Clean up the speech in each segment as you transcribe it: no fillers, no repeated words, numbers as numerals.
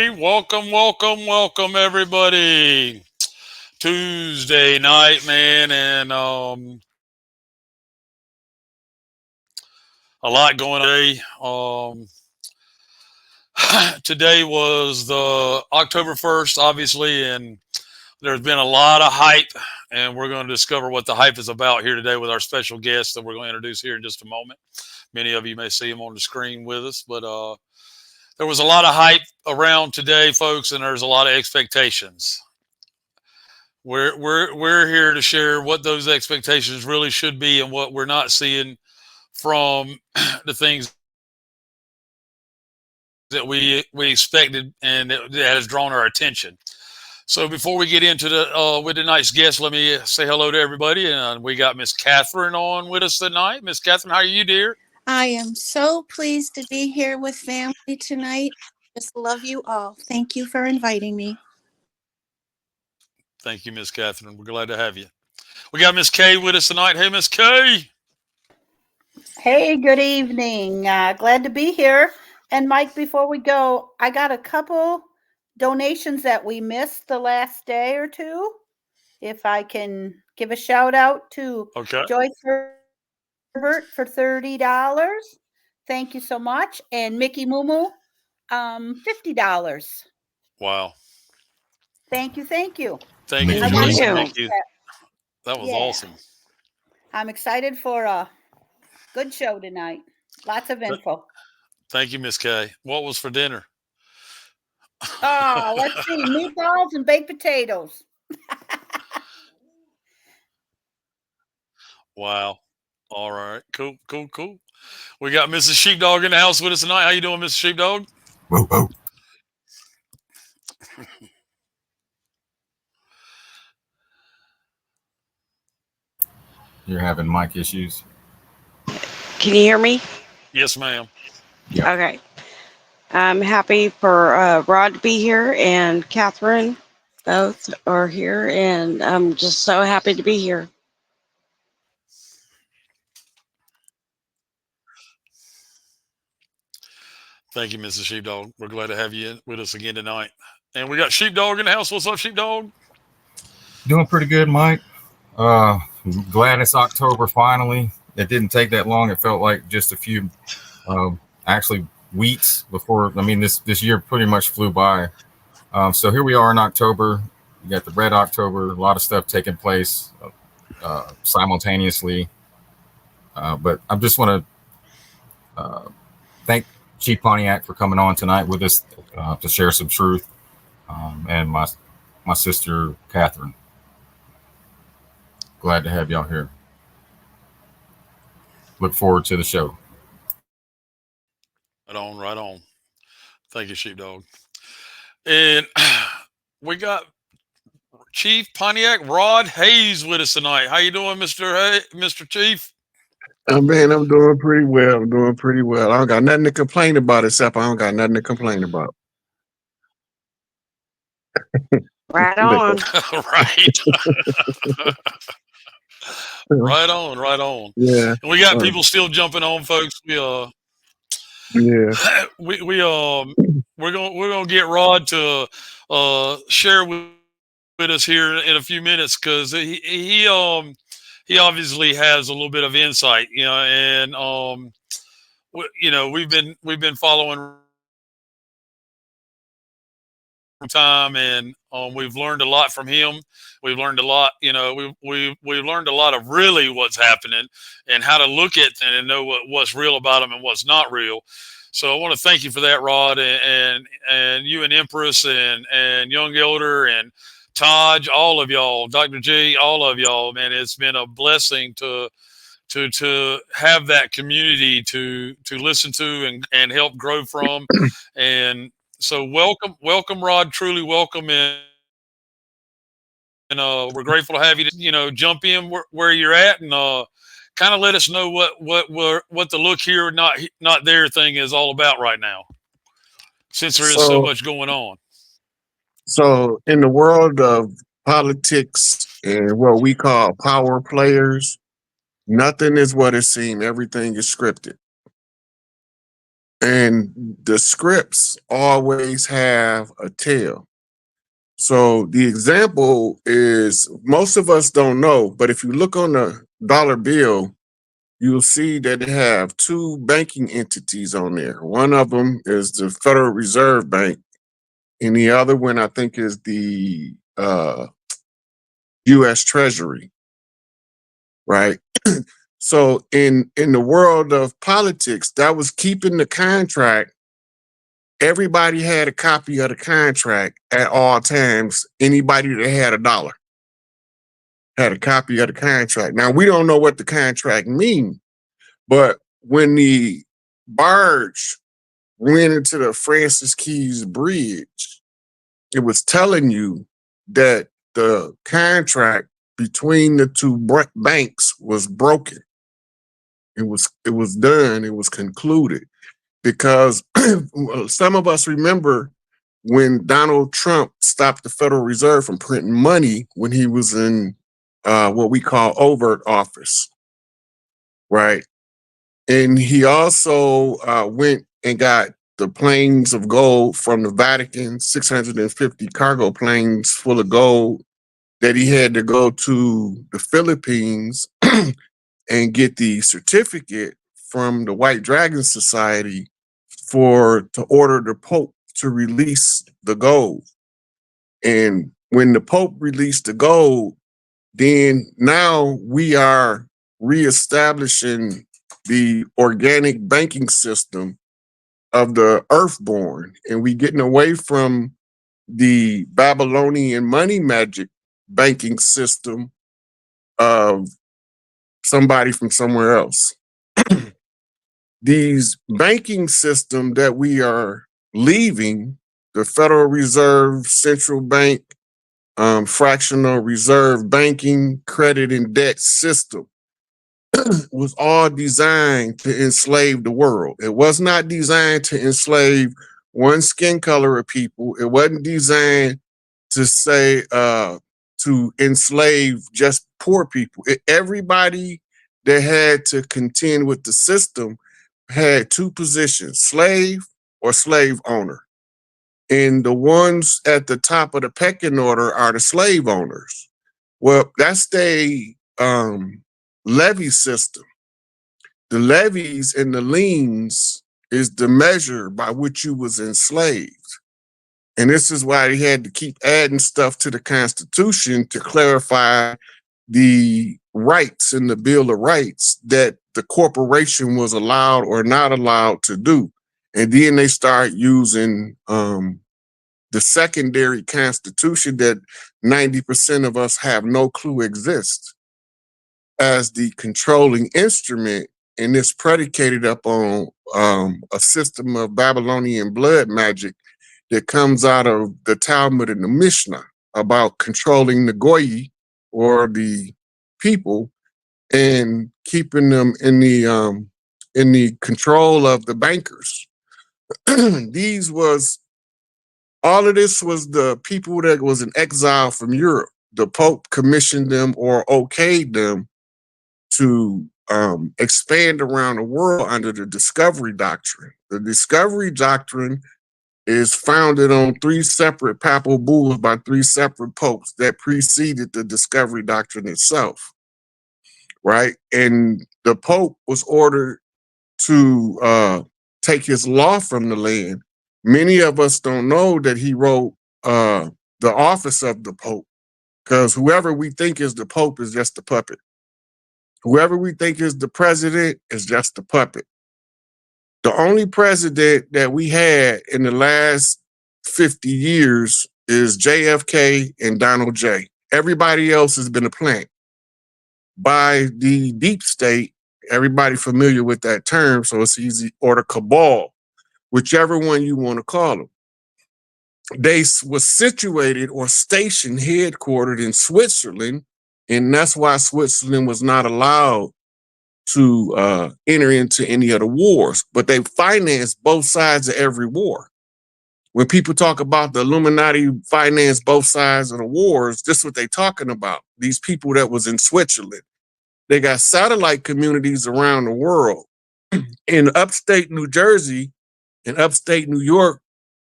Hey, welcome, everybody. Tuesday night, man, and a lot going on today. Today was the October 1st, obviously, and there's been a lot of hype, and we're going to discover what the hype is about here today with our special guest that we're going to introduce here in just a moment. Many of you may see him on the screen with us, but there was a lot of hype around today, folks, and there's a lot of expectations. We're here to share what those expectations really should be and what we're not seeing from the things that we expected and that has drawn our attention. So before we get into the with tonight's guest, let me say hello to everybody. And we got Miss Catherine on with us tonight. Miss Catherine, how are you, dear? I am so pleased to be here with family tonight. Just love you all. Thank you for inviting me. Thank you, Miss Catherine. We're glad to have you. We got Miss Kay with us tonight. Hey, Miss Kay. Hey, good evening. Glad to be here. And Mike, before we go, I got a couple donations that we missed the last day or two. If I can give a shout out to Joyce Herbert for $30. Thank you so much. And Mickey Mumu, $50. Wow. Thank you. Thank you. That was awesome. I'm excited for a good show tonight. Lots of info. Thank you, Miss Kay. What was for dinner? Let's see. Meatballs and baked potatoes. Wow. All right. Cool. We got Mrs. Sheepdog in the house with us tonight. How you doing, Mrs. Sheepdog? Whoa, whoa. You're having mic issues. Can you hear me? Yes, ma'am. Yeah. Okay. I'm happy for Rod to be here and Catherine. Both are here, and I'm just so happy to be here. Thank you, Mrs. Sheepdog. We're glad to have you with us again tonight. And we got Sheepdog in the house. What's up, Sheepdog? Doing pretty good, Mike. Glad it's October finally. It didn't take that long. It felt like just a few, actually weeks before. I mean, this year pretty much flew by. So here we are in October. You got the Red October. A lot of stuff taking place simultaneously. But I just want to thank Chief Pontiac for coming on tonight with us to share some truth, and my sister Catherine. Glad to have y'all here. Look forward to the show. Right on. Thank you, Sheepdog. And we got Chief Pontiac Rod Hayes with us tonight. How you doing, Mr. Chief? I'm doing pretty well. I don't got nothing to complain about except I don't got nothing to complain about. Right on. Right. Right on. Yeah. And we got people still jumping on, folks. Yeah. We're gonna get Rod to share with us here in a few minutes because he obviously has a little bit of insight, and we've been following time, and we've learned a lot from him. We've learned a lot, we've learned a lot of really what's happening and how to look at and know what's real about them and what's not real. So I want to thank you for that, Rod, and you and Empress and Young Elder and Taj, all of y'all, Dr. G, all of y'all, man. It's been a blessing to have that community to listen to and help grow from. And so welcome, Rod. Truly welcome, and we're grateful to have you to jump in where you're at and kind of let us know what the look here not there thing is all about right now, since there is so much going on. So in the world of politics and what we call power players, nothing is what it seems. Everything is scripted. And the scripts always have a tail. So the example is, most of us don't know, but if you look on the dollar bill, you'll see that they have two banking entities on there. One of them is the Federal Reserve Bank, and the other one I think is the U.S. Treasury, right? So in the world of politics, that was keeping the contract. Everybody had a copy of the contract at all times. Anybody that had a dollar had a copy of the contract. Now we don't know what the contract means, but when the barge went into the Francis Keys Bridge, it was telling you that the contract between the two banks was broken. It was done. It was concluded because some of us remember when Donald Trump stopped the Federal Reserve from printing money when he was in what we call overt office, right? And he also went and got the planes of gold from the Vatican, 650 cargo planes full of gold that he had to go to the Philippines and get the certificate from the White Dragon Society to order the Pope to release the gold. And when the Pope released the gold, then now we are reestablishing the organic banking system of the earthborn, and we getting away from the Babylonian money magic banking system of somebody from somewhere else. These banking system that we are leaving, the Federal Reserve, central bank, fractional reserve banking, credit and debt system, was all designed to enslave the world. It was not designed to enslave one skin color of people. It wasn't designed to say to enslave just poor people. Everybody that had to contend with the system had two positions: slave or slave owner. And the ones at the top of the pecking order are the slave owners. Well, that's the levy system. The levies and the liens is the measure by which you was enslaved. And this is why they had to keep adding stuff to the Constitution to clarify the rights in the Bill of Rights that the corporation was allowed or not allowed to do. And then they start using the secondary constitution that 90% of us have no clue exists as the controlling instrument, and it's predicated up on a system of Babylonian blood magic that comes out of the Talmud and the Mishnah about controlling the Goyi, or the people, and keeping them in the control of the bankers. All of this was the people that was in exile from Europe. The Pope commissioned them or okayed them to expand around the world under the discovery doctrine. The discovery doctrine is founded on three separate papal bulls by three separate popes that preceded the discovery doctrine itself, right? And the Pope was ordered to take his law from the land. Many of us don't know that he wrote the office of the Pope, because whoever we think is the Pope is just a puppet. Whoever we think is the president is just a puppet. The only president that we had in the last 50 years is JFK and Donald J. Everybody else has been a plant by the deep state. Everybody familiar with that term, so it's easy, or the cabal, whichever one you want to call them. They was situated or stationed, headquartered in Switzerland, and that's why Switzerland was not allowed to enter into any of the wars, but they financed both sides of every war. When people talk about the Illuminati financed both sides of the wars, this is what they talking about. These people that was in Switzerland. They got satellite communities around the world. In upstate New Jersey, in upstate New York,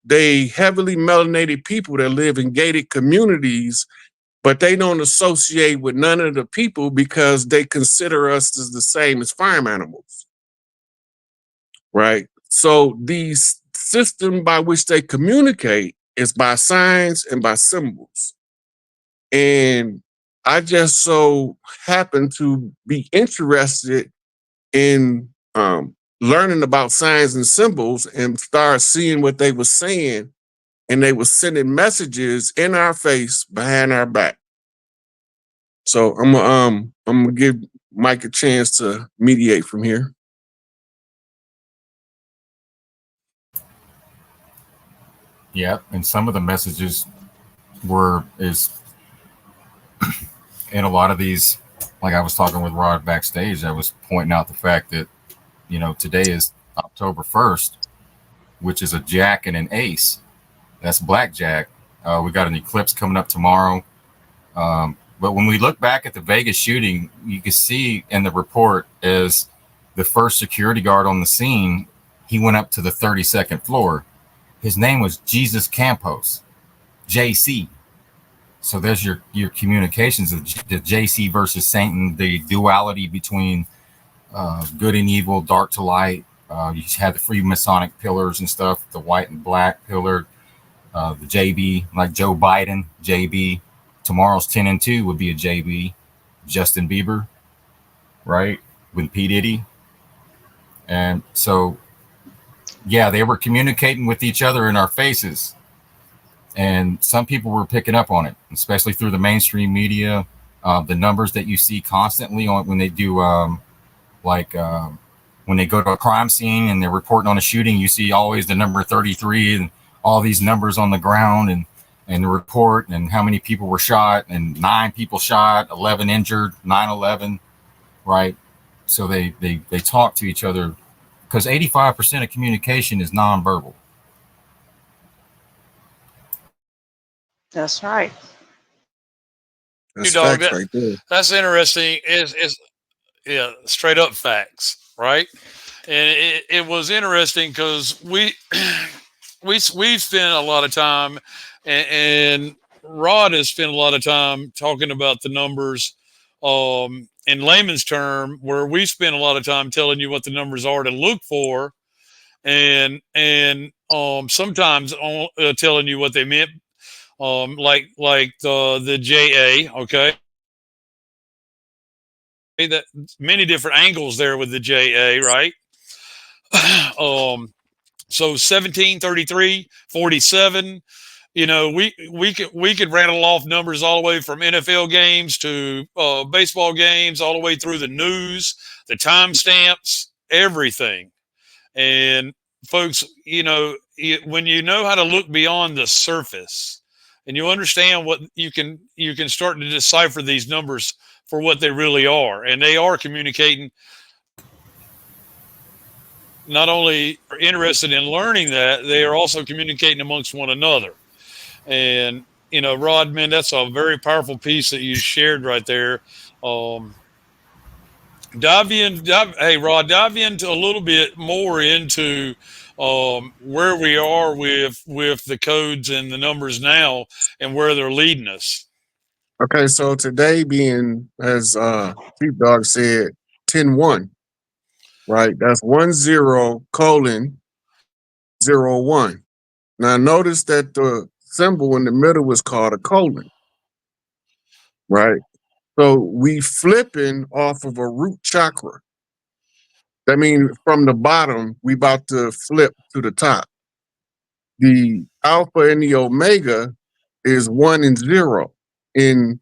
they heavily melanated people that live in gated communities, but they don't associate with none of the people because they consider us as the same as farm animals, right? So the system by which they communicate is by signs and by symbols. And I just so happen to be interested in learning about signs and symbols and start seeing what they were saying, and they were sending messages in our face behind our back. So I'm gonna give Mike a chance to mediate from here. Yeah, and some of the messages is in a lot of these, like I was talking with Rod backstage, I was pointing out the fact that, today is October 1st, which is a jack and an ace. That's blackjack. We got an eclipse coming up tomorrow. But when we look back at the Vegas shooting, you can see in the report as the first security guard on the scene, he went up to the 32nd floor. His name was Jesus Campos, JC. So there's your communications of the JC versus Satan, the duality between good and evil, dark to light. You had the Freemasonic pillars and stuff, the white and black pillar, the JB, like Joe Biden, JB. Tomorrow's 10 and 2 would be a JB, Justin Bieber, right? With P. Diddy. And so, yeah, they were communicating with each other in our faces. And some people were picking up on it, especially through the mainstream media. The numbers that you see constantly on when they do, when they go to a crime scene and they're reporting on a shooting, you see always the number 33 and all these numbers on the ground and the report and how many people were shot, and 9 people shot, 11 injured, 9/11, right? So they talk to each other because 85% of communication is nonverbal. That's right. That's Dog, facts right there. that's interesting. Is yeah, straight up facts, right? And it was interesting because we've spent a lot of time, and Rod has spent a lot of time talking about the numbers in layman's term, where we spend a lot of time telling you what the numbers are to look for, and sometimes telling you what they meant, like the JA, okay. That many different angles there with the JA, right? So 17, 33, 47. We could rattle off numbers all the way from NFL games to baseball games, all the way through the news, the timestamps, everything. And folks, when you know how to look beyond the surface, and you understand what you can start to decipher these numbers for what they really are, and they are communicating. Not only are interested in learning that, they are also communicating amongst one another. And Rod, man, that's a very powerful piece that you shared right there. Um, hey Rod, dive into a little bit more into where we are with the codes and the numbers now, and where they're leading us. Okay, so today being, as Chief Dog said, 10-1, right? That's 10:01. Now notice that the symbol in the middle is called a colon, right? So we flipping off of a root chakra. That means from the bottom, we about to flip to the top. The alpha and the omega is 1 and 0 in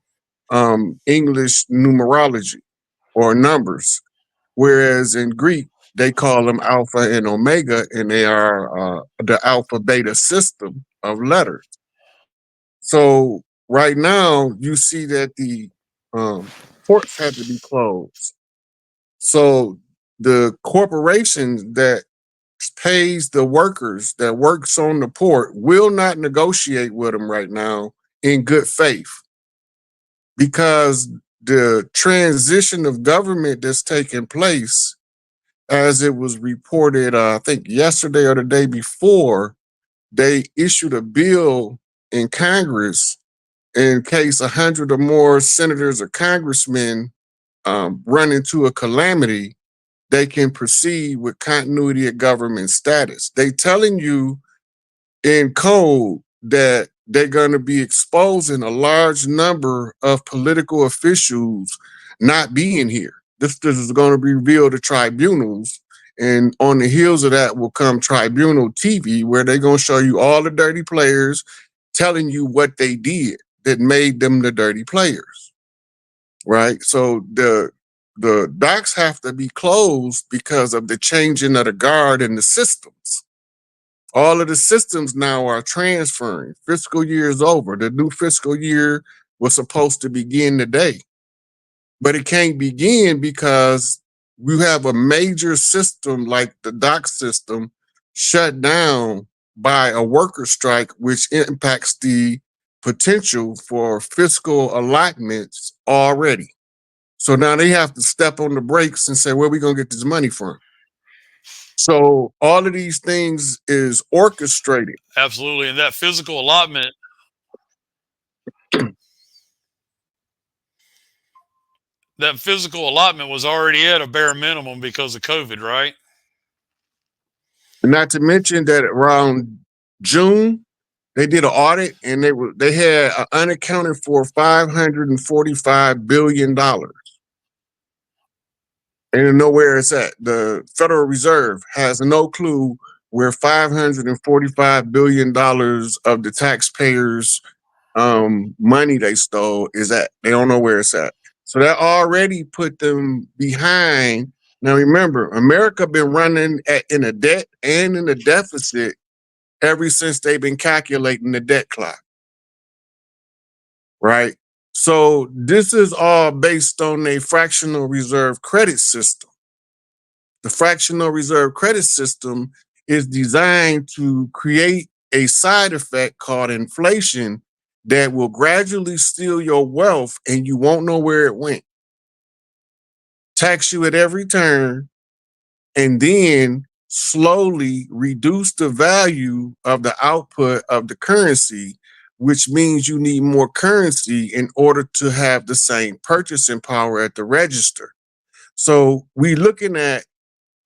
English numerology or numbers, whereas in Greek they call them alpha and omega, and they are the alpha beta system of letters. So right now you see that the ports had to be closed. So the corporation that pays the workers that works on the port will not negotiate with them right now in good faith, because the transition of government that's taking place as it was reported, I think yesterday or the day before, they issued a bill in Congress in case 100 or more senators or congressmen run into a calamity, they can proceed with continuity of government status. They telling you in code that they're going to be exposing a large number of political officials not being here. This is going to be revealed to tribunals. And on the heels of that will come tribunal TV, where they're going to show you all the dirty players, telling you what they did that made them the dirty players. Right. So the docks have to be closed because of the changing of the guard and the systems. All of the systems now are transferring. Fiscal year is over. The new fiscal year was supposed to begin today, but it can't begin because we have a major system like the dock system shut down by a worker strike, which impacts the potential for fiscal allotments already. So now they have to step on the brakes and say, where are we going to get this money from? So all of these things is orchestrated. Absolutely. And that physical allotment, was already at a bare minimum because of COVID, right? Not to mention that around June, they did an audit and they had unaccounted for $545 billion. And they know where it's at. The Federal Reserve has no clue where $545 billion of the taxpayers' money they stole is at. They don't know where it's at. So that already put them behind. Now remember, America been running in a debt and in a deficit ever since they've been calculating the debt clock, right? So this is all based on a fractional reserve credit system. The fractional reserve credit system is designed to create a side effect called inflation that will gradually steal your wealth and you won't know where it went. Tax you at every turn and then slowly reduce the value of the output of the currency, which means you need more currency in order to have the same purchasing power at the register. So we're looking at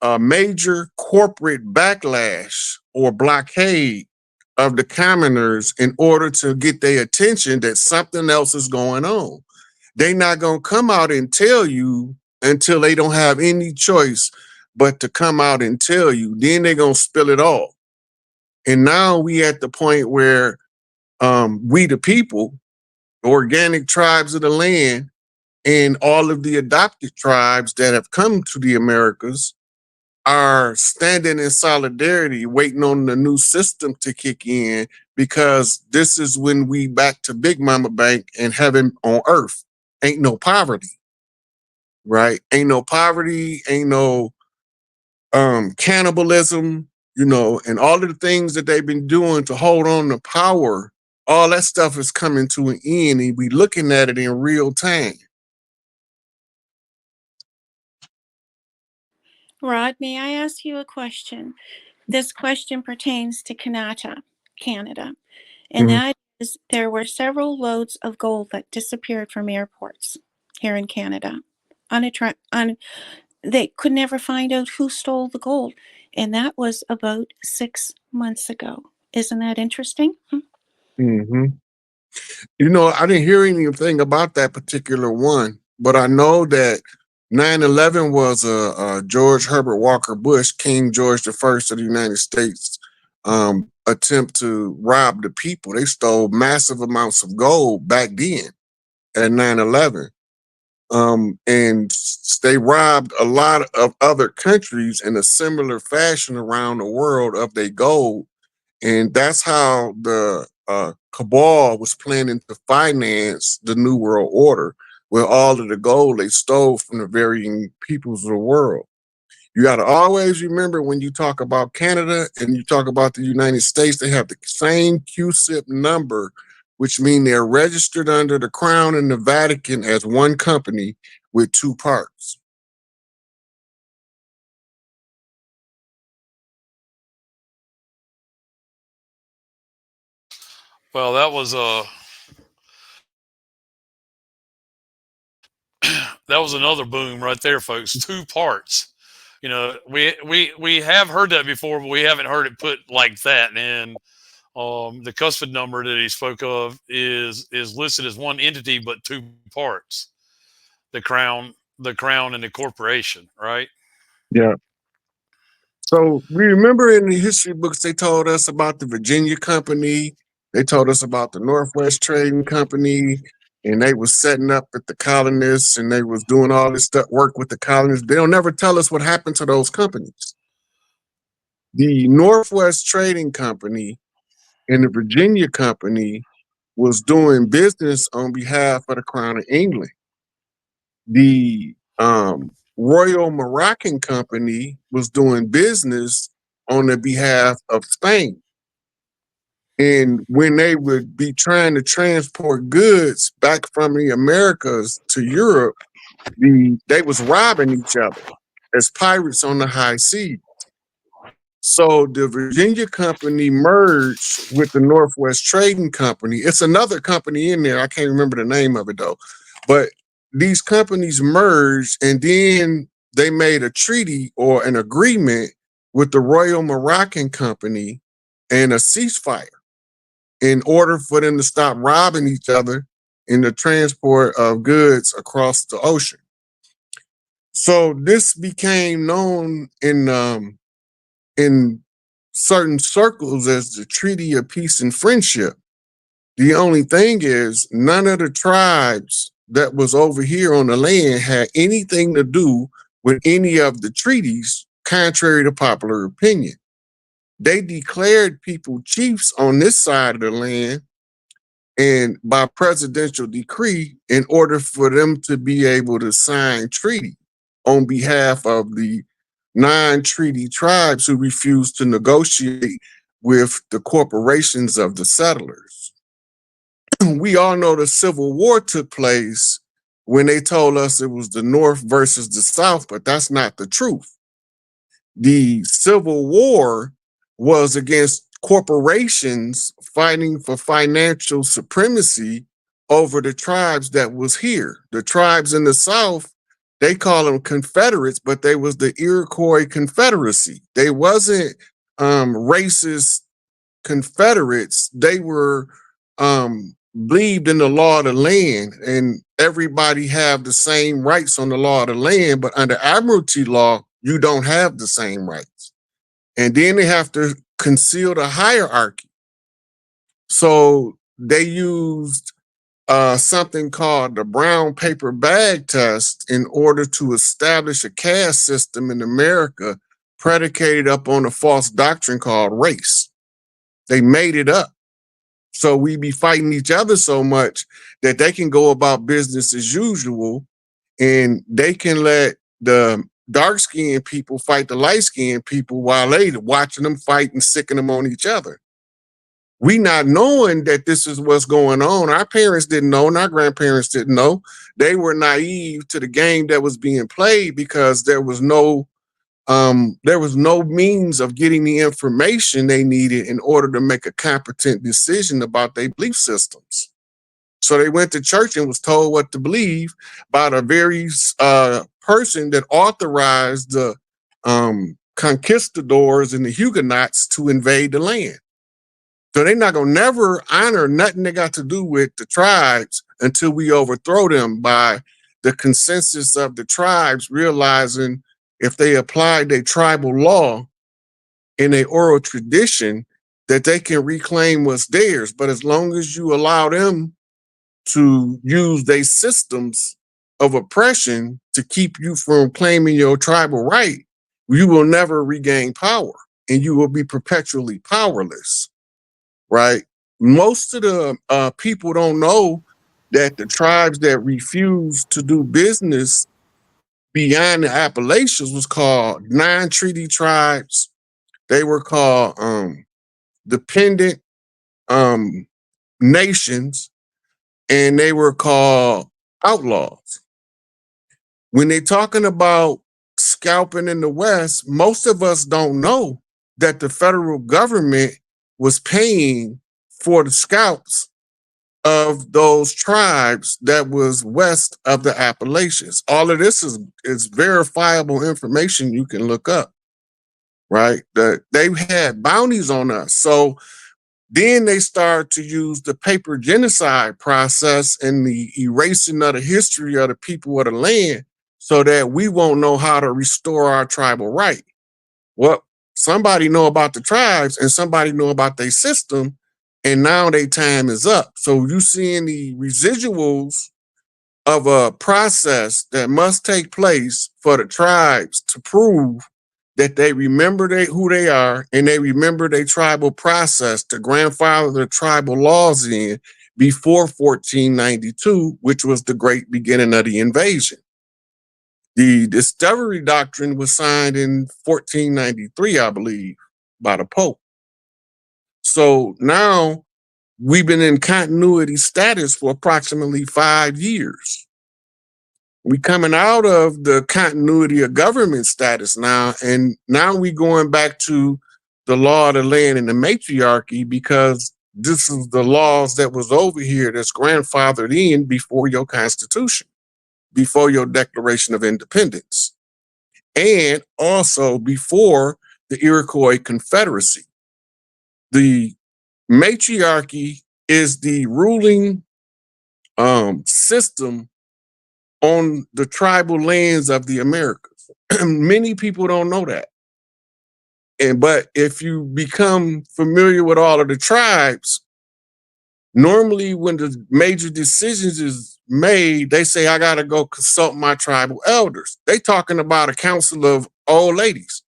a major corporate backlash or blockade of the commoners in order to get their attention that something else is going on. They're not going to come out and tell you until they don't have any choice but to come out and tell you. Then they're going to spill it all. And now we at the point where we the people, organic tribes of the land, and all of the adopted tribes that have come to the Americas are standing in solidarity, waiting on the new system to kick in, because this is when we back to Big Mama Bank and heaven on earth. Ain't no poverty, right? Ain't no poverty, ain't no cannibalism, and all of the things that they've been doing to hold on to power, all that stuff is coming to an end and we looking at it in real time. Rod, may I ask you a question? This question pertains to Canada, Canada, and Mhm. that is there were several loads of gold that disappeared from airports here in Canada. They could never find out who stole the gold, and that was about 6 months ago. Isn't that interesting? Mm-hmm. I didn't hear anything about that particular one, but I know that 9/11 was a George Herbert Walker Bush, King George the First of the United States, attempt to rob the people. They stole massive amounts of gold back then at 9/11. And they robbed a lot of other countries in a similar fashion around the world of their gold. And that's how the cabal was planning to finance the New World Order with all of the gold they stole from the varying peoples of the world. You got to always remember when you talk about Canada and you talk about the United States, they have the same QSIP number, which means they're registered under the Crown and the Vatican as one company with two parts. Well, that was another boom right there, folks. Two parts. You know, we have heard that before, but we haven't heard it put like that. And the custody number that he spoke of is listed as one entity, but two parts: the crown, and the corporation. Right? Yeah. So we remember in the history books, they told us about the Virginia Company. They told us about the Northwest Trading Company, and they was setting up at the colonists, and they was doing all this stuff, work with the colonists. They'll never tell us what happened to those companies. The Northwest Trading Company and the Virginia Company was doing business on behalf of the Crown of England. The Royal Moroccan Company was doing business on the behalf of Spain. And when they would be trying to transport goods back from the Americas to Europe, they was robbing each other as pirates on the high seas. So the Virginia Company merged with the Northwest Trading Company. It's another company in there. I can't remember the name of it though. But these companies merged, and then they made a treaty or an agreement with the Royal Moroccan Company and a ceasefire in order for them to stop robbing each other in the transport of goods across the ocean. So this became known in certain circles as the Treaty of Peace and Friendship. The only thing is, none of the tribes that was over here on the land had anything to do with any of the treaties, contrary to popular opinion. They declared people chiefs on this side of the land, and by presidential decree, in order for them to be able to sign treaty on behalf of the non-treaty tribes who refused to negotiate with the corporations of the settlers. We all know the Civil War took place when they told us it was the North versus the South, but that's not the truth. The Civil War was against corporations fighting for financial supremacy over the tribes that was here. The tribes in the South, they call them Confederates, but they was the Iroquois Confederacy. They wasn't racist Confederates. They were believed in the law of the land, and everybody have the same rights on the law of the land, but under admiralty law, you don't have the same rights. And then they have to conceal the hierarchy. So they used something called the brown paper bag test in order to establish a caste system in America predicated up on a false doctrine called race. They made it up. So we be fighting each other so much that they can go about business as usual, and they can let the dark-skinned people fight the light-skinned people while they watching them fight and sicking them on each other. We not knowing that this is what's going on. Our parents didn't know, and our grandparents didn't know. They were naive to the game that was being played because there was no means of getting the information they needed in order to make a competent decision about their belief systems. So they went to church and was told what to believe by the very person that authorized the conquistadors and the Huguenots to invade the land. So they're not gonna never honor nothing they got to do with the tribes until we overthrow them by the consensus of the tribes, realizing if they apply their tribal law in a oral tradition, that they can reclaim what's theirs. But as long as you allow them to use their systems of oppression to keep you from claiming your tribal right, you will never regain power, and you will be perpetually powerless, right? Most of the people don't know that the tribes that refused to do business beyond the Appalachians was called non-treaty tribes. They were called dependent nations, and they were called outlaws. When they're talking about scalping in the West, most of us don't know that the federal government was paying for the scalps of those tribes that was west of the Appalachians. All of this is verifiable information you can look up, right? They had bounties on us. So then they start to use the paper genocide process and the erasing of the history of the people of the land so that we won't know how to restore our tribal right. Well, somebody know about the tribes and somebody know about their system, and now their time is up. So you seeing the residuals of a process that must take place for the tribes to prove that they remember who they are and they remember their tribal process to grandfather the tribal laws in before 1492, which was the great beginning of the invasion. The Discovery Doctrine was signed in 1493, I believe, by the Pope. So now we've been in continuity status for approximately 5 years. We coming out of the continuity of government status now, and now we going back to the law of the land and the matriarchy because this is the laws that was over here that's grandfathered in before your Constitution, before your Declaration of Independence, and also before the Iroquois Confederacy. The matriarchy is the ruling system on the tribal lands of the Americas. Many people don't know that. But if you become familiar with all of the tribes, normally when the major decisions is made, they say, I gotta go consult my tribal elders. They talking about a council of old ladies.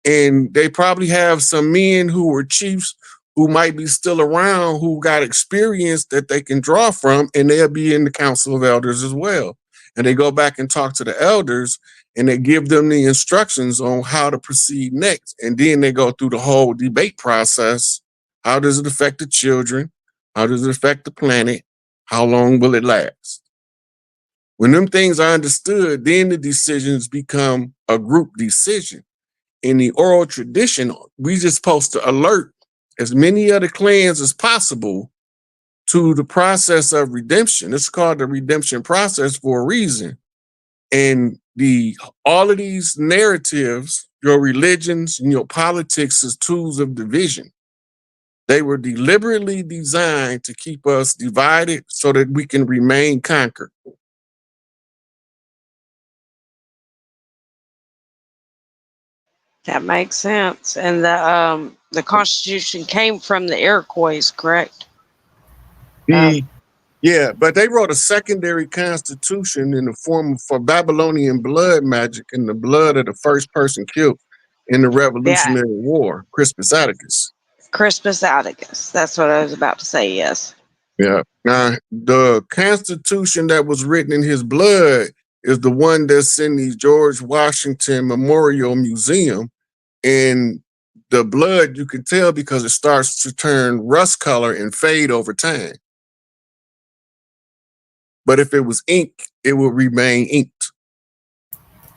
And they probably have some men who were chiefs who might be still around who got experience that they can draw from, and they'll be in the council of elders as well. And they go back and talk to the elders and they give them the instructions on how to proceed next. And then they go through the whole debate process. How does it affect the children? How does it affect the planet? How long will it last? When them things are understood, then the decisions become a group decision. In the oral tradition, we just supposed to alert as many of the clans as possible to the process of redemption. It's called the redemption process for a reason. And all of these narratives, your religions and your politics is tools of division. They were deliberately designed to keep us divided so that we can remain conquered. That makes sense. And the Constitution came from the Iroquois, correct? Yeah, but they wrote a secondary constitution in the form for Babylonian blood magic and the blood of the first person killed in the Yeah, Revolutionary War, Crispus Attucks. Crispus Attucks. That's what I was about to say. Yes. Yeah. Now, the constitution that was written in his blood is the one that's in the George Washington Memorial Museum. And the blood, you can tell because it starts to turn rust color and fade over time. But if it was ink, it would remain inked.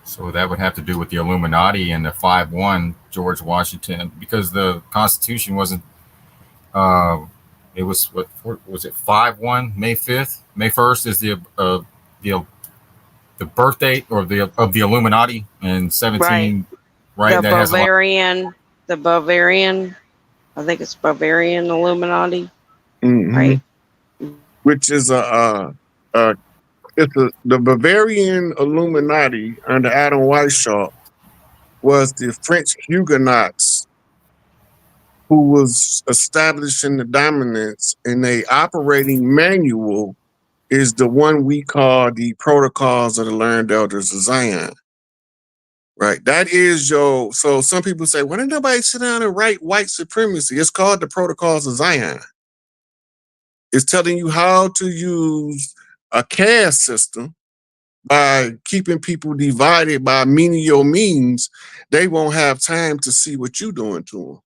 So that would have to do with the Illuminati and the 5-1 George Washington, because the Constitution wasn't. It was what was it 5-1 May 5th, May 1st is the birth date or of the Illuminati, and 17 right The that has a lot. Bavarian. I think it's Bavarian Illuminati. Mm-hmm. Right. Which is the Bavarian Illuminati under Adam Weishaupt was the French Huguenots who was establishing the dominance, and a operating manual is the one we call the Protocols of the Learned Elders of Zion. Right. That is so some people say, why didn't nobody sit down and write white supremacy? It's called the Protocols of Zion. It's telling you how to use a caste system by keeping people divided by menial means. They won't have time to see what you're doing to them.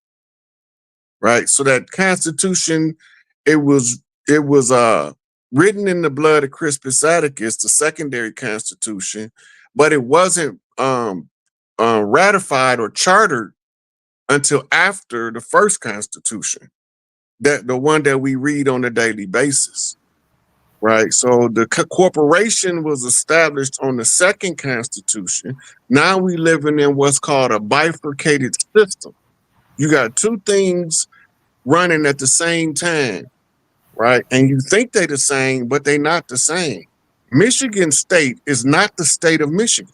Right. So that Constitution, it was written in the blood of Crispus Attucks, the secondary Constitution, but it wasn't ratified or chartered until after the first Constitution. that the one that we read on a daily basis. Right. So the corporation was established on the second constitution. Now we living in what's called a bifurcated system. You got two things running at the same time, right? And you think they're the same, but they're not the same. Michigan State is not the state of Michigan.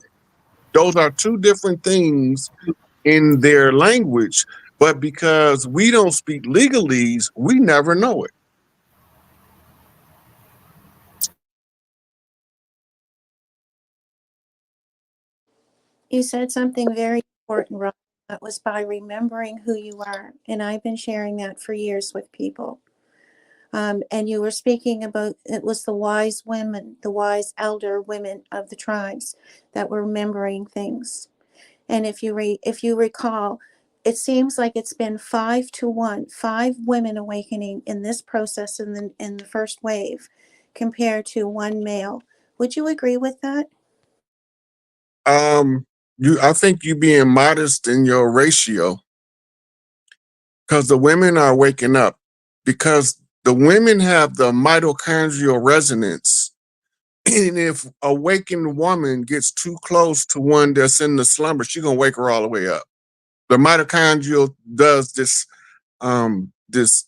Those are two different things in their language, but because we don't speak legalese, we never know it. You said something very important, Rob. That was by remembering who you are. And I've been sharing that for years with people. And you were speaking about, it was the wise women, the wise elder women of the tribes that were remembering things. And if you recall, it seems like it's been 5-1, 5 women awakening in this process in the first wave, compared to one male. Would you agree with that? I think you being modest in your ratio, because the women are waking up, because the women have the mitochondrial resonance. And if a wakened woman gets too close to one that's in the slumber, she's gonna wake her all the way up. The mitochondrial does this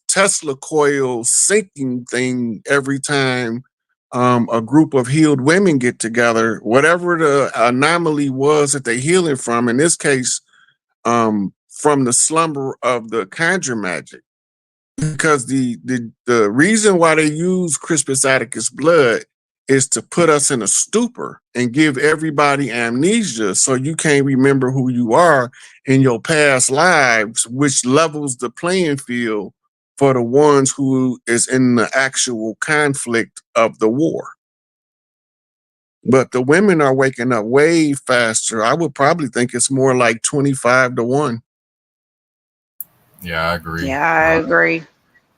Tesla coil syncing thing every time a group of healed women get together. Whatever the anomaly was that they're healing from, in this case, from the slumber of the conjure magic. Because the reason why they use Crispus Attucus blood is to put us in a stupor and give everybody amnesia so you can't remember who you are in your past lives, which levels the playing field for the ones who is in the actual conflict of the war. But the women are waking up way faster. I would probably think it's more like 25-1. Yeah, I agree. Yeah, I agree.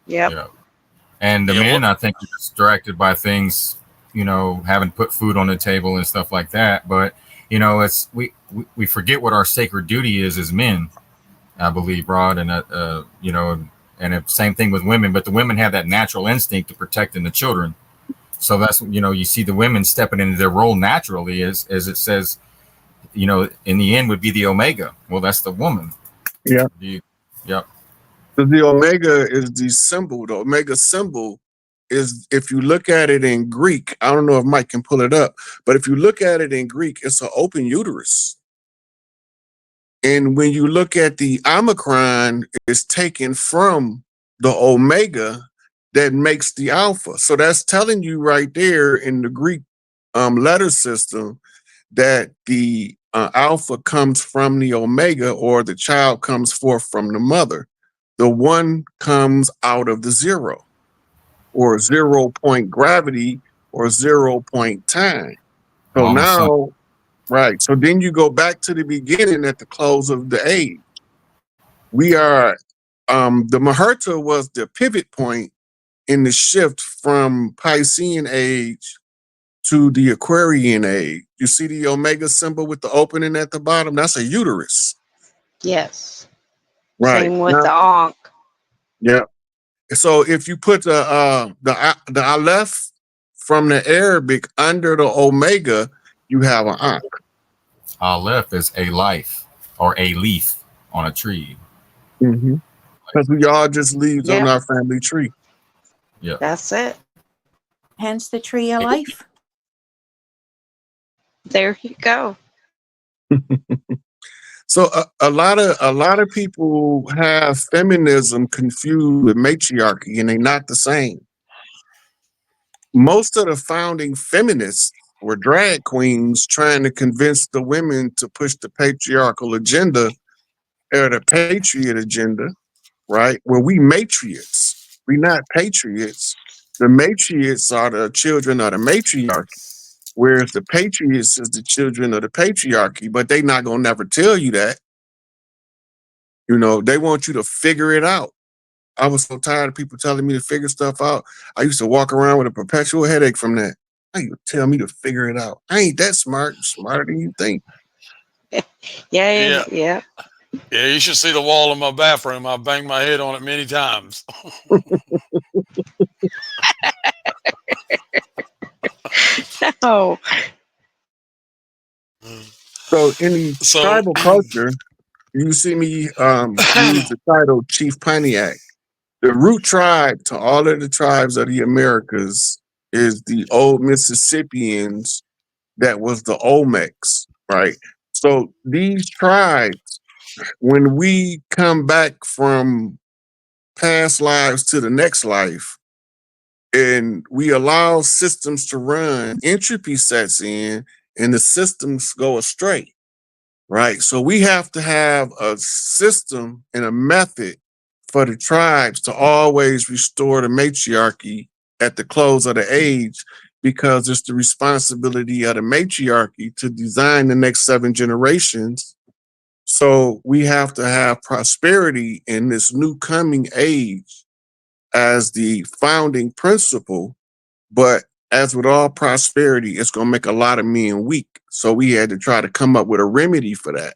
Yep. Yeah. And the Yeah, men, I think, are distracted by things, having put food on the table and stuff like that. But it's we forget what our sacred duty is as men. I believe, Rod, and and the same thing with women. But the women have that natural instinct to protecting the children. So that's you see the women stepping into their role naturally, as it says, in the end would be the Omega. Well, that's the woman. Yeah. Yep. The omega is the symbol. The omega symbol is, if you look at it in Greek, I don't know if Mike can pull it up, but if you look at it in Greek, it's an open uterus. And when you look at the Omicron, it's taken from the omega that makes the alpha. So that's telling you right there in the Greek letter system that the alpha comes from the omega, or the child comes forth from the mother. The one comes out of the zero, or 0 point gravity, or 0 point time. So Mama son. now, right. So then you go back to the beginning at the close of the age. We are, the Maherta was the pivot point in the shift from Piscean age to the Aquarian age. You see the omega symbol with the opening at the bottom? That's a uterus. Yes. Right. Same with Now, the Ankh. yeah. So if you put the Aleph from the Arabic under the omega, you have an Ankh. Aleph is a life or a leaf on a tree. Because we all just leaves on Yep. our family tree. Yeah. That's it. Hence the tree of life. There you go. So a lot of people have feminism confused with matriarchy, and they're not the same. Most of the founding feminists were drag queens trying to convince the women to push the patriarchal agenda, or the patriot agenda, right? Well, we matriots. We not patriots. The matriots are the children of the matriarchy, whereas the patriots is the children of the patriarchy, but they not gonna never tell you that. They want you to figure it out. I was so tired of people telling me to figure stuff out. I used to walk around with a perpetual headache from that. How you tell me to figure it out? I ain't that smart. I'm smarter than you think. Yeah. yeah. Yeah. Yeah, you should see the wall in my bathroom. I've banged my head on it many times. Oh, So in the So, tribal culture, you see me use the title Chief Pontiac. The root tribe to all of the tribes of the Americas is the old Mississippians that was the Olmecs, right? So these tribes, when we come back from past lives to the next life and we allow systems to run, entropy sets in and the systems go astray, right? So we have to have a system and a method for the tribes to always restore the matriarchy at the close of the age, because it's the responsibility of the matriarchy to design the next 7 generations. So we have to have prosperity in this new coming age as the founding principle. But as with all prosperity, it's going to make a lot of men weak. So we had to try to come up with a remedy for that.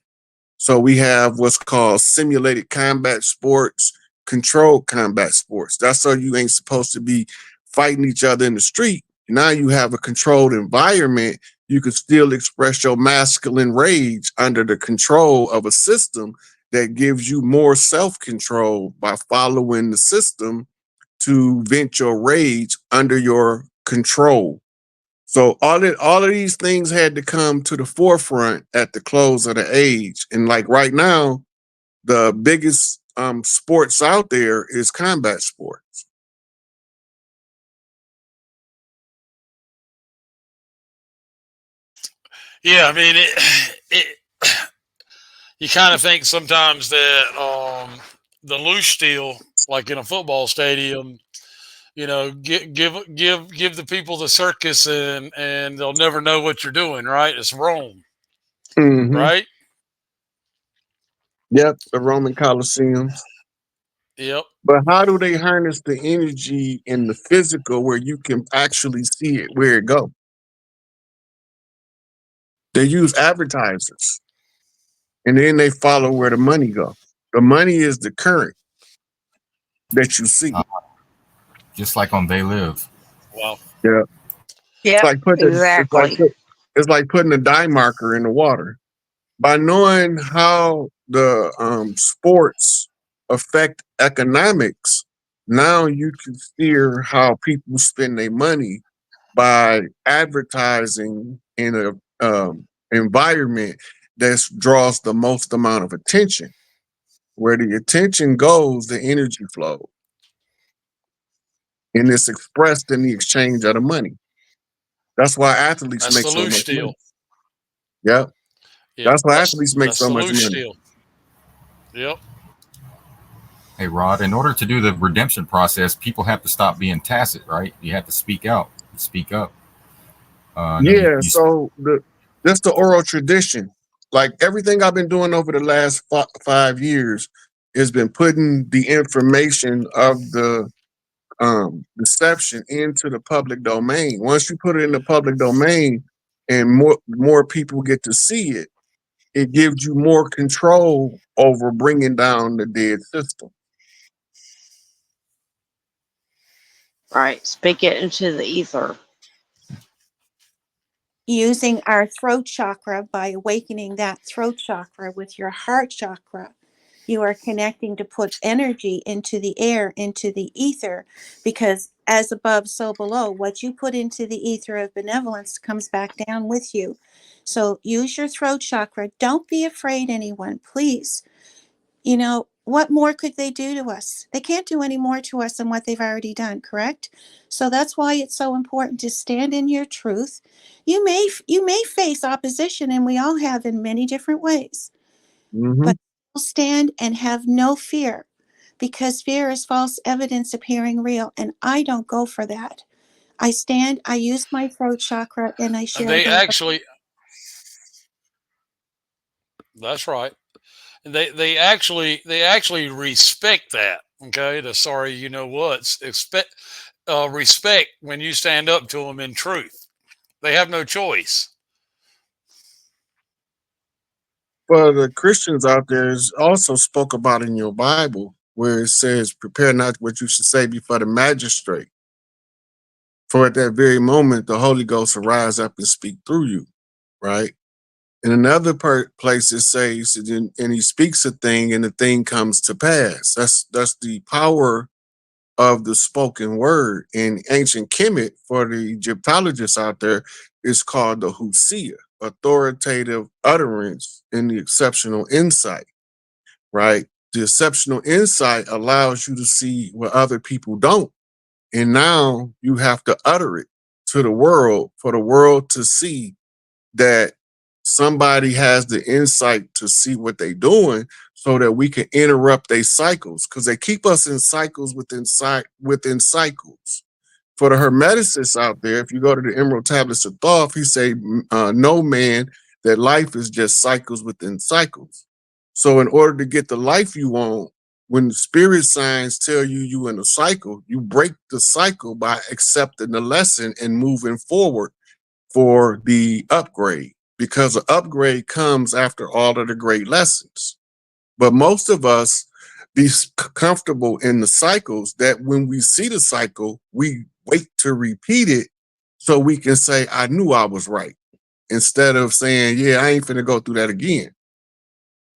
So we have what's called simulated combat sports, controlled combat sports. That's so you ain't supposed to be fighting each other in the street. Now you have a controlled environment. You can still express your masculine rage under the control of a system that gives you more self-control by following the system to vent your rage under your control. So all of these things had to come to the forefront at the close of the age. And like right now, the biggest sports out there is combat sports. yeah, I mean, you kind of think sometimes that the loose steel, like in a football stadium, give the people the circus, and they'll never know what you're doing. Right? It's Rome, Hmm. right? Yep, the Roman Colosseums. Yep, But how do they harness the energy in the physical where you can actually see it where it go? They use advertisers, and then they follow where the money go. The money is the current that you see. Uh, just like on They Live. wow. Yeah. It's yep, like exactly. it's like putting a dye marker in the water. By knowing how the sports affect economics, now you can steer how people spend their money by advertising in a environment that draws the most amount of attention. Where the attention goes, the energy flows, and it's expressed in the exchange of the money. That's why athletes That's make the so loose much money. steel. Yeah, Yep, that's why athletes make that's so the much loose money. steel. Yep, Hey, Rod, in order to do the redemption process, people have to stop being tacit, right? You have to speak out, speak up. No, Yeah, so that's the oral tradition. Like everything I've been doing over the last 5 years has been putting the information of the deception into the public domain. Once you put it in the public domain and more people get to see it, it gives you more control over bringing down the dead system. Right. Speak it into the ether. Using our throat chakra by awakening that throat chakra with your heart chakra, you are connecting to put energy into the air, into the ether, because as above, so below. What you put into the ether of benevolence comes back down with you. So use your throat chakra. Don't be afraid, anyone, please. What more could they do to us? They can't do any more to us than what they've already done, correct? So that's why it's so important to stand in your truth. You may face opposition, and we all have in many different ways, Hmm. but stand and have no fear, because fear is false evidence appearing real, and I don't go for that. I stand, I use my throat chakra, and I and share the love. that's right. They actually respect that. Okay, the sorry, you know what's expect respect when you stand up to them in truth. They have no choice. for the Christians out there, is also spoke about in your Bible, where it says, "Prepare not what you should say before the magistrate, for at that very moment the Holy Ghost will rise up and speak through you." Right. In another place, it says, "And he speaks a thing, and the thing comes to pass." That's the power of the spoken word. In ancient Kemet, for the Egyptologists out there, is called the Husia, authoritative utterance in the exceptional insight, right? The exceptional insight allows you to see what other people don't. And now you have to utter it to the world for the world to see that somebody has the insight to see what they're doing so that we can interrupt their cycles, because they keep us in cycles within cycles. For the Hermeticists out there, if you go to the Emerald Tablets of Thoth, he say, "No man, that life is just cycles within cycles." So in order to get the life you want, when the spirit signs tell you in a cycle, you break the cycle by accepting the lesson and moving forward for the upgrade, because the upgrade comes after all of the great lessons. But most of us be comfortable in the cycles that when we see the cycle, we wait to repeat it so we can say, "I knew I was right," instead of saying, "Yeah, I ain't finna go through that again."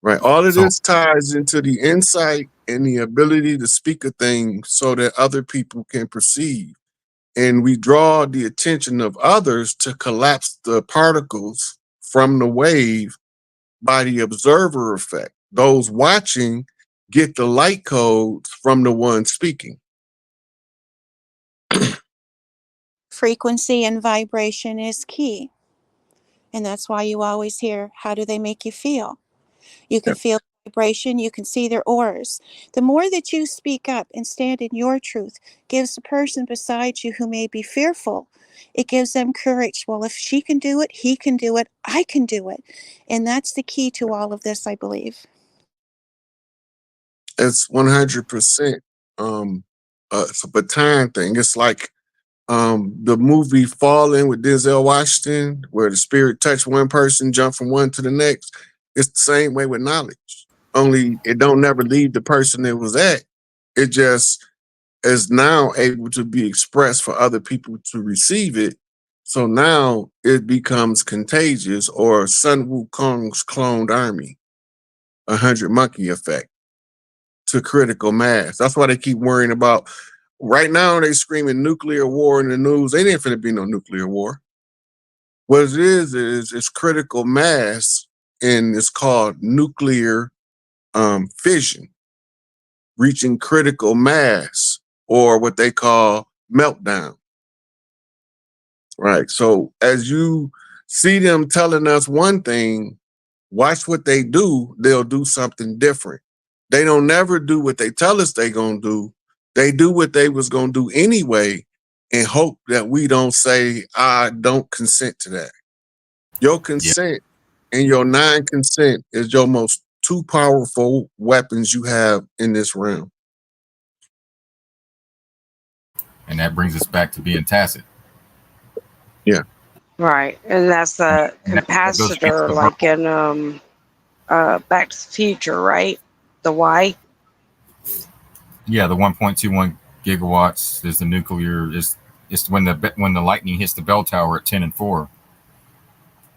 Right. All of So this ties into the insight and the ability to speak a thing so that other people can perceive. And we draw the attention of others to collapse the particles from the wave by the observer effect. Those watching get the light codes from the one speaking. Frequency and vibration is key. And that's why you always hear, how do they make you feel? You can Yeah. feel vibration, you can see their auras. The more that you speak up and stand in your truth gives the person beside you who may be fearful, it gives them courage. Well, if she can do it, he can do it, I can do it. And that's the key to all of this, I believe. It's 100% it's a baton thing. It's like the movie Fallen with Denzel Washington, where the spirit touched one person, jumped from one to the next. It's the same way with knowledge. Only it don't never leave the person it was at. It just is now able to be expressed for other people to receive it. So now it becomes contagious, or Sun Wukong's cloned army, 100 monkey effect to critical mass. That's why they keep worrying about. Right now, they screaming nuclear war in the news. They didn't finna be no nuclear war. What it is it's critical mass, and it's called nuclear fission, reaching critical mass, or what they call meltdown. Right. So as you see them telling us one thing, watch what they do. They'll do something different. They don't never do what they tell us they gonna do. They do what they was gonna do anyway, and hope that we don't say, "I don't consent to that." Your yeah, consent and your non-consent is your most two powerful weapons you have in this realm. and that brings us back to being tacit. Yeah. Right. And that's And the that goes against capacitor, the like verbal. in Back to the Future, right? The Y. Yeah, the 1.21 gigawatts is the nuclear. Is when the lightning hits the bell tower at 10 and 4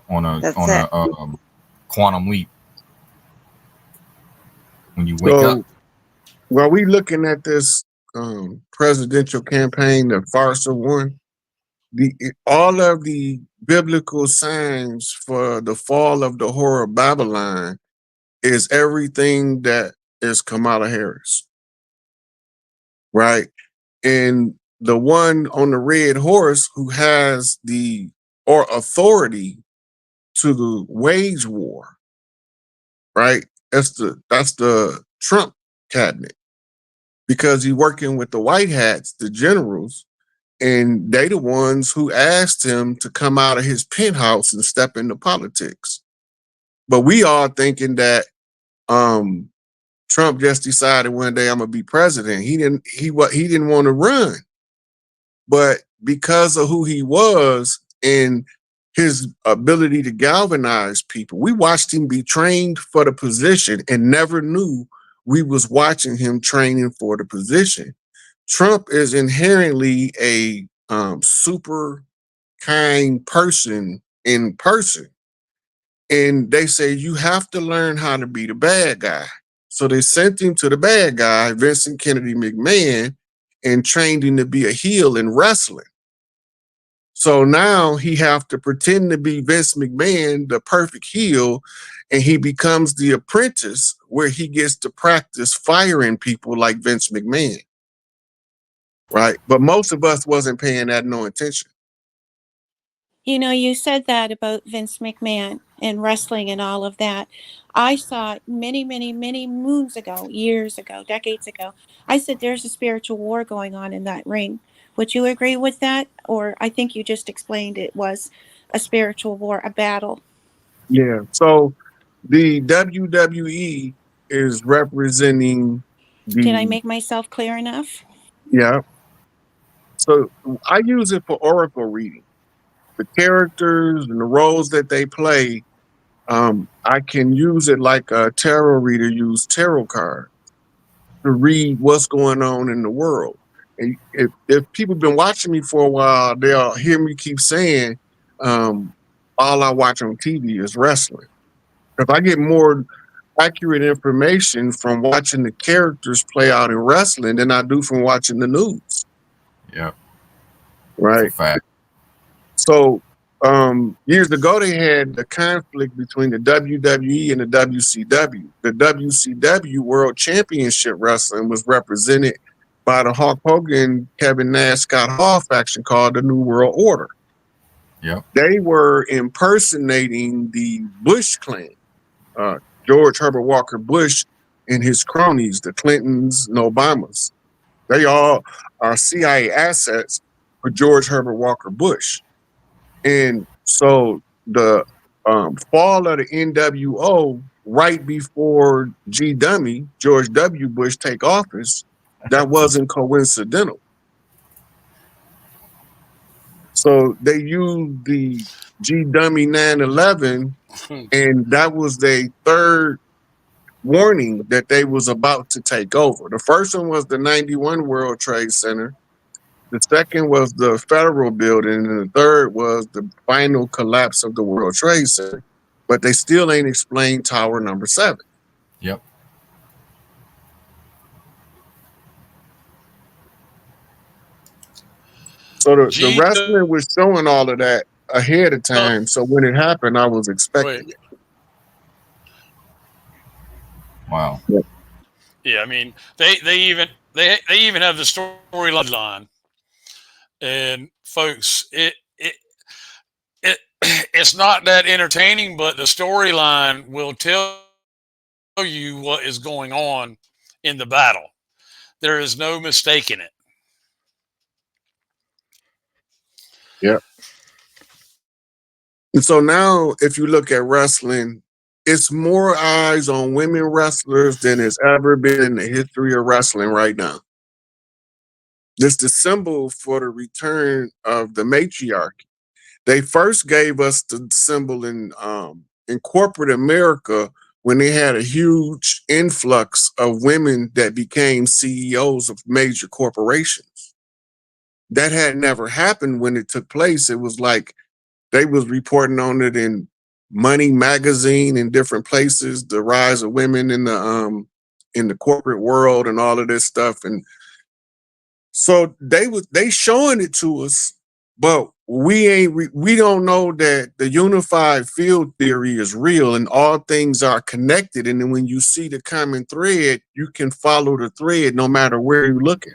That's on it. a quantum leap when you wake up. So while we looking at this presidential campaign, the farce one, all of the biblical signs for the fall of the whore of Babylon is everything that is Kamala Harris, right? And the one on the red horse who has the or authority to the wage war, right? That's the Trump cabinet, because he's working with the white hats, the generals, and they the ones who asked him to come out of his penthouse and step into politics. But we all thinking that um, Trump just decided one day, "I'm gonna be president." He didn't want to run, but because of who he was and his ability to galvanize people. We watched him be trained for the position and never knew we was watching him training for the position. Trump is inherently a super kind person in person. And they say you have to learn how to be the bad guy. So they sent him to the bad guy, Vincent Kennedy McMahon, and trained him to be a heel in wrestling. So now he have to pretend to be Vince McMahon, the perfect heel, and he becomes the apprentice where he gets to practice firing people like Vince McMahon. Right. But most of us wasn't paying that no attention. You know, you said that about Vince McMahon and wrestling and all of that. I saw it many, many, many moons ago, years ago, decades ago. I said there's a spiritual war going on in that ring. Would you agree with that? Or I think you just explained it was a spiritual war, a battle. Yeah. So the WWE is representing Did I the, make myself clear enough? yeah. So I use it for oracle reading. The characters and the roles that they play, I can use it like a tarot reader use tarot cards to read what's going on in the world. And if people been watching me for a while, they'll hear me keep saying, all I watch on TV is wrestling. If I get more accurate information from watching the characters play out in wrestling than I do from watching the news. Yep. That's a Right. fact. So years ago they had the conflict between the WWE and the WCW. The WCW World Championship Wrestling was represented by the Hulk Hogan, Kevin Nash, Scott Hall faction called the New World Order. Yep. They were impersonating the Bush clan, George Herbert Walker Bush and his cronies, the Clintons and Obamas. They all are CIA assets for George Herbert Walker Bush. And so the fall of the NWO right before G. Dummy, George W. Bush, take office, that wasn't coincidental. So they used the G. Dummy 9/11, and that was their third warning that they was about to take over. The first one was the 91 World Trade Center. The second was the federal building, and the third was the final collapse of the World Trade Center. But they still ain't explained Tower number 7. Yep. So the G. wrestling was showing all of that ahead of time. So when it happened, I was expecting Wait. it. Wow. Yeah. Yeah, I mean they even have the storyline, and folks, it's not that entertaining, but the storyline will tell you what is going on in the battle. There is no mistaking it. Yeah. And so now, if you look at wrestling, it's more eyes on women wrestlers than it's ever been in the history of wrestling right now. It's the symbol for the return of the matriarchy. They first gave us the symbol in corporate America when they had a huge influx of women that became CEOs of major corporations. That had never happened when it took place. It was like they was reporting on it in Money magazine in different places, the rise of women in the corporate world and all of this stuff. And so they showing it to us, but we don't know that the unified field theory is real and all things are connected. And then when you see the common thread, you can follow the thread no matter where you're looking.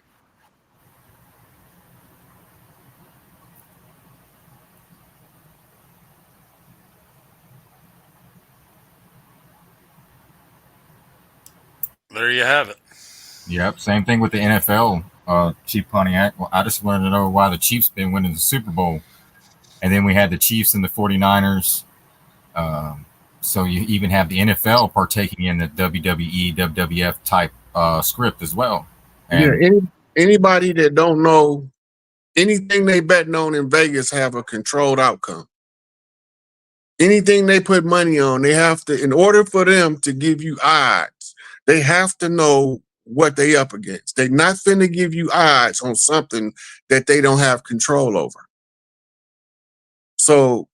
There you have it. Yep. Same thing with the NFL. Chief Pontiac. Well, I just wanted to know why the Chiefs been winning the Super Bowl, and then we had the Chiefs and the 49ers. So you even have the NFL partaking in the WWE, WWF type script as well. And Yeah, anybody that don't know anything they betting on in Vegas have a controlled outcome. Anything they put money on, they have to, in order for them to give you odds, they have to know what they up against. They're not finna give you odds on something that they don't have control over. So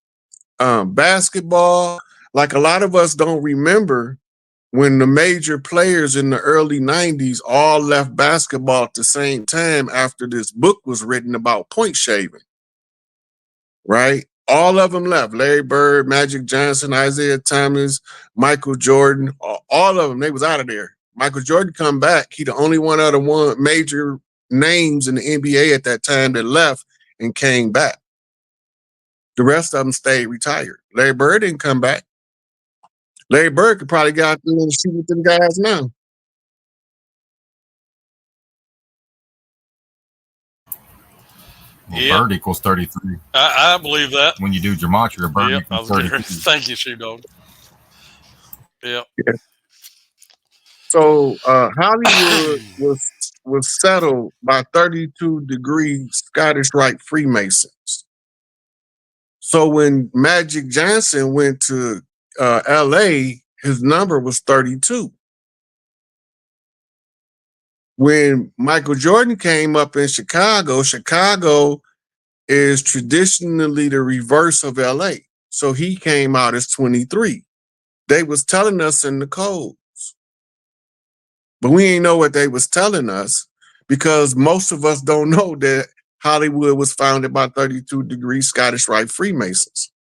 basketball, like a lot of us don't remember when the major players in the early 90s all left basketball at the same time after this book was written about point shaving, right? All of them left. Larry Bird, Magic Johnson, Isaiah Thomas, Michael Jordan, all of them, they was out of there. Michael Jordan come back. He the only one of the one major names in the NBA at that time that left and came back. The rest of them stayed retired. Larry Bird didn't come back. Larry Bird could probably get out there and shoot with them guys now. Well, Yep. Bird equals 33. I believe that. When you do gematria, Bird Yep. equals 33. Thank you, Shoe Dog. Yep. Yeah. So Hollywood was settled by 32-degree Scottish Rite Freemasons. So when Magic Johnson went to LA, his number was 32. When Michael Jordan came up in Chicago, Chicago is traditionally the reverse of LA. So he came out as 23. They was telling us in the codes, but we ain't know what they was telling us because most of us don't know that Hollywood was founded by 32-degree Scottish Rite Freemasons.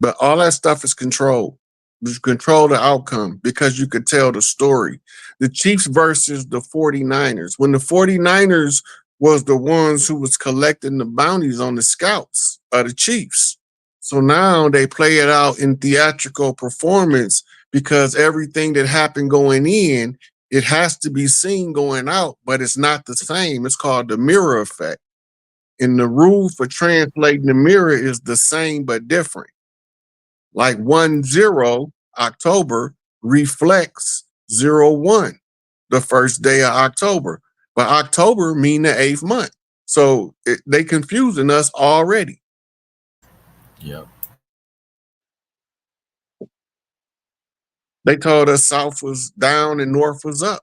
But all that stuff is controlled. You control the outcome because you could tell the story. The Chiefs versus the 49ers. When the 49ers was the ones who was collecting the bounties on the scouts of the Chiefs. So now they play it out in theatrical performance because everything that happened going in, it has to be seen going out, but it's not the same. It's called the mirror effect. And the rule for translating the mirror is the same but different. Like 1-0 October reflects 0-1, the first day of October. But October mean the 8th month. So they confusing us already. Yep. They told us South was down and North was up.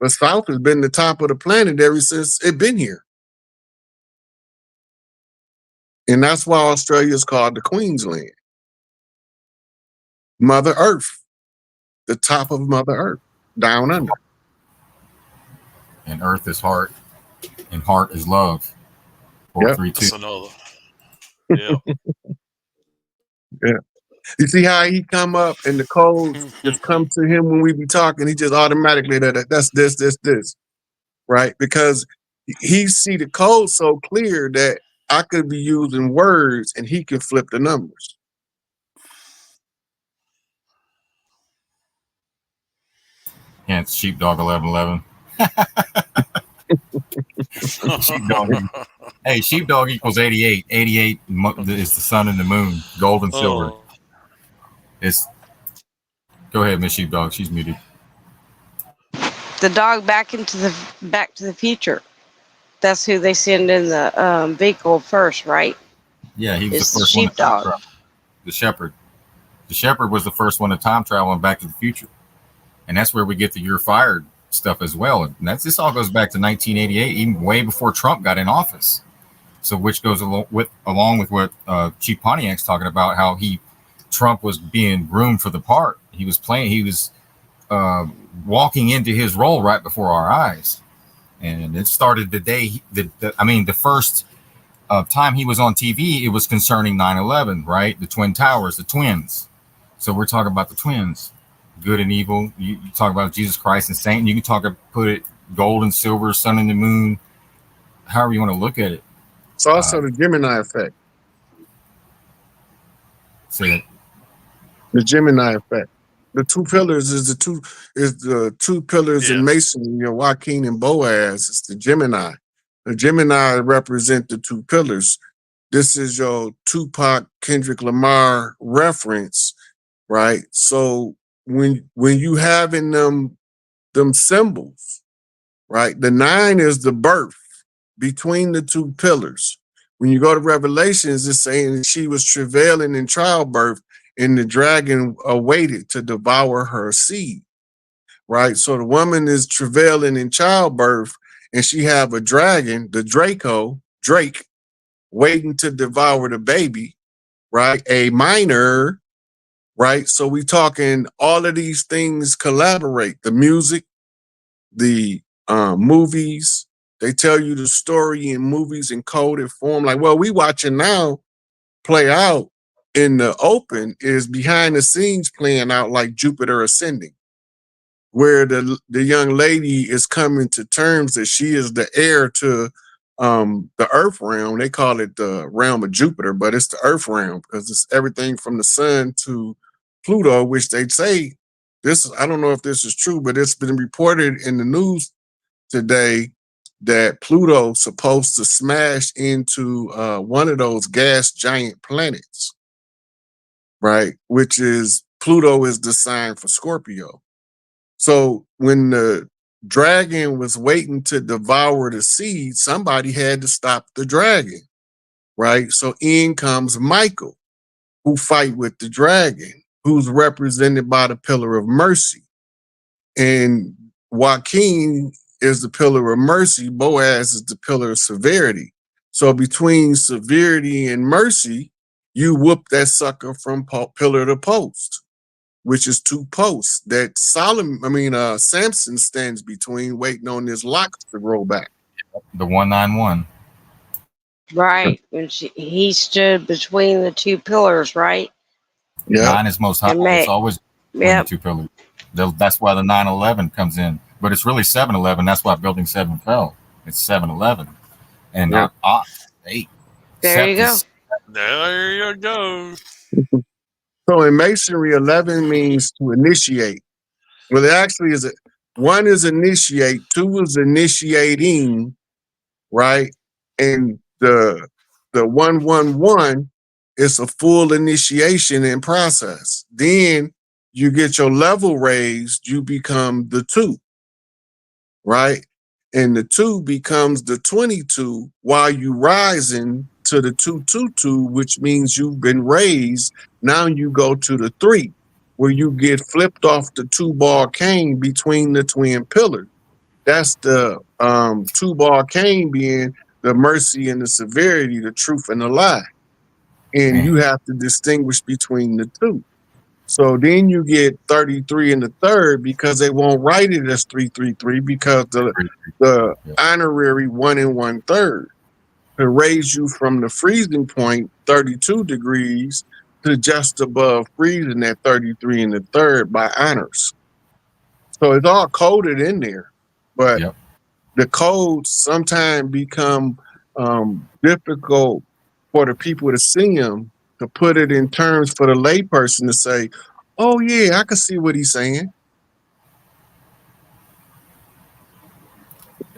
But South has been the top of the planet ever since it been here. And that's why Australia is called the Queensland. Mother Earth, the top of Mother Earth, down under. And Earth is heart, and heart is love. Yep. 432. That's another. Yeah. Yeah. You see how he come up and the codes just come to him when we be talking. He just automatically that's this, right? Because he see the code so clear that I could be using words and he can flip the numbers. Hence, Sheepdog 1111. Sheepdog. Hey, Sheepdog equals 88. 88 is the sun and the moon, gold and silver. Oh. It's. Go ahead, Miss Sheepdog. She's muted. The dog Back to the Future. That's who they send in the vehicle first, right? Yeah, he was It's the the first one to time sheepdog. travel. The shepherd. The shepherd was the first one to time travel and Back to the Future, and that's where we get the "you're fired" stuff as well. And this all goes back to 1988, even way before Trump got in office. So, which goes along with what Chief Pontiac's talking about, how Trump was being groomed for the part. He was walking into his role right before our eyes, and it started the day. The first time he was on TV, it was concerning 9/11, right? The Twin Towers, the twins. So we're talking about the twins, good and evil. You talk about Jesus Christ and Satan. You can put it gold and silver, sun and the moon, however you want to look at it. It's also the Gemini effect. Say The Gemini effect. The two pillars is the two pillars in Masonry, Joaquin and Boaz. It's the Gemini. The Gemini represent the two pillars. This is your Tupac Kendrick Lamar reference, right? So when you having them symbols, right? The 9 is the birth. between the two pillars. When you go to Revelations, it's saying she was travailing in childbirth, and the dragon awaited to devour her seed. Right. So the woman is travailing in childbirth, and she have a dragon, the Drake, waiting to devour the baby. Right. A minor. Right. So we talking all of these things collaborate. The music, the movies. They tell you the story in movies in coded form. Like, well, we watching now play out in the open is behind the scenes playing out like Jupiter Ascending, where the young lady is coming to terms that she is the heir to the Earth realm. They call it the realm of Jupiter, but it's the Earth realm because it's everything from the sun to Pluto, which they say this. I don't know if this is true, but it's been reported in the news today that Pluto's supposed to smash into one of those gas giant planets, right? Which is Pluto is the sign for Scorpio. So when the dragon was waiting to devour the seed, somebody had to stop the dragon, right? So in comes Michael, who fight with the dragon, who's represented by the pillar of mercy. And Joaquin is the pillar of mercy. Boaz is the pillar of severity. So between severity and mercy, you whoop that sucker from pillar to post, which is two posts that Samson stands between, waiting on his locks to grow back. The 191. Right. When he stood between the two pillars, right? Yeah. 9 is most high. And It's always between the yep. two pillars. That's why the 911 comes in. But it's really 711. That's why Building 7 fell. It's 711. And Yeah. 8. There you Sept go. is There you go. So in masonry, 11 means to initiate. Well, it actually is one is initiate, two is initiating, right? And the 111 is a full initiation and process. Then you get your level raised, you become the 2, right? And the 2 becomes the 22 while you rising to the 222, which means you've been raised. Now you go to the 3, where you get flipped off the 2-ball cane between the twin pillars. That's the 2-ball cane being the mercy and the severity, the truth and the lie. And you have to distinguish between the two. So then you get 33 in the third because they won't write it as 333 because the honorary 1 1/3 to raise you from the freezing point 32 degrees to just above freezing at 33 in the third by honors. So it's all coded in there, but the codes sometimes become difficult for the people to see them, to put it in terms for the layperson to say, oh yeah, I can see what he's saying.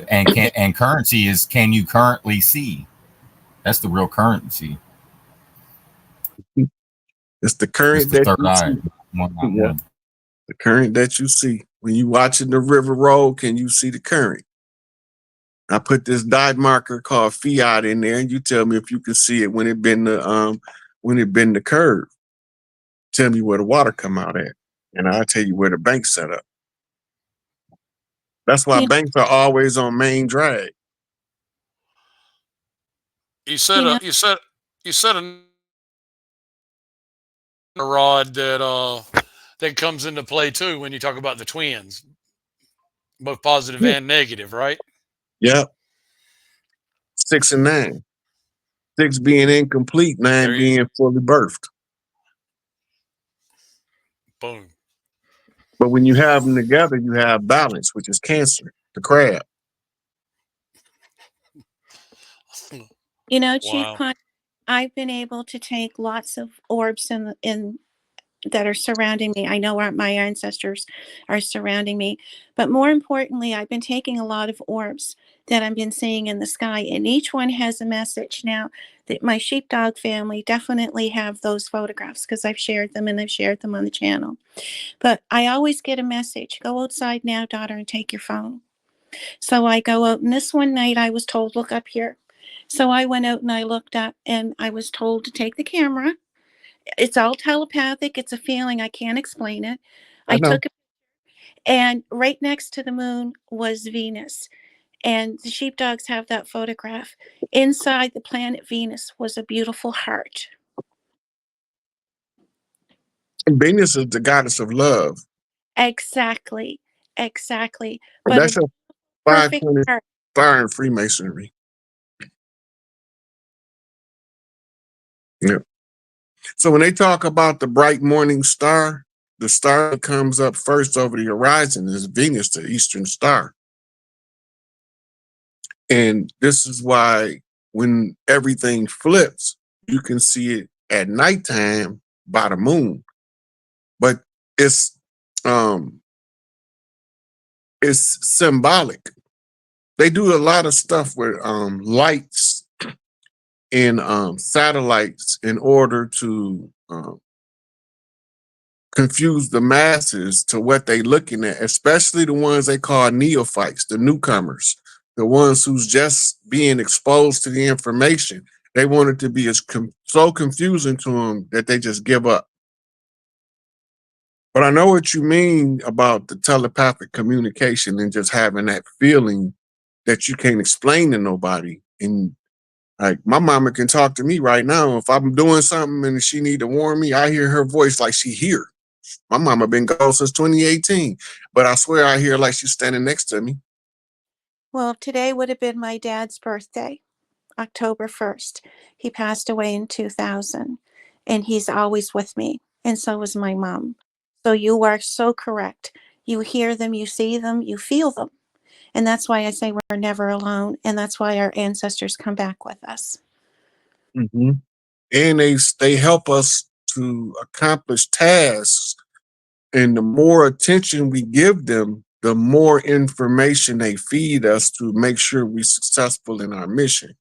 And currency is, can you currently see? That's the real currency. It's the current the that third you eye. see. Yeah. The current that you see. When you watching the river roll, can you see the current? I put this dot marker called fiat in there, and you tell me if you can see it when it been the curve. Tell me where the water come out at, and I'll tell you where the bank's set up. That's why You, banks are always on main drag. You said you know, you said a rod that comes into play too when you talk about the twins, both positive and negative, right? Yep. 6 and 9. 6 being incomplete, 9 There you being fully birthed. boom. But when you have them together, you have balance, which is Cancer, the crab. Chief Wow. Pine, I've been able to take lots of orbs in that are surrounding me. I know my ancestors are surrounding me, but more importantly, I've been taking a lot of orbs that I've been seeing in the sky, and each one has a message. Now, that my sheepdog family definitely have those photographs because I've shared them and I've shared them on the channel. But I always get a message: go outside now, daughter, and take your phone. So I go out, and this one night I was told, look up here. So I went out and I looked up, and I was told to take the camera. It's all telepathic. It's a feeling. I can't explain it. I I know. took it, and right next to the moon was Venus. And the sheepdogs have that photograph. Inside the planet Venus was a beautiful heart. Venus is the goddess of love. Exactly. Exactly. But But a that's a perfect 520 heart. star in Freemasonry. Yeah. So when they talk about the bright morning star, the star that comes up first over the horizon is Venus, the eastern star. And this is why when everything flips, you can see it at nighttime by the moon. But it's um it's symbolic. They do a lot of stuff with lights and satellites in order to confuse the masses to what they looking at, especially the ones they call neophytes, the newcomers, the ones who's just being exposed to the information. They want it to be so confusing to them that they just give up. But I know what you mean about the telepathic communication and just having that feeling that you can't explain to nobody. And like my mama can talk to me right now. If I'm doing something and she need to warn me, I hear her voice like she here. My mama been gone since 2018, but I swear I hear like she's standing next to me. Well, today would have been my dad's birthday, October 1st. He passed away in 2000, and he's always with me. And so is my mom. So you are so correct. You hear them, you see them, you feel them. And that's why I say we're never alone. And that's why our ancestors come back with us. Mhm. And they help us to accomplish tasks. And the more attention we give them, the more information they feed us to make sure we're successful in our mission.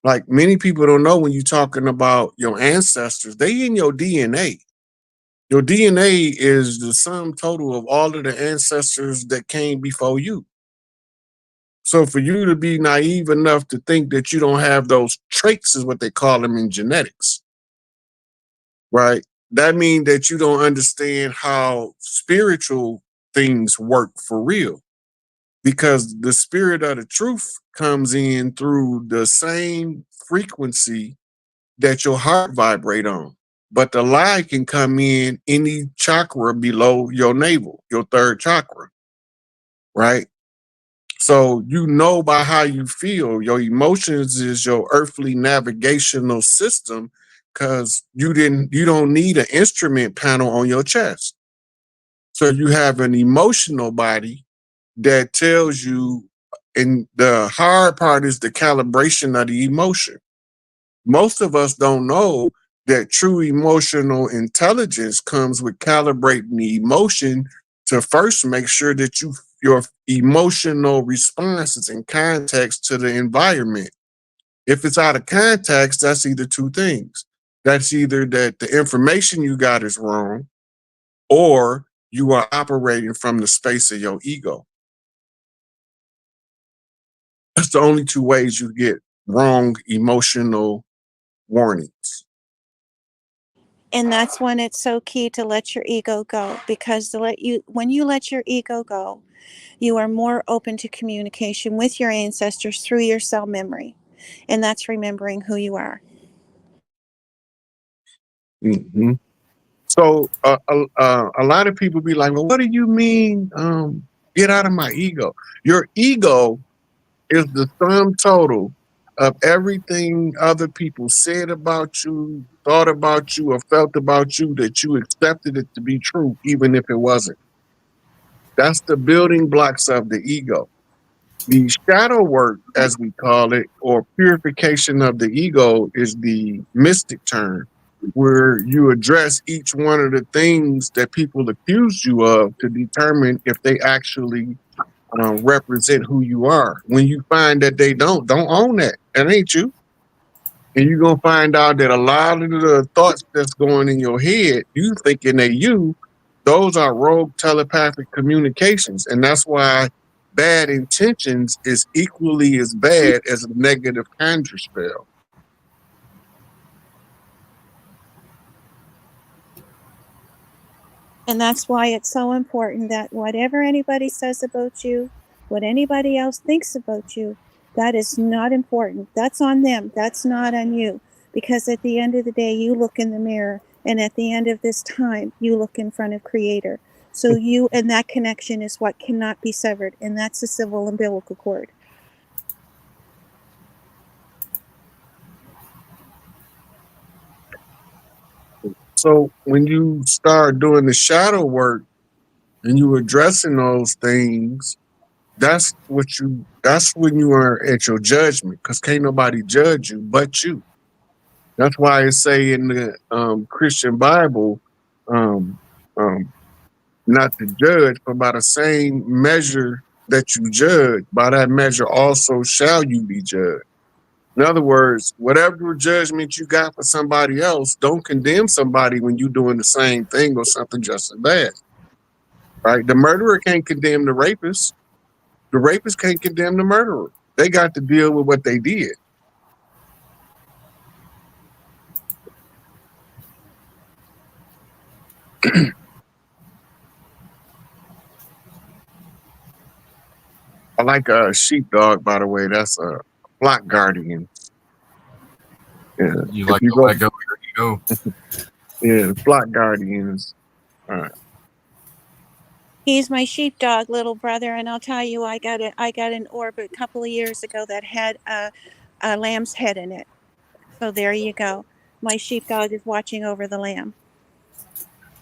Like many people don't know when you're talking about your ancestors, they in your DNA. Your DNA is the sum total of all of the ancestors that came before you. So for you to be naive enough to think that you don't have those traits is what they call them in genetics, right? That means that you don't understand how spiritual things work for real because the spirit of the truth comes in through the same frequency that your heart vibrate on. But the lie can come in any chakra below your navel, your third chakra, right? So you know by how you feel. Your emotions is your earthly navigational system because you don't need an instrument panel on your chest. So you have an emotional body that tells you, and the hard part is the calibration of the emotion. Most of us don't know that true emotional intelligence comes with calibrating the emotion to first make sure that your emotional response is in context to the environment. If it's out of context, that's either two things. That's either that the information you got is wrong or you are operating from the space of your ego. That's the only two ways you get wrong emotional warnings. And that's when it's so key to let your ego go, because when you let your ego go, you are more open to communication with your ancestors through your cell memory. And that's remembering who you are. Mhm. So a lot of people be like, "Well, what do you mean? Get out of my ego." Your ego is the sum total of everything other people said about you, thought about you, or felt about you that you accepted it to be true, even if it wasn't. That's the building blocks of the ego. The shadow work, as we call it, or purification of the ego, is the mystic term, where you address each one of the things that people accuse you of to determine if they actually represent who you are. When you find that they don't own that. That ain't you. And you're gonna find out that a lot of the thoughts that's going in your head, you thinking they you, those are rogue telepathic communications. And that's why bad intentions is equally as bad as a negative conjure spell. And that's why it's so important that whatever anybody says about you, what anybody else thinks about you, that is not important. That's on them. That's not on you. Because at the end of the day, you look in the mirror, and at the end of this time, you look in front of Creator. So you and that connection is what cannot be severed, and that's the civil umbilical cord. So when you start doing the shadow work and you addressing those things, that's when you are at your judgment, because can't nobody judge you but you. That's why it say in the Christian Bible, um, um, not to judge, but by the same measure that you judge, by that measure also shall you be judged. In other words, whatever judgment you got for somebody else, don't condemn somebody when you're doing the same thing or something just as bad. Right? The murderer can't condemn the rapist. The rapist can't condemn the murderer. They got to deal with what they did. I like a sheepdog, by the way. That's a flock guardian. Yeah. You If like you to go, let go, here you go. yeah, flock guardians. He's my sheepdog, little brother, and I'll tell you, I got an orb a couple of years ago that had a lamb's head in it. So there you go. My sheepdog is watching over the lamb.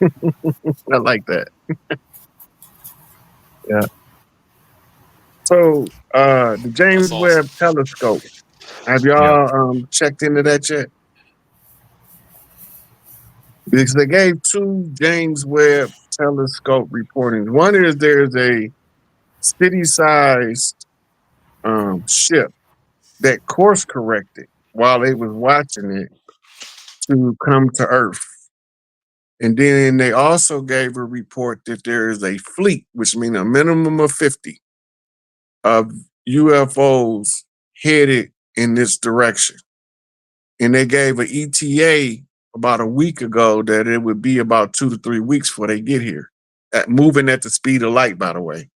I like that. Yeah. So the James That's awesome. Webb Telescope. Have Yeah. y'all checked into that yet? Because they gave two James Webb Telescope reportings. One is there's a city-sized ship that course corrected while they was watching it to come to Earth. And then they also gave a report that there is a fleet, which means a minimum of 50 of UFOs headed in this direction. And they gave an ETA about a week ago that it would be about 2 to 3 weeks before they get here. Moving at the speed of light, by the way.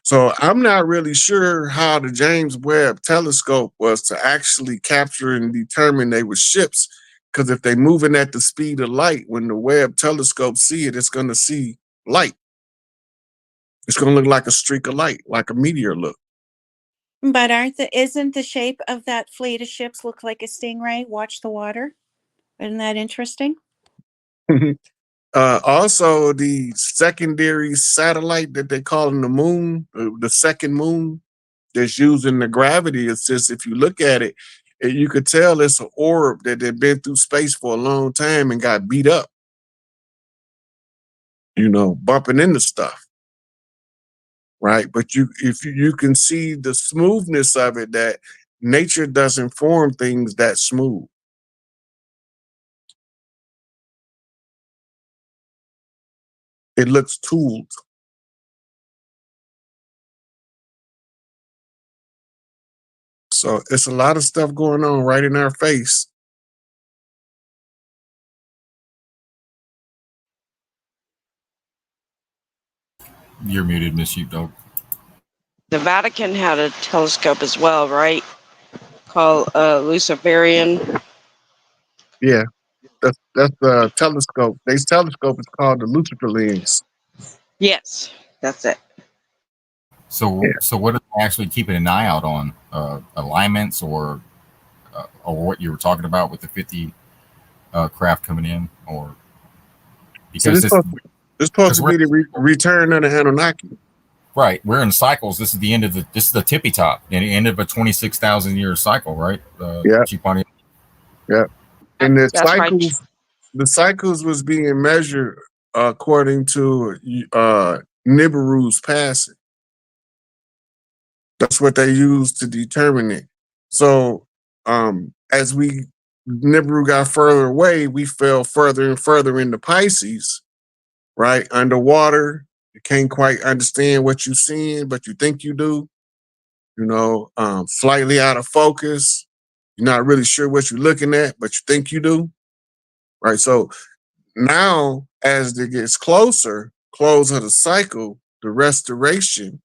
So I'm not really sure how the James Webb Telescope was to actually capture and determine they were ships. Because if they're moving at the speed of light, when the Webb Telescope see it, it's going to see light. It's going to look like a streak of light, like a meteor look. But isn't the shape of that fleet of ships look like a stingray? Watch the water. Isn't that interesting? Also, the secondary satellite that they call in the moon, the second moon, that's using the gravity assist. If you look at it, you could tell it's an orb that had been through space for a long time and got beat up. Bumping into stuff, right? But if you can see the smoothness of it, that nature doesn't form things that smooth. It looks tooled. So it's a lot of stuff going on right in our face. You're muted, Miss Sheepdog. The Vatican had a telescope as well, right? Called Luciferian. Yeah, that's the telescope. This telescope is called the Lucifer lens. Yes, that's it. So, Yeah. so what are they actually keeping an eye out on? Alignments or what you were talking about with the 50 craft coming in, or So because this supposed to we're be the return of the Anunnaki. right, we're in cycles. This is the tippy top, and the end of a 26,000 year cycle, right? Yeah, Chupani. yeah. And That's right. the cycles was being measured according to Nibiru's passing. That's what they used to determine it. So as Nibiru got further away, we fell further and further into Pisces, right? Underwater, You can't quite understand what you're seeing, but you think you do. Slightly out of focus. You're not really sure what you're looking at, but you think you do. Right. So now, as it gets closer, close of the cycle, the restoration,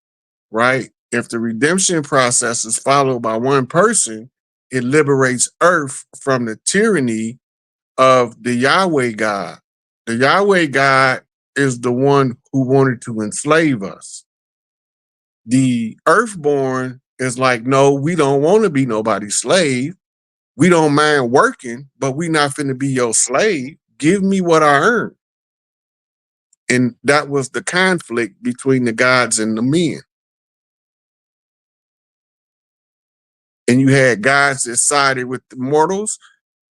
right? If the redemption process is followed by one person, it liberates Earth from the tyranny of the Yahweh God. The Yahweh God is the one who wanted to enslave us. The Earthborn is like, no, we don't want to be nobody's slave. We don't mind working, but we not finna be your slave. Give me what I earn. And that was the conflict between the gods and the men. And you had gods that sided with the mortals,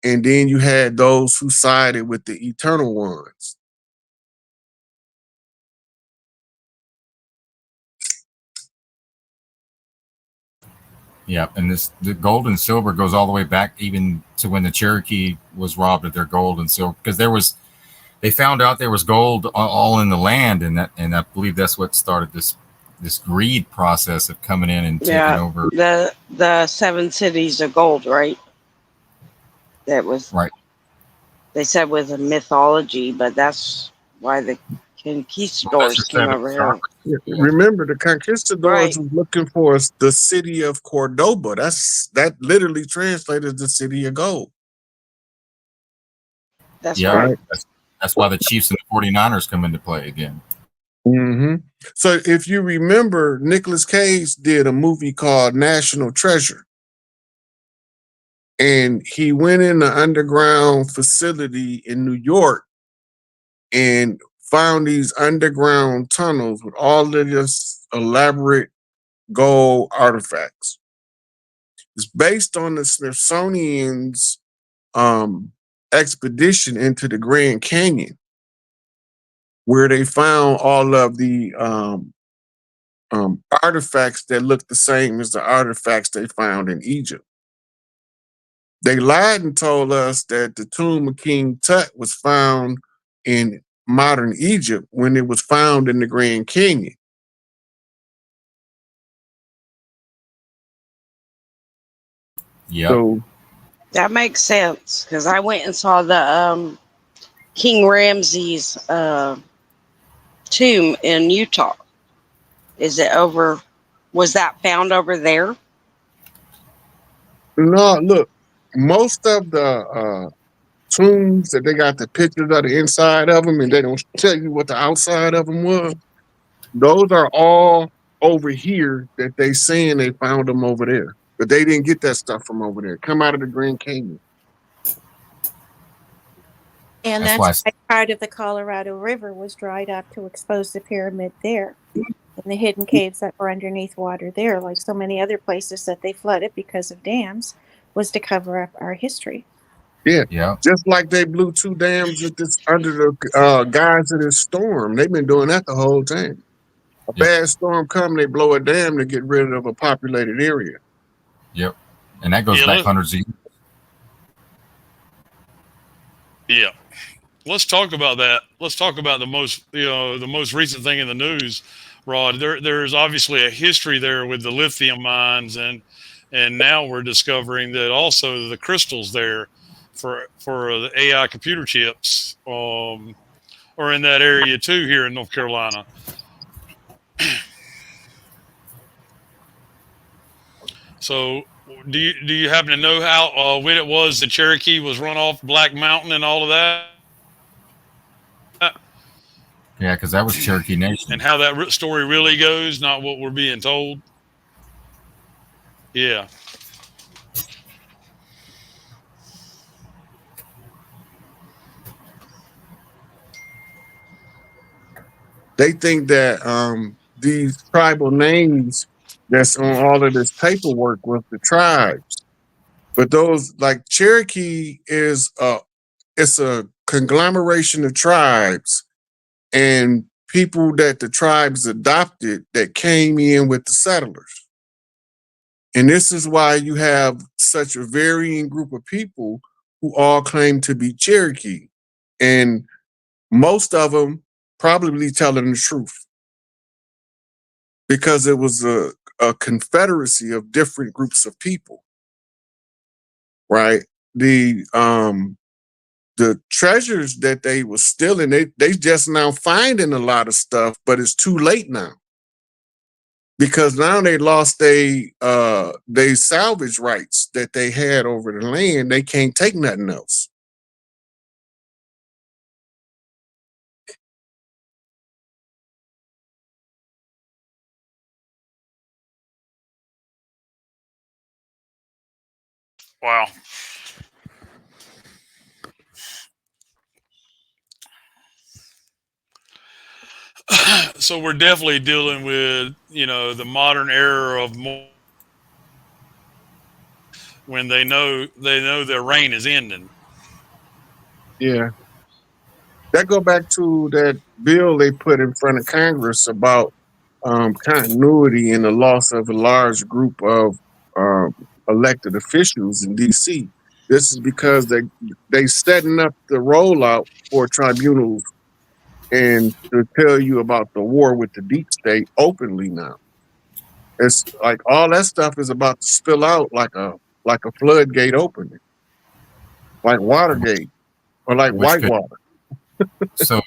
and then you had those who sided with the eternal ones. Yeah, and the gold and silver goes all the way back even to when the Cherokee was robbed of their gold and silver, because they found out there was gold all in the land, and I believe that's what started this greed process of coming in and taking over. The 7 cities of gold, right? That was Right. They said was a mythology, but that's why the Well, that's conquistadors your came 7 over here. chakras. Yeah. Remember, the conquistadors Right. was looking for the city of Cordoba. That literally translated the city of gold. That's Yeah. right. That's why the Chiefs and the 49ers come into play again. Mm-hmm. So if you remember, Nicolas Cage did a movie called National Treasure. And he went in an underground facility in New York and found these underground tunnels with all of this elaborate gold artifacts. It's based on the Smithsonian's expedition into the Grand Canyon, where they found all of the artifacts that look the same as the artifacts they found in Egypt. They lied and told us that the tomb of King Tut was found in modern Egypt when it was found in the Grand Canyon. Yep. So That makes sense because I went and saw the King Ramses tomb in Utah. Is it over? Was that found over there? no, look, most of the tombs that they got the pictures of the inside of them and they don't tell you what the outside of them was, those are all over here that they saying they found them over there. But they didn't get that stuff from over there. Come out of the Grand Canyon. And That's that's why. why part of the Colorado River was dried up to expose the pyramid there and the hidden caves that were underneath water there, like so many other places that they flooded because of dams, was to cover up our history. Yeah. Yeah. Just like they blew 2 dams at this under the guise of this storm. They've been doing that the whole time. A Yep. bad storm come, they blow a dam to get rid of a populated area. Yep. And that goes Yeah, back hundreds of years. yeah. Let's talk about that. Let's talk about the most recent thing in the news, Rod. There's obviously a history there with the lithium mines, and now we're discovering that also the crystals there for the AI computer chips are in that area too here in North Carolina. So do you happen to know how when it was the Cherokee was run off Black Mountain and all of that, Yeah, because that was Cherokee and Nation. how that story really goes, not what we're being told? Yeah. They think that these tribal names that's on all of this paperwork was the tribes. But those like Cherokee is it's a conglomeration of tribes and people that the tribes adopted that came in with the settlers. And this is why you have such a varying group of people who all claim to be Cherokee. And most of them probably telling the truth. because it was a confederacy of different groups of people, right? The treasures that they were stealing, they just now finding a lot of stuff, but it's too late now because now they lost they salvage rights that they had over the land. They can't take nothing else. Wow. So we're definitely dealing with, the modern era of when they know their reign is ending. Yeah, that go back to that bill they put in front of Congress about continuity and the loss of a large group of um, elected officials in D.C. This is because they setting up the rollout for tribunals and to tell you about the war with the deep state openly now. It's like all that stuff is about to spill out like a floodgate opening, like Watergate or like which could Whitewater. so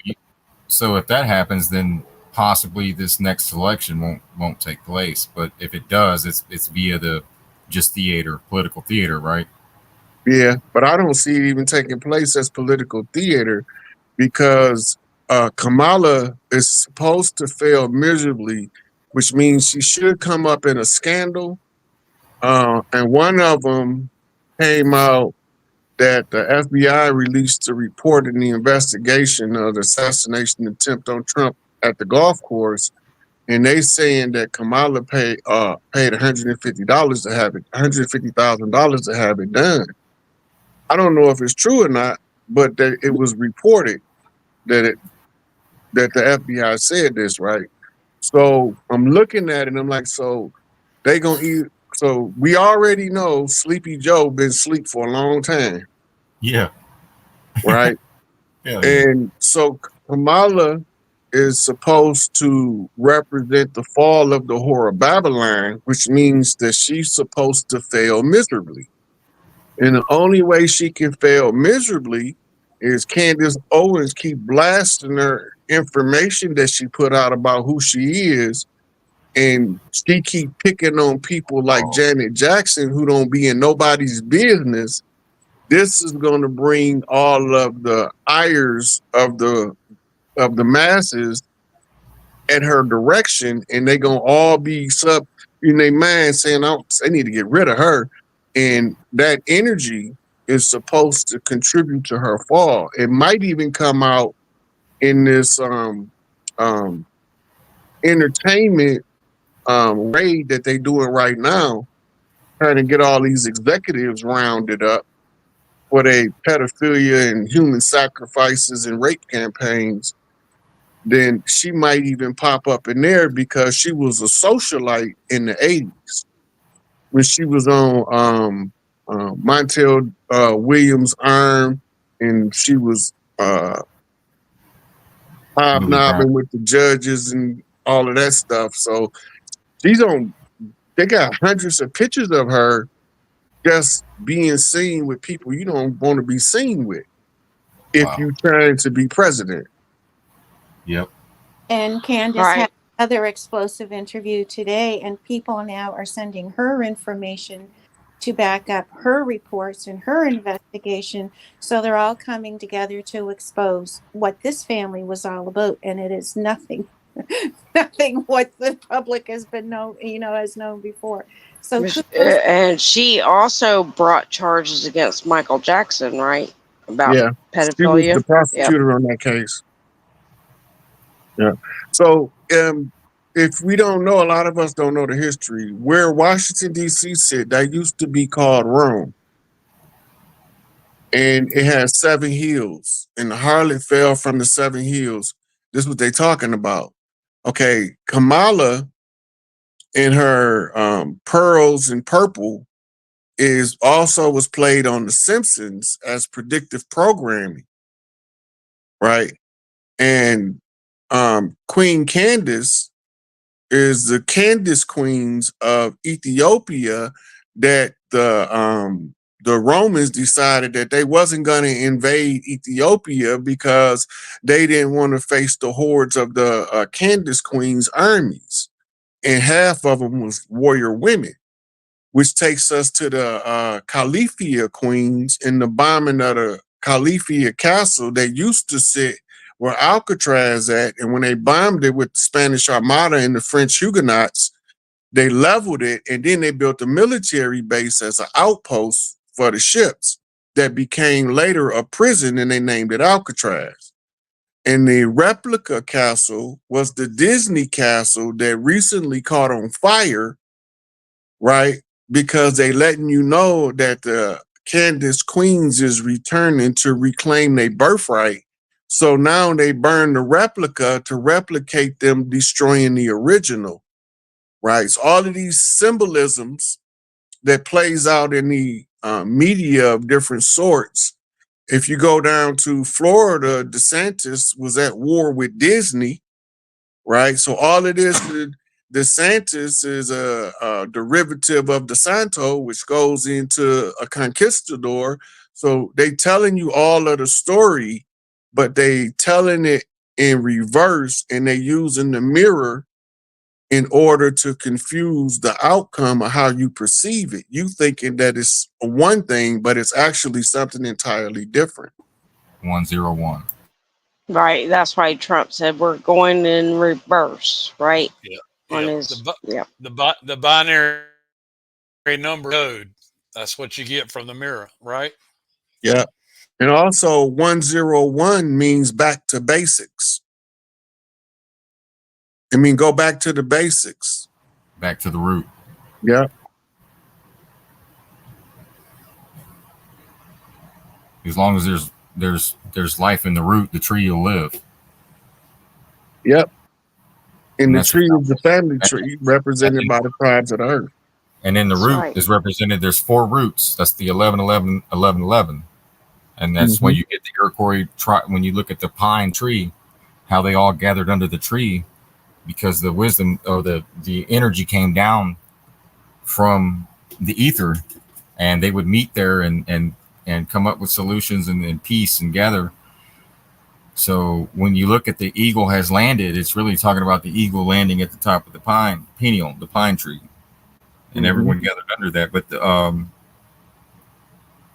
so if that happens, then possibly this next election won't take place. But if it does, it's via the just theater, political theater, right? Yeah, but I don't see it even taking place as political theater because Kamala is supposed to fail miserably, which means she should come up in a scandal. And one of them came out that the FBI released a report in the investigation of the assassination attempt on Trump at the golf course, and they saying that Kamala paid $150 to have it, $150,000 to have it done. I don't know if it's true or not, but that it was reported that that the FBI said this, right? So I'm looking at it and I'm like, so they gonna eat. So we already know Sleepy Joe been asleep for a long time, Yeah. right? Hell yeah. And so Kamala is supposed to represent the fall of the whore of Babylon, which means that she's supposed to fail miserably. And the only way she can fail miserably is Candace Owens keep blasting her information that she put out about who she is, and she keep picking on people like Janet Jackson who don't be in nobody's business. This is going to bring all of the ires of the masses at her direction, and they gonna all be sub in their mind saying, "Oh, they need to get rid of her," and that energy is supposed to contribute to her fall. It might even come out in this um entertainment raid that they doing right now, trying to get all these executives rounded up for their pedophilia and human sacrifices and rape campaigns. Then she might even pop up in there because she was a socialite in the 80s when she was on Montel Williams' arm, and she was Movie crime. hobnobbing with the judges and all of that stuff. So she's on, they got hundreds of pictures of her just being seen with people you don't want to be seen with if Wow. you're trying to be president. Yep. And Candace had Right. another explosive interview today, and people now are sending her information to back up her reports and her investigation. So they're all coming together to expose what this family was all about, and it is nothing, nothing what the public has been known, has known before. So kudos. And she also brought charges against Michael Jackson, right? About Yeah, she was the pedophilia. Yep. prosecutor on that case. Yeah. So, if we don't know, a lot of us don't know the history. Where Washington D.C. sit, that used to be called Rome, and it has 7 hills, and the harlot fell from the 7 hills. This is what they talking about. Okay, Kamala in her pearls and purple is also was played on The Simpsons as predictive programming, right? And Queen Candace is the Candace queens of Ethiopia that the Romans decided that they wasn't going to invade Ethiopia because they didn't want to face the hordes of the Candace queens armies, and half of them was warrior women, which takes us to the Califia queens in the bombing of the Califia castle that used to sit where Alcatraz at. And when they bombed it with the Spanish Armada and the French Huguenots, they leveled it and then they built a military base as an outpost for the ships that became later a prison, and they named it Alcatraz. And the replica castle was the Disney castle that recently caught on fire, right? Because they letting you know that the Candace Queens is returning to reclaim their birthright. So now they burn the replica to replicate them destroying the original, right? So all of these symbolisms that plays out in the media of different sorts. If you go down to Florida, DeSantis was at war with Disney, right? So all of this, DeSantis is a derivative of DeSanto, which goes into a conquistador. So they telling you all of the story, but they telling it in reverse, and they using the mirror in order to confuse the outcome of how you perceive it. You thinking that it's one thing, but it's actually something entirely different. 101. Right. That's why Trump said we're going in reverse, right? Yeah, On yeah. his, yeah. The binary number code. That's what you get from the mirror, right? Yeah. And also 101 means back to basics. I mean, go back to the basics. Back to the root. Yeah. As long as there's life in the root, the tree will live. Yep. And And the that's the tree is the family and, tree represented by the tribes of the earth. and in the That's root right. is represented. There's 4 roots. That's the 11, 11, 11, 11. And that's why Mhm. you get the Iroquois when you look at the pine tree, how they all gathered under the tree, because the wisdom or the energy came down from the ether, and they would meet there and come up with solutions and peace and gather. So when you look at the eagle has landed, it's really talking about the eagle landing at the top of the pine pineal, the pine tree, and Mhm. everyone gathered under that. But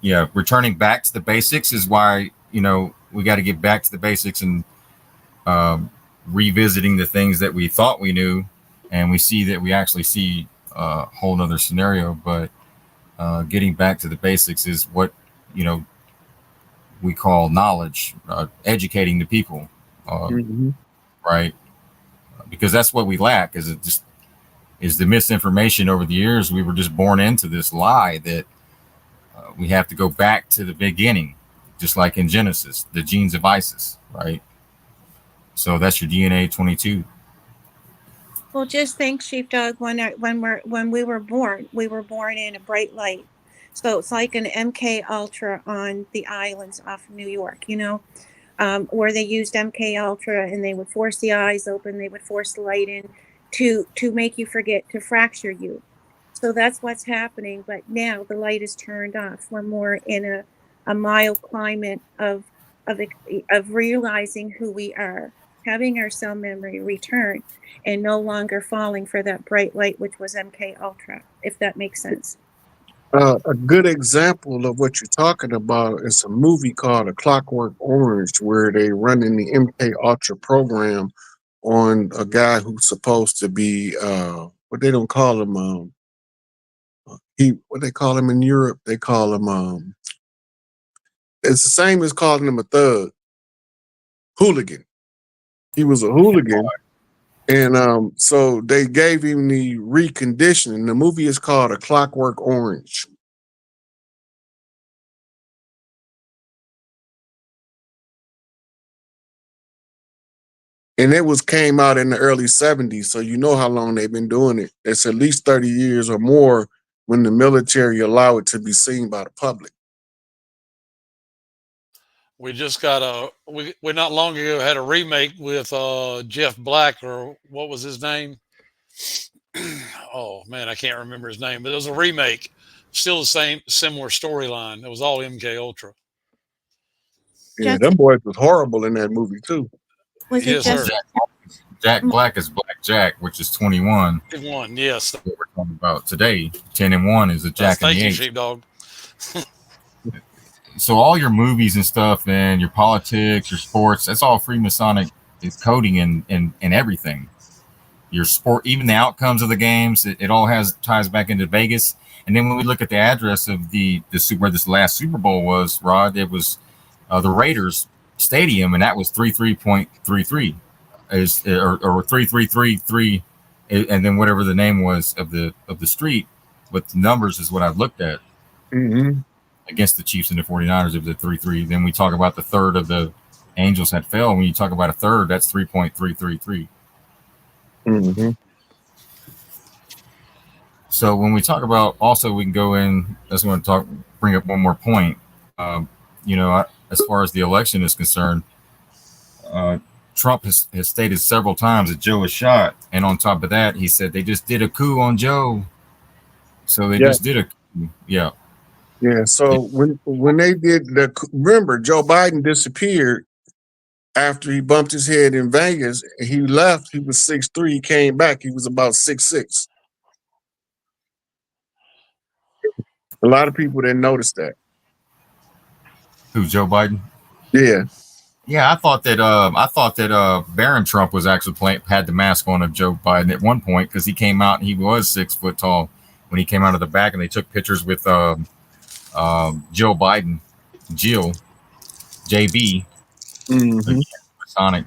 yeah, returning back to the basics is why we got to get back to the basics and revisiting the things that we thought we knew, and we see that we actually see a whole other scenario. But getting back to the basics is what we call knowledge, educating the people, Mhm. right? Because that's what we lack. Is it just is the misinformation over the years? We were just born into this lie that we have to go back to the beginning, just like in Genesis, the genes of Isis, right? So that's your DNA 22. Well, just think, Sheepdog, when we were born in a bright light. So it's like an MK Ultra on the islands off of New York, where they used MK Ultra and they would force the eyes open, they would force the light in to make you forget, to fracture you. So that's what's happening. But now the light is turned off. We're more in a mild climate of of realizing who we are, having our cell memory return, and no longer falling for that bright light, which was MK Ultra. If that makes sense. A good example of what you're talking about is a movie called A Clockwork Orange, where they running the MK Ultra program on a guy who's supposed to be what they don't call him he what they call him in Europe, they call him it's the same as calling him a thug, hooligan. He was a hooligan. And so they gave him the reconditioning. The movie is called A Clockwork Orange. And it was came out in the early 70s. So you know how long they've been doing it. It's at least 30 years or more when the military allow it to be seen by the public. We just got we not long ago had a remake with Jeff Black, or what was his name? Oh man, I can't remember his name, but it was a remake. Still the same, similar storyline. It was all MK Ultra. Yeah, them Justin, boys was horrible in that movie too. was it Yes, Well, sir. Justin? Jack Black is Black Jack, which is 21. It won. Yes, What we're talking about today, 10 and 1 is a that's Jack and the thank you, Eight. Sheepdog. So all your movies and stuff, and your politics, your sports, that's all Freemasonic coding and everything. Your sport, even the outcomes of the games, it all has ties back into Vegas. And then when we look at the address of the super where this last Super Bowl was, Rod, it was the Raiders Stadium, and that was 33.33 is or 3333, and then whatever the name was of the street. But the numbers is what I've looked at Mm-hmm. against the Chiefs and the 49ers of the 3-3. Then we talk about the third of the Angels had fell. When you talk about a third, that's 3.333. Mm-hmm. So when we talk about, also we can go in. I just want to bring up one more point. As far as the election is concerned, Trump has stated several times that Joe is shot, and on top of that, he said they just did a coup on Joe. So they Yeah, just did a coup. Yeah. yeah. So when they did remember Joe Biden disappeared after he bumped his head in Vegas. He left. He was 6'3". He came back. He was about 6'6". A lot of people didn't notice that. Who's Joe Biden? Yeah. Yeah, I thought that Barron Trump was actually had the mask on of Joe Biden at one point, because he came out and he was 6 foot tall when he came out of the back, and they took pictures with Joe Biden, Jill, JB, Mm-hmm. again, Sonic.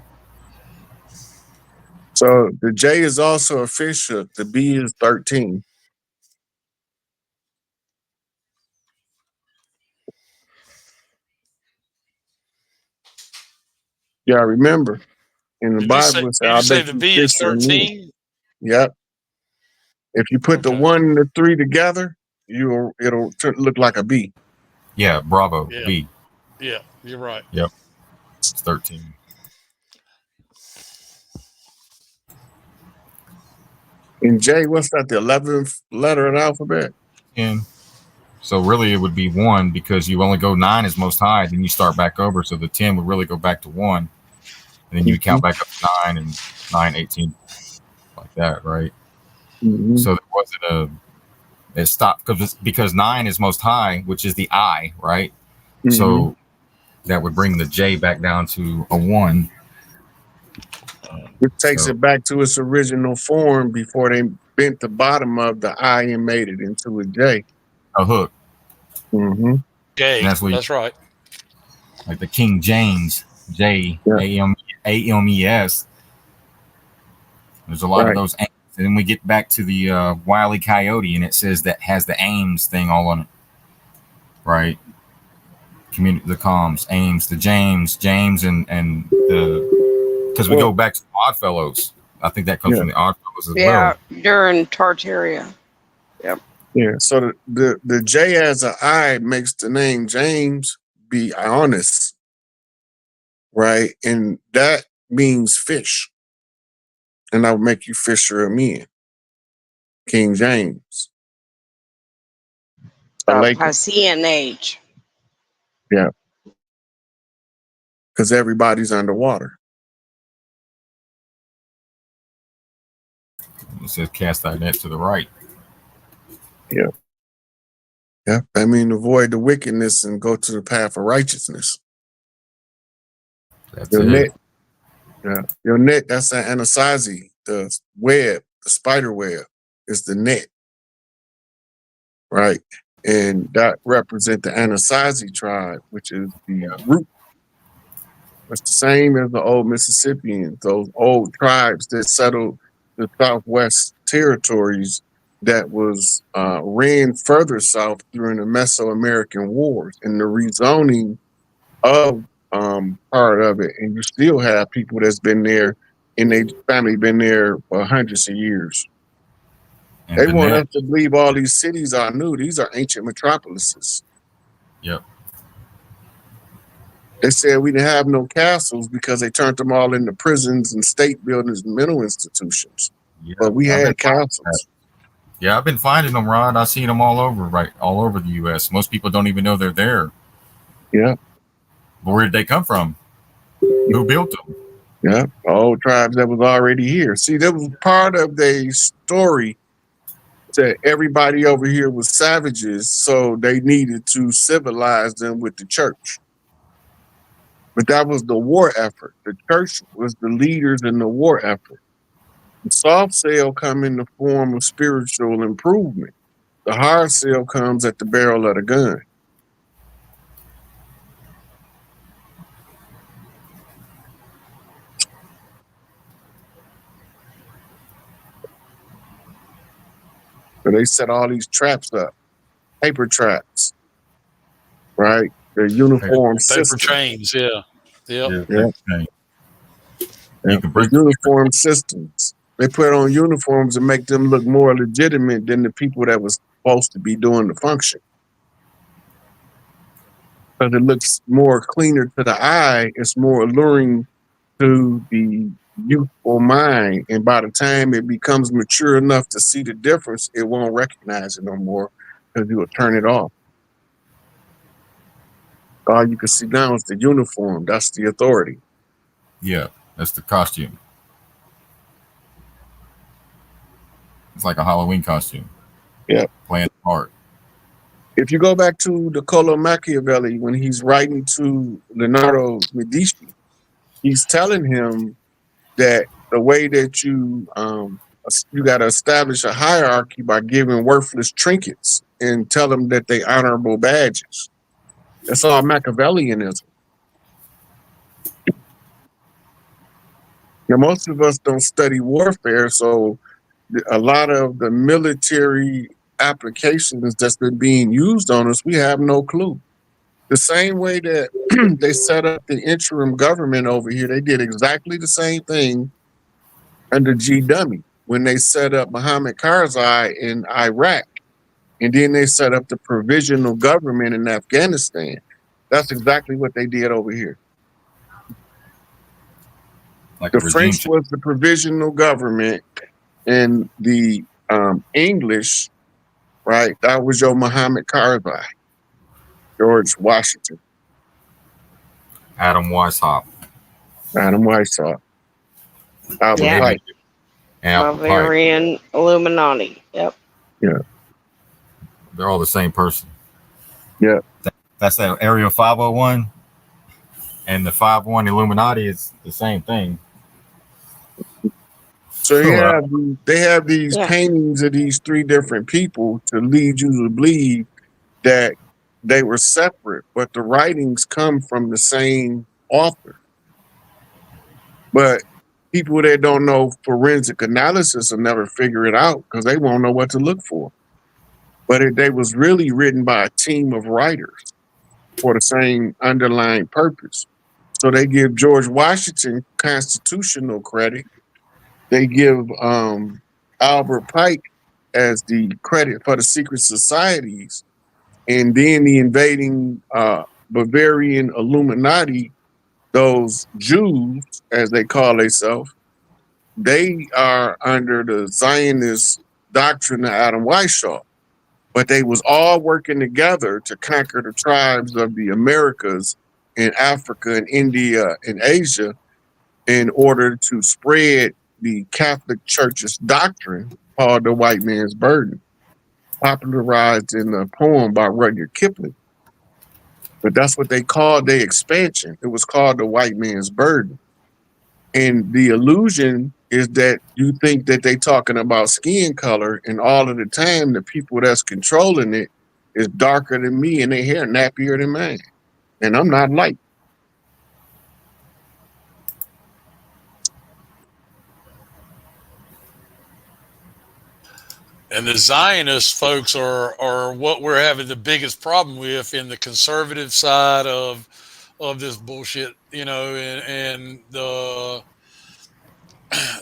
So the J is also a fish hook. The B is 13. Yeah, I remember in the Bible it said, Did you "I say bet the you B is fisher and me." 13? Yep. If you put the Okay. 1 and the 3 together, it'll look like a B. Yeah, Bravo, Yeah. B. Yeah. You're right. Yep, it's 13. And J, what's that? The 11th letter of the alphabet. And so really it would be 1, because you only go 9 is most high, then you start back over. So the 10 would really go back to 1, and then you would count back up to 9 and 9, 18, like that, right? Mm-hmm. So there wasn't it stopped because 9 is most high, which is the I, right? Mm-hmm. So that would bring the J back down to a 1. It takes it back to its original form before they bent the bottom of the I and made it into a J. A hook. Mm-hmm. J. And that's what That's right. like the King James, J Yeah. AMES. There's a lot of Right. those. And then we get back to the Wile E. Coyote, and it says that has the Ames thing all on it, right? The comms, Ames, the James, and the, because we go back to Oddfellows. I think that comes from the Oddfellows as Yeah, well. during Tartaria. Yeah. So the J as an I makes the name James be honest, right? And that means fish. And I would make you fisher of men. King James. A lake. CNH. Yeah. Because everybody's underwater. It says cast thy net to the right. Yeah. Yeah. I mean, avoid the wickedness and go to the path of righteousness. That's Your it. net. Yeah. Your net, that's an anasazi. The web, the spider web is the net. Right. And that represent the Anasazi tribe, which is the root. It's the same as the old Mississippians, those old tribes that settled the Southwest territories that was ran further south during the Mesoamerican Wars and the rezoning of part of it. And you still have people that's been there and their family been there for hundreds of years. And They the want net. us to believe all these cities are new. These are ancient metropolises. Yep. They said we didn't have no castles because they turned them all into prisons and state buildings and mental institutions. Yeah, but we I've been had castles. yeah, I've been finding them, Rod. I've seen them all over, right, all over the U.S. Most people don't even know they're there. Yeah, But where did they come from? Who built them? yeah. All tribes that was already here. See, that was part of the story that everybody over here was savages, so they needed to civilize them with the church. But that was the war effort. The church was the leaders in the war effort. The soft sale come in the form of spiritual improvement. The hard sale comes at the barrel of the gun. So they set all these traps up, paper traps, right? The uniform Paper system. chains. Yeah. Yep. Yeah, Yeah, yeah. you can The break the paper. uniform systems. They put on uniforms and make them look more legitimate than the people that was supposed to be doing the function. Because it looks more cleaner to the eye, it's more alluring to the youthful mind. And by the time it becomes mature enough to see the difference, it won't recognize it no more because you will turn it off. All you can see now is the uniform. That's the authority. Yeah, that's the costume. It's like a Halloween costume. Yeah. Playing the part. If you go back to the Niccolo Machiavelli, when he's writing to Leonardo Medici, he's telling him that the way that you got to establish a hierarchy by giving worthless trinkets and tell them that they honorable badges. That's all Machiavellianism. Now, most of us don't study warfare, so a lot of the military applications that's been being used on us, we have no clue. The same way that they set up the interim government over here, they did exactly the same thing under G. Dummy when they set up Muhammad Karzai in Iraq. And then they set up the provisional government in Afghanistan. That's exactly what they did over here. Like a The regime French change. was the provisional government, and the English, right? That was your Muhammad Karzai, George Washington, Adam Weishaupt. Adam Weishaupt, Albert Yeah. Pike. Apple Pie. Bavarian Illuminati. Yep. Yeah, They're all the same person. yeah. That's that Area 501 and the 51 Illuminati is the same thing. So So, they have these Yeah. paintings of these three different people to lead you to believe that they were separate, but the writings come from the same author. But people that don't know forensic analysis will never figure it out because they won't know what to look for. But they was really written by a team of writers for the same underlying purpose. So they give George Washington constitutional credit. They give Albert Pike as the credit for the secret societies, and then the invading Bavarian Illuminati, those Jews, as they call themselves, they are under the Zionist doctrine of Adam Weishaupt. But they was all working together to conquer the tribes of the Americas in Africa and India and Asia in order to spread the Catholic Church's doctrine called the white man's burden, popularized in a poem by Rudyard Kipling. But that's what they called their expansion. It was called the white man's burden. And the illusion is that you think that they talking about skin color, and all of the time the people that's controlling it is darker than me and their hair nappier than mine. And I'm not light. And the Zionist folks are what we're having the biggest problem with in the conservative side of this bullshit, and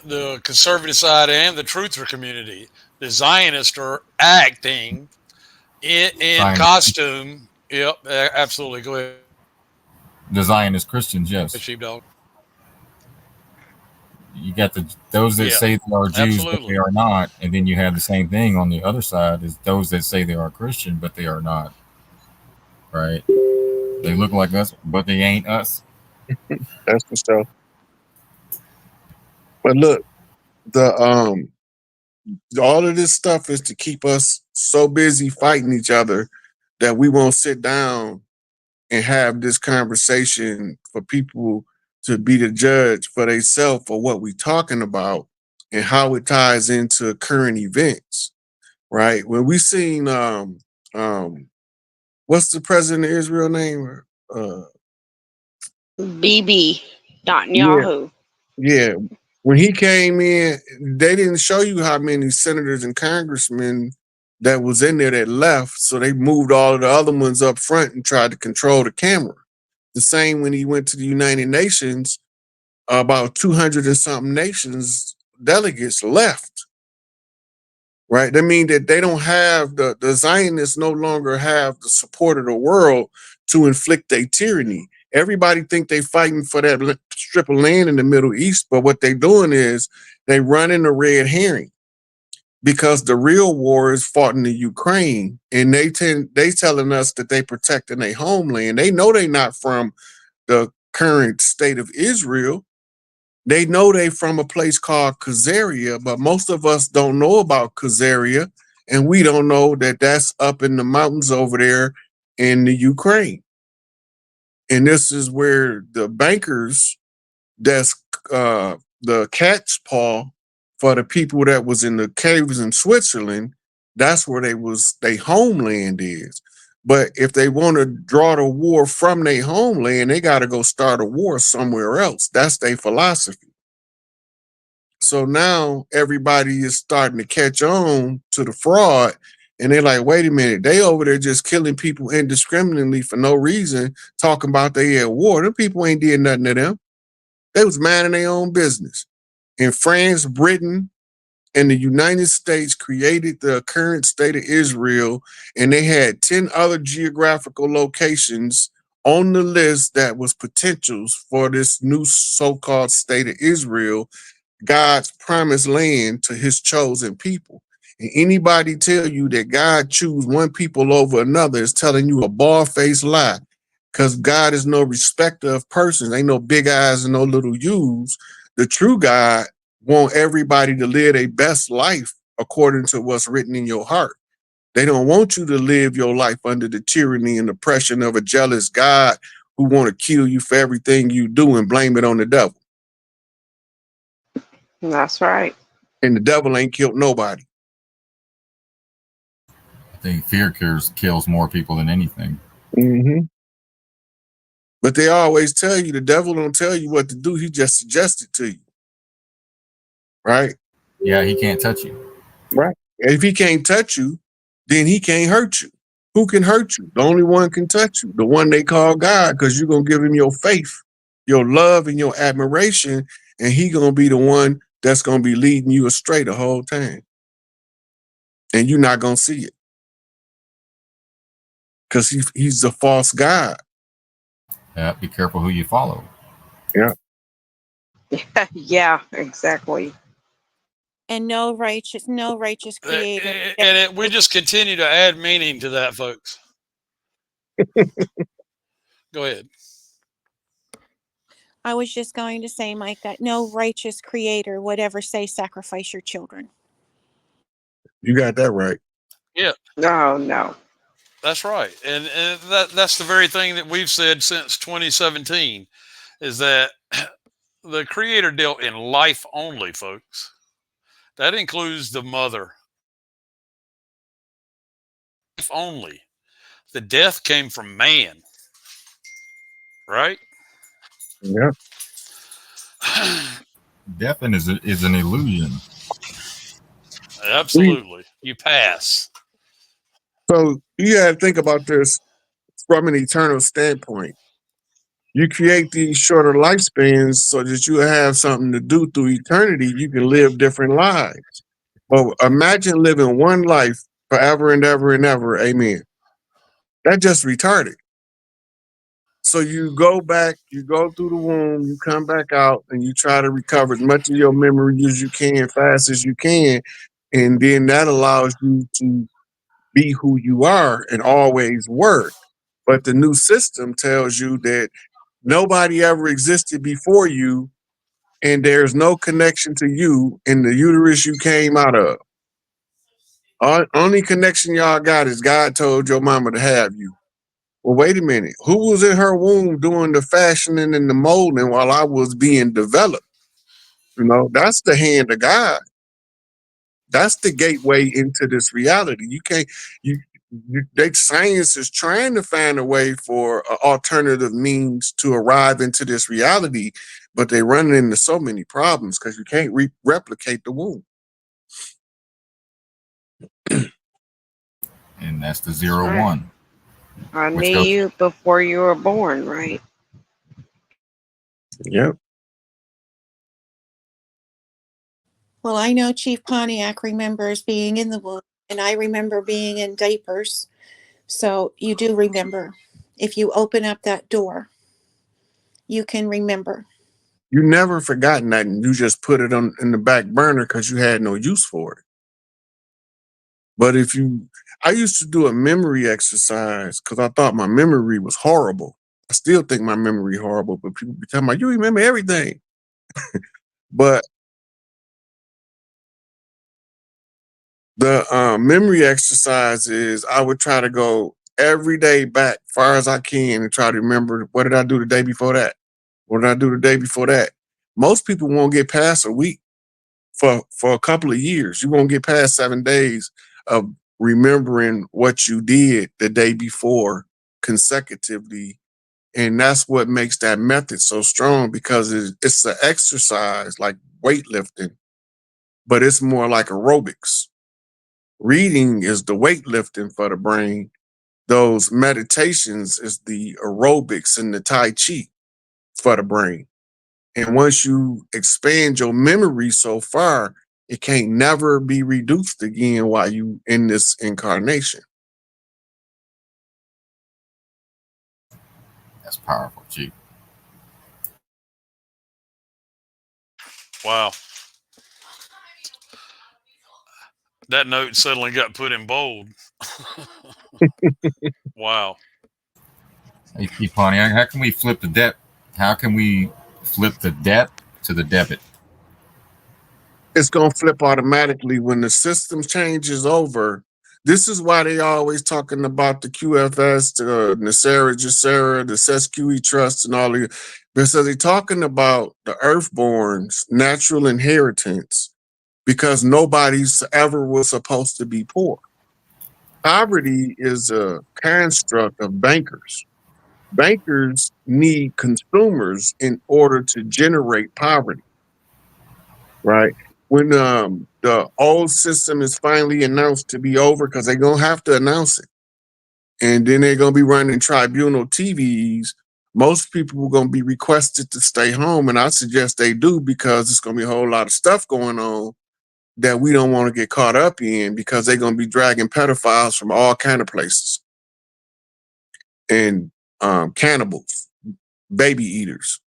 the conservative side and the truther community. The Zionists are acting in Zionist, costume. Yep, absolutely. Go ahead, the Zionist Christians, yes. sheepdog. you got those that Yeah, say they are Jews but absolutely. they are not, and then you have the same thing on the other side is those that say they are Christian but they are not. Right? They look like us, but they ain't us. That's for sure. But look, the all of this stuff is to keep us so busy fighting each other that we won't sit down and have this conversation for people to be the judge for themselves for what we're talking about and how it ties into current events. Right? When we seen um what's the president of Israel name? Uh BB yeah, Netanyahu. yeah. When he came in, they didn't show you how many senators and congressmen that was in there that left. So they moved all of the other ones up front and tried to control the camera. The same when he went to the United Nations, about 200 and something nations delegates left. Right? That means that they don't have the Zionists no longer have the support of the world to inflict a tyranny. Everybody think they fighting for that strip of land in the Middle East, but what they doing is they running a red herring because the real war is fought in the Ukraine, and they telling us that they protecting their homeland. They know they not from the current state of Israel. They know they from a place called Khazaria, but most of us don't know about Khazaria, and we don't know that that's up in the mountains over there in the Ukraine. And this is where the bankers that's the cat's paw for the people that was in the caves in Switzerland, that's where they homeland is. But if they want to draw the war from their homeland, they got to go start a war somewhere else. That's their philosophy. So now everybody is starting to catch on to the fraud. And they're like, wait a minute, they over there just killing people indiscriminately for no reason, talking about they at war. Them people ain't did nothing to them. They was minding their own business. And France, Britain, and the United States created the current state of Israel, and they had 10 other geographical locations on the list that was potentials for this new so-called state of Israel, God's promised land to his chosen people. And anybody tell you that God choose one people over another is telling you a bald-faced lie. Because God is no respecter of persons. Ain't no big eyes and no little U's. The true God want everybody to live their best life according to what's written in your heart. They don't want you to live your life under the tyranny and oppression of a jealous God who want to kill you for everything you do and blame it on the devil. That's right. And the devil ain't killed nobody. I think fear kills more people than anything. Mm-hmm. But they always tell you the devil don't tell you what to do. He just suggests it to you. Right? Yeah, he can't touch you. Right. If he can't touch you, then he can't hurt you. Who can hurt you? The only one can touch you. The one they call God, because you're going to give him your faith, your love, and your admiration. And he going to be the one that's going to be leading you astray the whole time. And you're not going to see it. Because he's a false God. Yeah, be careful who you follow. Yeah. Yeah, exactly. And no righteous creator. We just continue to add meaning to that, folks. Go ahead. I was just going to say, Mike, that no righteous creator would ever say sacrifice your children. You got that right. Yeah, Oh, no. that's right. And that's the very thing that we've said since 2017 is that the creator dealt in life only, folks. That includes the mother. Life only. The death came from man, right? Yeah. Death is an illusion. Absolutely. You pass. So you got to think about this from an eternal standpoint. You create these shorter lifespans so that you have something to do through eternity. You can live different lives. But imagine living one life forever and ever and ever. Amen. That's just retarded. So you go back, you go through the womb, you come back out, and you try to recover as much of your memory as you can, fast as you can, and then that allows you to be who you are and always were. But the new system tells you that nobody ever existed before you, and there's no connection to you in the uterus you came out of. Only connection y'all got is God told your mama to have you. Well, wait a minute. Who was in her womb doing the fashioning and the molding while I was being developed? That's the hand of God. That's the gateway into this reality. You can't, science is trying to find a way for alternative means to arrive into this reality, but they're running into so many problems because you can't replicate the womb. And that's the zero Right. one, I which knew goes. you before you were born, right? Yep. Well, I know Chief Pontiac remembers being in the womb, and I remember being in diapers. So you do remember. If you open up that door, you can remember. You never forgotten that, and you just put it on in the back burner because you had no use for it. But I used to do a memory exercise because I thought my memory was horrible. I still think my memory horrible, but people be talking about you remember everything. But the memory exercise is I would try to go every day back far as I can and try to remember what did I do the day before that? What did I do the day before that? Most people won't get past a week for a couple of years. You won't get past 7 days of remembering what you did the day before consecutively. And that's what makes that method so strong because it's an exercise like weightlifting, but it's more like aerobics. Reading is the weightlifting for the brain. Those meditations is the aerobics and the Tai Chi for the brain. And once you expand your memory so far, it can't never be reduced again while you in this incarnation. That's powerful, Chief. Wow. That note suddenly got put in bold. Wow. Hey, Chief Pontiac, how can we flip the debt? How can we flip the debt to the debit? It's going to flip automatically when the system changes over. This is why they always talking about the QFS, the Nasera Jacera, the SESQE Trust, and all of it. Because they're talking about the Earthborn's natural inheritance because nobody's ever was supposed to be poor. Poverty is a construct of bankers. Bankers need consumers in order to generate poverty, right? When the old system is finally announced to be over, because they're gonna have to announce it, and then they're gonna be running tribunal TVs. Most people are gonna be requested to stay home, and I suggest they do because it's gonna be a whole lot of stuff going on that we don't want to get caught up in because they're gonna be dragging pedophiles from all kind of places and cannibals, baby eaters.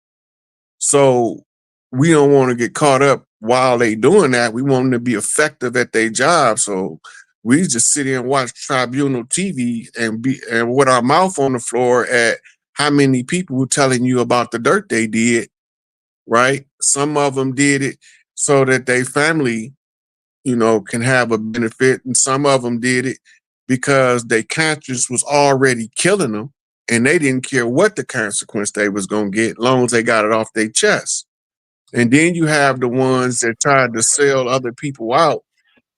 So we don't want to get caught up while they doing that. We want them to be effective at their job. So we just sit here and watch tribunal TV and with our mouth on the floor at how many people were telling you about the dirt they did, right? Some of them did it so that their family, can have a benefit, and some of them did it because their conscience was already killing them, and they didn't care what the consequence they was gonna get, long as they got it off their chest. And then you have the ones that tried to sell other people out,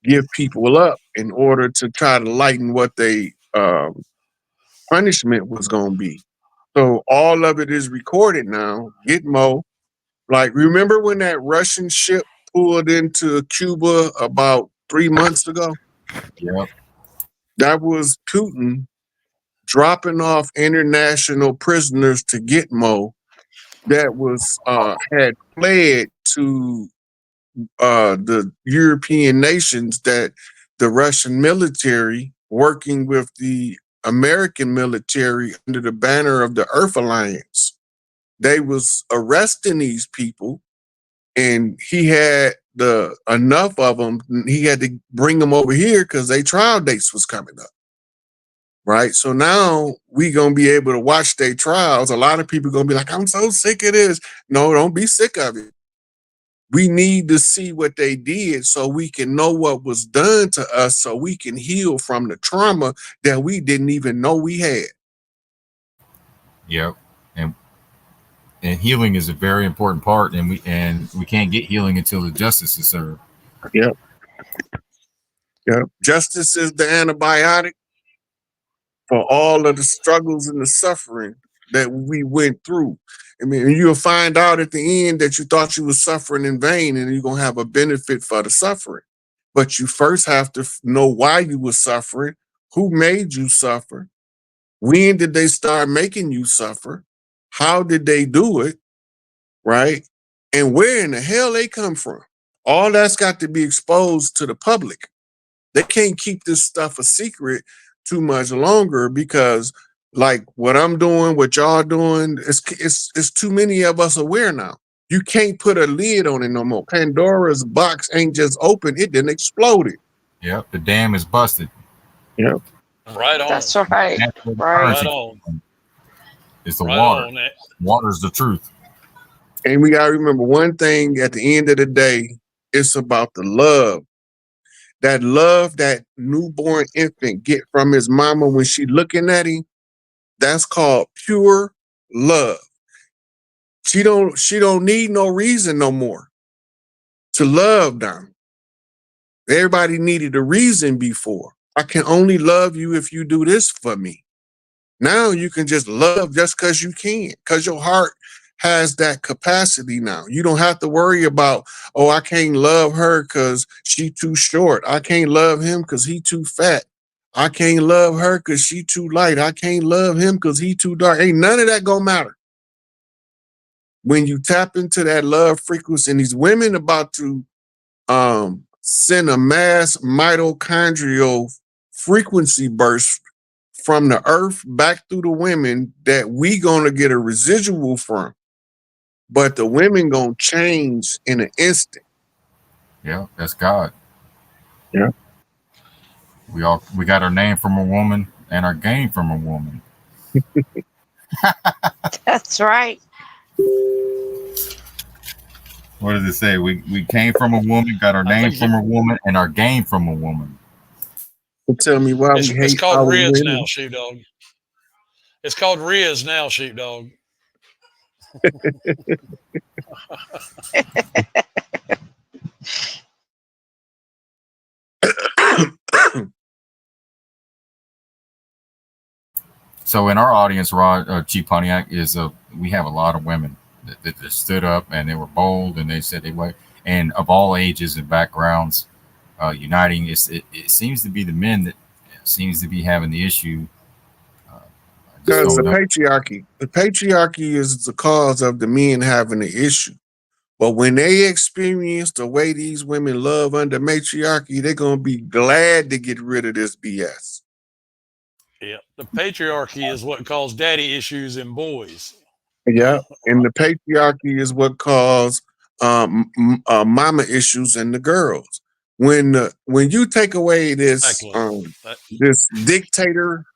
give people up in order to try to lighten what they punishment was gonna be. So all of it is recorded now. Gitmo, like remember when that Russian ship pulled into Cuba about 3 months ago? Yep. That was Putin dropping off international prisoners to Gitmo that was had fled to the European nations that the Russian military working with the American military under the banner of the Earth Alliance. They was arresting these people, and he had the enough of them. He had to bring them over here because their trial dates was coming up. Right. So now we gonna be able to watch their trials. A lot of people gonna be like, I'm so sick of this. No, don't be sick of it. We need to see what they did so we can know what was done to us so we can heal from the trauma that we didn't even know we had. Yep. And healing is a very important part, and we can't get healing until the justice is served. Yep. Yep. Justice is the antibiotic for all of the struggles and the suffering that we went through. I mean, you'll find out at the end that you thought you were suffering in vain, and you're gonna have a benefit for the suffering. But you first have to know why you were suffering, who made you suffer, when did they start making you suffer, how did they do it, right? And where in the hell they come from. All that's got to be exposed to the public. They can't keep this stuff a secret too much longer because, like, what I'm doing, what y'all doing, it's too many of us aware now. You can't put a lid on it no more. Pandora's box ain't just open; it didn't explode. Yep, the dam is busted. Yeah, Right on. That's right. Natural Right. Right currency on. is the Right water. on. That. Water is the truth. and we gotta remember one thing: at the end of the day, it's about the love. That love that newborn infant get from his mama when she looking at him. That's called pure love. She don't need no reason no more to love them. Everybody needed a reason before. I can only love you if you do this for me. Now you can just love just because you can, because your heart has that capacity now. You don't have to worry about, oh, I can't love her because she too short. I can't love him because he too fat. I can't love her because she too light. I can't love him because he too dark. Ain't none of that gonna matter. When you tap into that love frequency, and these women about to send a mass mitochondrial frequency burst from the earth back through the women that we gonna get a residual from, but the women gonna change in an instant. Yeah, that's God. Yeah. We got our name from a woman and our game from a woman. That's right. What does it say? We came from a woman, got our name from a woman, and our game from a woman. Tell me why we It's hate called our Riz now, women. sheepdog. It's called Riz now, sheepdog. So in our audience, Rod, Chief Pontiac, is we have a lot of women that stood up and they were bold and they said they were, and of all ages and backgrounds, uniting. It seems to be the men that seems to be having the issue. Because the patriarchy is the cause of the men having the issue. But when they experience the way these women love under matriarchy, they're gonna be glad to get rid of this BS. Yeah, the patriarchy is what caused daddy issues in boys. Yeah, and the patriarchy is what caused mama issues in the girls. When you take away Exactly. this dictator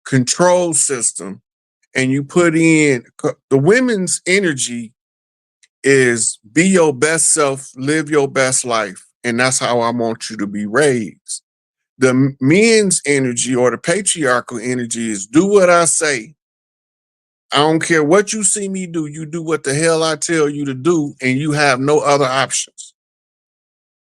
control system, and you put in the women's energy is be your best self, live your best life, and that's how I want you to be raised. The men's energy or the patriarchal energy is do what I say. I don't care what you see me do. You do what the hell I tell you to do, and you have no other options.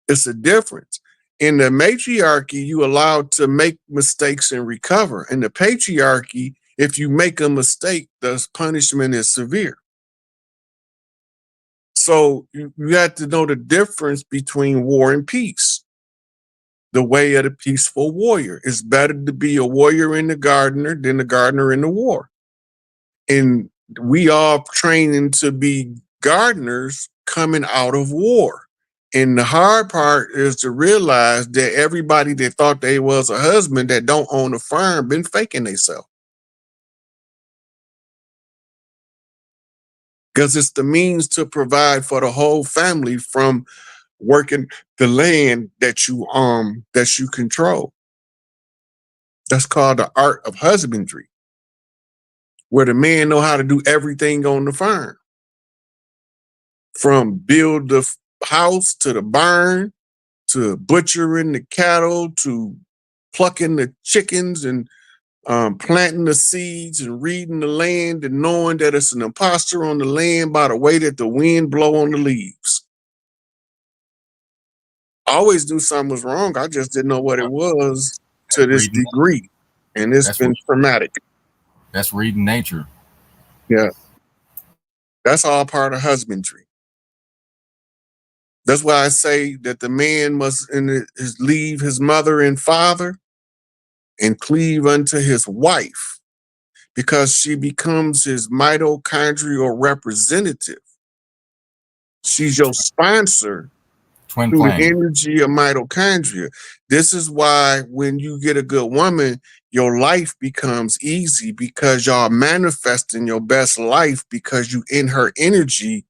It's a difference. In the matriarchy, you allowed to make mistakes and recover. In the patriarchy, if you make a mistake, the punishment is severe. So you have to know the difference between war and peace. The way of the peaceful warrior. It's better to be a warrior in the gardener than the gardener in the war. And we are training to be gardeners coming out of war. And the hard part is to realize that everybody that thought they was a husband that don't own a farm been faking themselves. Because it's the means to provide for the whole family from working the land that you control. That's called the art of husbandry, where the man know how to do everything on the farm, from build the house to the barn to butchering the cattle to plucking the chickens and planting the seeds and reading the land and knowing that it's an imposter on the land by the way that the wind blow on the leaves. I always knew something was wrong. I just didn't know what it was to this Reading. degree. And it's That's been traumatic. That's reading nature. Yeah. That's all part of husbandry. That's why I say that the man must leave his mother and father and cleave unto his wife, because she becomes his mitochondrial representative. She's your sponsor Twin through the flame. energy of mitochondria. This is why when you get a good woman, your life becomes easy, because y'all manifesting your best life because you in her energy,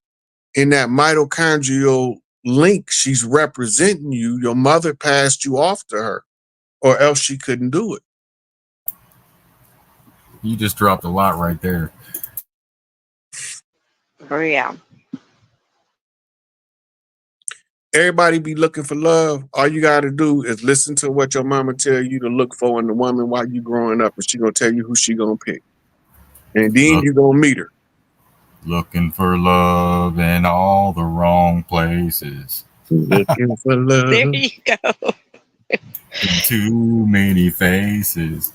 in that mitochondrial link. She's representing you. Your mother passed you off to her, or else she couldn't do it. You just dropped a lot right there. Oh, yeah. Everybody be looking for love. All you got to do is listen to what your mama tell you to look for in the woman while you growing up, and she gonna tell you who she gonna pick, and then you gonna meet her. Looking for love in all the wrong places. Looking for love. There you go. In too many faces.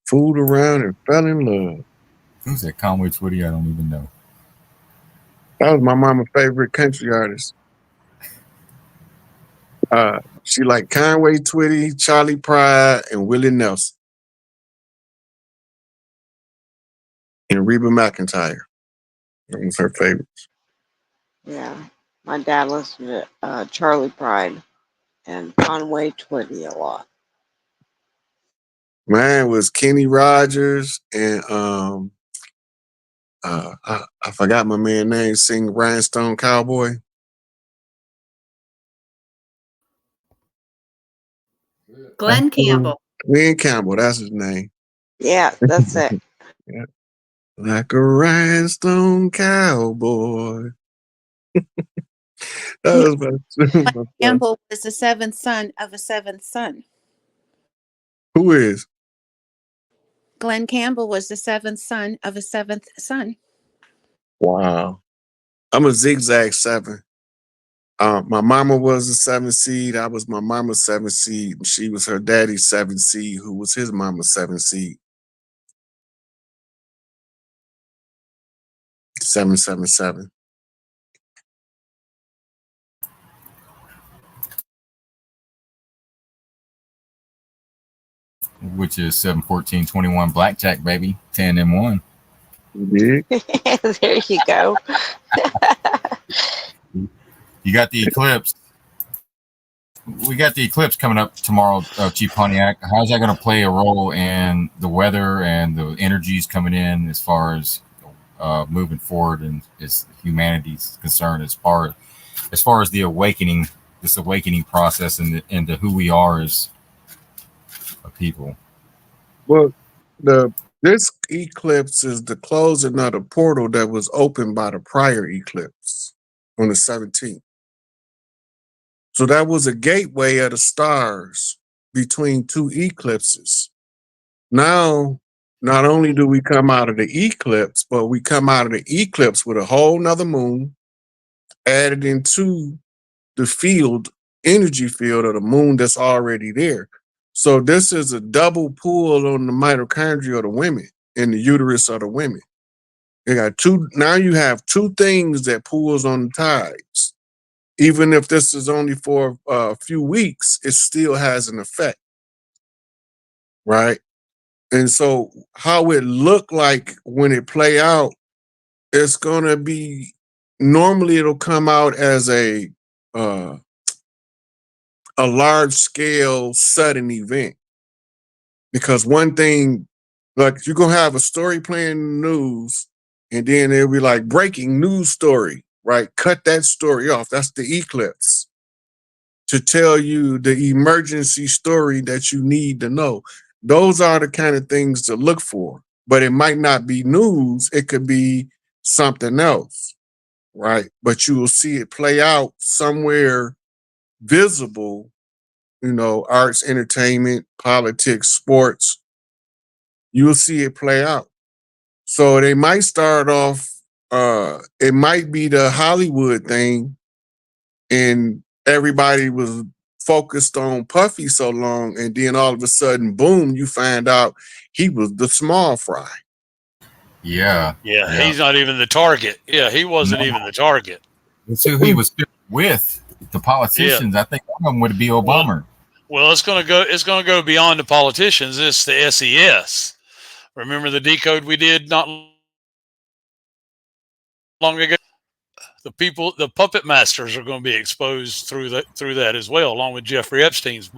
Fooled around and fell in love. Who's that? Conway Twitty? I don't even know. That was my mama's favorite country artist. She liked Conway Twitty, Charlie Pride, and Willie Nelson, and Reba McEntire. That was her favorite. Yeah. My dad listened to Charlie Pride and Conway Twitty a lot. Mine was Kenny Rogers and I forgot my man's name, sing Rhinestone Cowboy. Glenn Campbell. Glenn Campbell, that's his name. Yeah, that's it. Yeah. Like a rhinestone cowboy. That was my Campbell was the seventh son of a seventh son. Who is? Glenn Campbell was the seventh son of a seventh son. Wow. I'm a zigzag 7. My mama was a 7th seed. I was my mama's 7th seed. And she was her daddy's 7th seed, who was his mama's 7th seed. 777. Which is 7-14-21 blackjack, baby. 10 and 1. Yeah. There you go. You got the eclipse. We got the eclipse coming up tomorrow, Chief Pontiac. How's that going to play a role in the weather and the energies coming in as far as moving forward and as humanity's concerned, as far as the awakening, this awakening process into who we are as a people? Well, this eclipse is the closing of the portal that was opened by the prior eclipse on the 17th. So that was a gateway of the stars between two eclipses. Now, not only do we come out of the eclipse, but we come out of the eclipse with a whole nother moon added into the energy field of the moon that's already there. So this is a double pull on the mitochondria of the women in the uterus of the women. You got now you have 2 things that pulls on the tides. Even if this is only for a few weeks, it still has an effect, right? And so how it look like when it play out, it's gonna be normally it'll come out as uh, a large scale sudden event. Because one thing, like you're gonna have a story playing in the news, and then it'll be like breaking news story, right? Cut that story off. That's the eclipse to tell you the emergency story that you need to know. Those are the kind of things to look for. But it might not be news, it could be something else, right? But you will see it play out somewhere visible, arts, entertainment, politics, sports. You will see it play out. So they might start off, it might be the Hollywood thing, and everybody was focused on Puffy so long, and then all of a sudden, boom, you find out he was the small fry. Yeah. Yeah, Yeah. he's not even the target. Yeah, he wasn't No. even the target. It's who he was with. The Yeah. politicians. I think one of them would be Well, Obama. well, it's gonna go. It's gonna go beyond the politicians. It's the SES. Remember the decode we did not long ago? The people, the puppet masters, are going to be exposed through that as well, along with Jeffrey Epstein's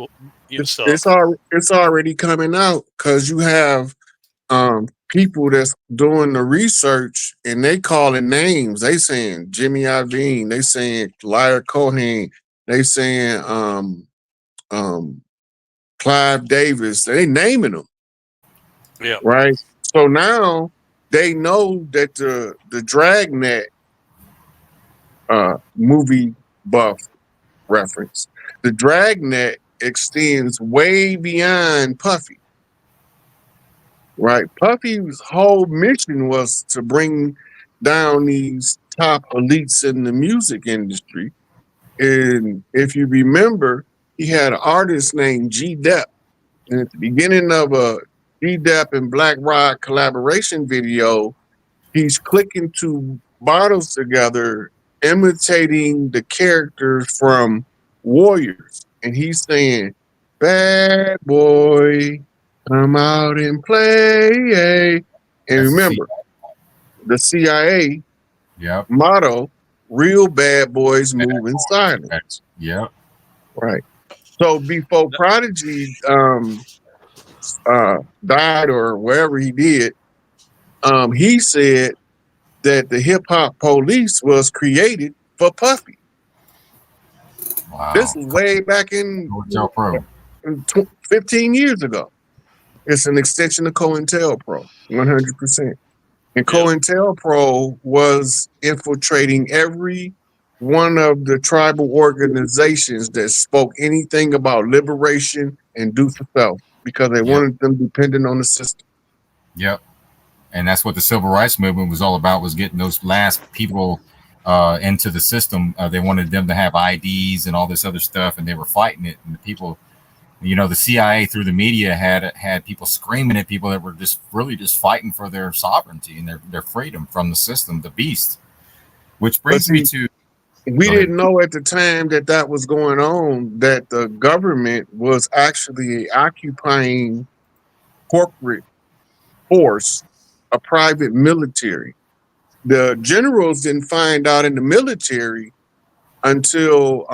It's stuff. it's already coming out because you have people that's doing the research and they calling names. They saying Jimmy Iovine, they saying Liar Cohen, they saying um Clive Davis. They naming them, Yeah, right? So now they know that the Dragnet movie buff reference, the Dragnet extends way beyond Puffy. Right. Puffy's whole mission was to bring down these top elites in the music industry. And if you remember, he had an artist named G Dep. And at the beginning of a G Dep and Black Rod collaboration video, he's clicking two bottles together, imitating the characters from Warriors. And he's saying, "Bad boy, come out and play." And That's the remember, the CIA Yep. motto, real bad boys move in silence. Yep. Right. So before Prodigy died or wherever he did, he said that the hip hop police was created for Puffy. Wow. This was way back in Pro. 15 years ago. It's an extension of COINTELPRO, 100%. And yeah. COINTELPRO was infiltrating every one of the tribal organizations that spoke anything about liberation and do for self because they wanted them dependent on the system. Yep. And that's what the civil rights movement was all about, was getting those last people into the system. They wanted them to have IDs and all this other stuff, and they were fighting it. And the people, the CIA through the media had people screaming at people that were just really just fighting for their sovereignty and their freedom from the system, the beast. Which brings me to... We didn't know at the time that was going on, that the government was actually occupying corporate force, a private military. The generals didn't find out in the military until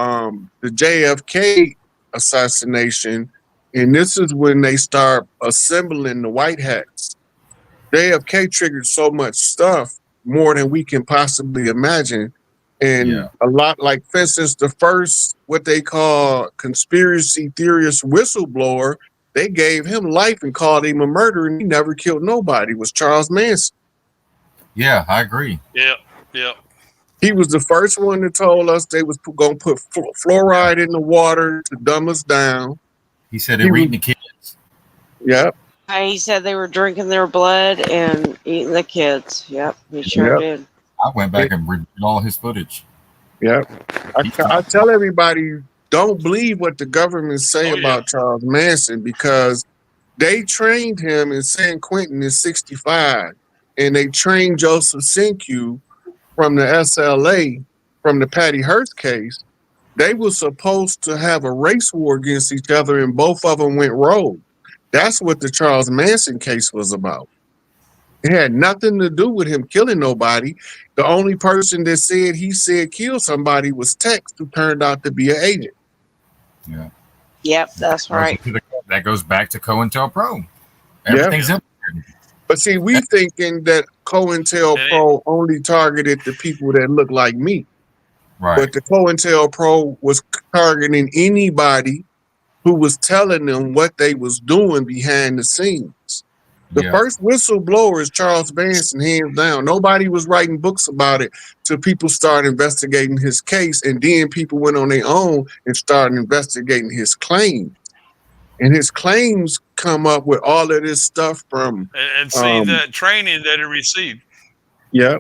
the JFK assassination, and this is when they start assembling the white hats. JFK triggered so much stuff, more than we can possibly imagine. And a lot, like, for instance, the first, what they call conspiracy theorist whistleblower, they gave him life and called him a murderer, and he never killed nobody, was Charles Manson. Yeah, I agree. Yeah, yeah. He was the first one that told us they was going to put fluoride in the water to dumb us down. He said they were eating the kids. Yep. He said they were drinking their blood and eating the kids. Yep, he sure did. I went back and reviewed all his footage. Yep. I tell everybody, don't believe what the government say about Charles Manson, because they trained him in San Quentin in 65, and they trained Joseph Senku from the SLA, from the Patty Hearst case. They were supposed to have a race war against each other, and both of them went rogue. That's what the Charles Manson case was about. It had nothing to do with him killing nobody. The only person that said he said kill somebody was Tex, who turned out to be an agent. Yeah. Yep, that's right. That goes back to COINTELPRO. Yeah. Everything's But see, we thinking that COINTELPRO only targeted the people that look like me. right. But the COINTELPRO was targeting anybody who was telling them what they was doing behind the scenes. The Yeah. first whistleblower is Charles Manson, hands down. Nobody was writing books about it till people started investigating his case, and then people went on their own and started investigating his claims. And his claims come up with all of this stuff from, and see that training that he received. yeah,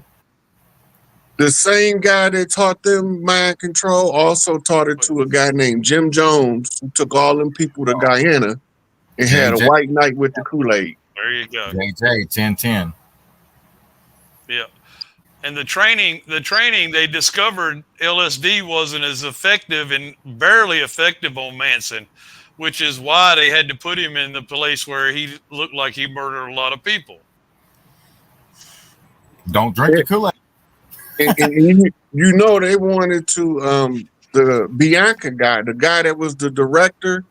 the same guy that taught them mind control also taught it to a guy named Jim Jones, who took all them people to Guyana and had a JJ. white knight with the Kool-Aid. There you go. JJ 1010. Yeah. And the training, they discovered LSD wasn't as effective and barely effective on Manson, which is why they had to put him in the place where he looked like he murdered a lot of people. Don't drink the Kool-Aid. And you know they wanted to the Bianca guy, the guy that was the director,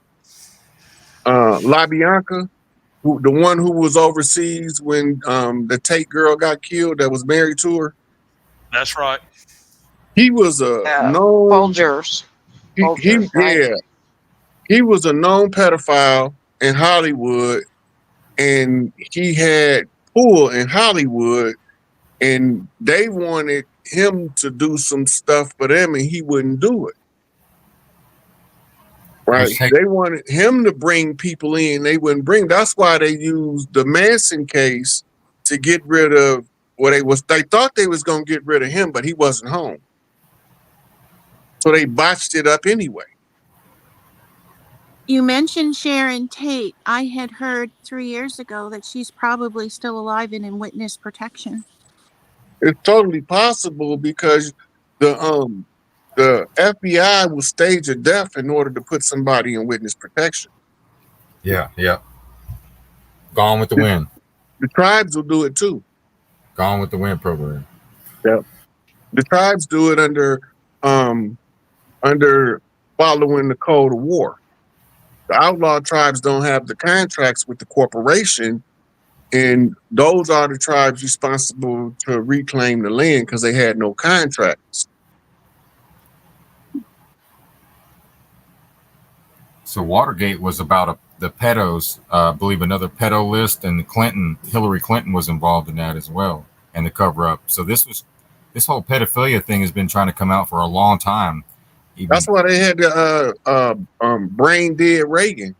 La Bianca, the one who was overseas when the Tate girl got killed that was married to her. That's right. He was a known Folgers. Folgers, right? yeah. He was a known pedophile in Hollywood, and he had pull in Hollywood, and they wanted him to do some stuff for them, and he wouldn't do it. Right? They wanted him to bring people in. They wouldn't bring. That's why they used the Manson case to get rid of they thought they was gonna get rid of him, but he wasn't home. So they botched it up anyway. You mentioned Sharon Tate. I had heard 3 years ago that she's probably still alive and in witness protection. It's totally possible because the FBI will stage a death in order to put somebody in witness protection. Yeah. Gone with the Wind. The tribes will do it too. Gone with the Wind program. Yeah. The tribes do it under following the code of war. The outlaw tribes don't have the contracts with the corporation, and those are the tribes responsible to reclaim the land because they had no contracts. So Watergate was about the pedos, I believe another pedo list, and Hillary Clinton was involved in that as well, and the cover up. So this whole pedophilia thing has been trying to come out for a long time. That's why they had the brain dead Reagan.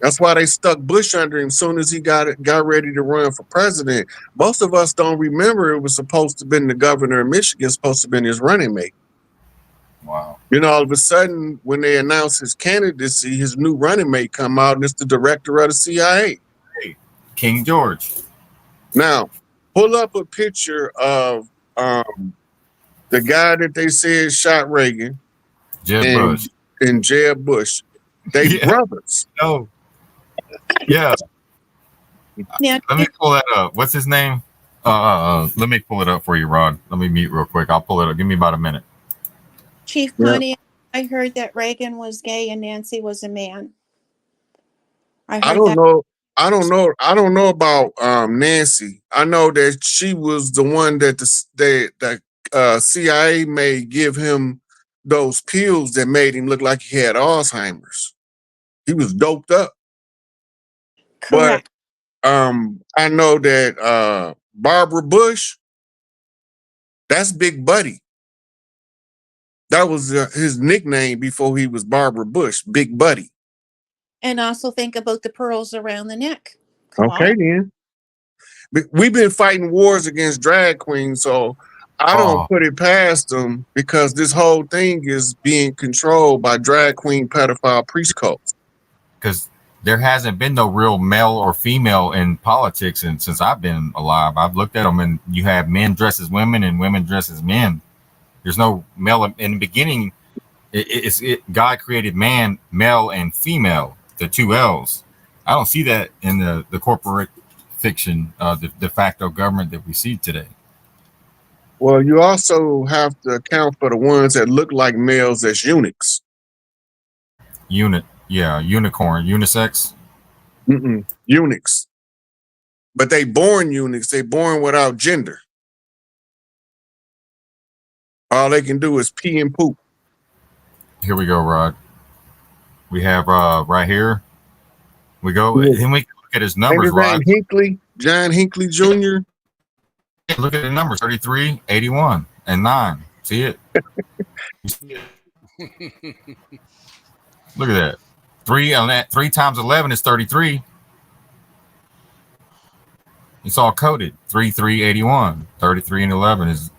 That's why they stuck Bush under him as soon as he got ready to run for president. Most of us don't remember it was supposed to have been the governor of Michigan, supposed to have been his running mate. Wow. You know, all of a sudden, when they announced his candidacy, his new running mate come out, and it's the director of the CIA. Hey, King George. Now, pull up a picture of the guy that they said shot Reagan. Bush. And Jeb Bush. They brothers. Oh. Yeah. Yeah. Let me pull that up. What's his name? Let me pull it up for you, Rod. Let me mute real quick. I'll pull it up. Give me about a minute. Chief Pontiac, I heard that Reagan was gay and Nancy was a man. I don't know. I don't know about Nancy. I know that she was the one that the CIA made give him those pills that made him look like he had Alzheimer's. He was doped up. Correct. But I know that Barbara Bush, that's Big Buddy. That was his nickname before he was Barbara Bush, Big Buddy. And also think about the pearls around the neck. Okay, then. We've been fighting wars against drag queens, so I don't put it past them because this whole thing is being controlled by drag queen pedophile priest cults. Because there hasn't been no real male or female in politics, and since I've been alive, I've looked at them, and you have men dressed as women and women dressed as men. There's no male in the beginning. God created man, male, and female, the two L's. I don't see that in the corporate fiction, the de facto government that we see today. Well, you also have to account for the ones that look like males as eunuchs. Unicorn, unisex. Eunuchs. But they born eunuchs. They born without gender. All they can do is pee and poop. Here we go, Rod. We have right here. We go. Yeah. Then we can look at his And numbers, his name Rod. Hinckley, John Hinckley Jr. Look at the numbers: 33, 81, and 9. See it? Look at that. 3 times 11 is 33. It's all coded. 3, 3, 81. 33 and 11 is.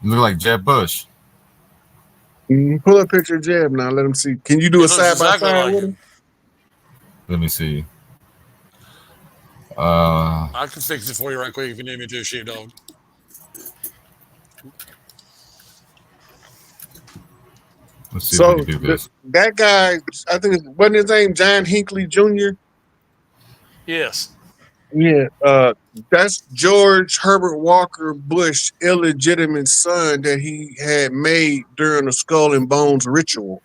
You look like Jeb Bush. Pull a picture of Jeb now. Let him see. Can you do He a looks side by exactly side like with him. him? Let me see. I can fix it for you right quick if you need me to, sheepdog. Let's see if So we can do this. that guy, I think, wasn't his name John Hinckley Jr.? Yes. Yeah, that's George Herbert Walker Bush, illegitimate son that he had made during the Skull and Bones ritual.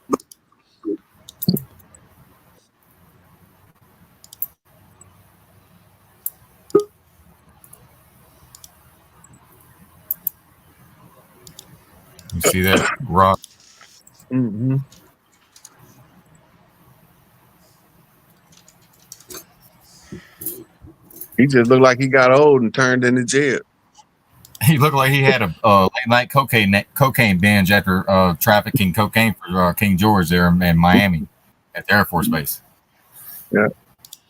You see that, Rob? Mm-hmm. He just looked like he got old and turned into Jeb. He looked like he had a late night cocaine binge after trafficking cocaine for King George there in Miami at the Air Force Base. Yeah.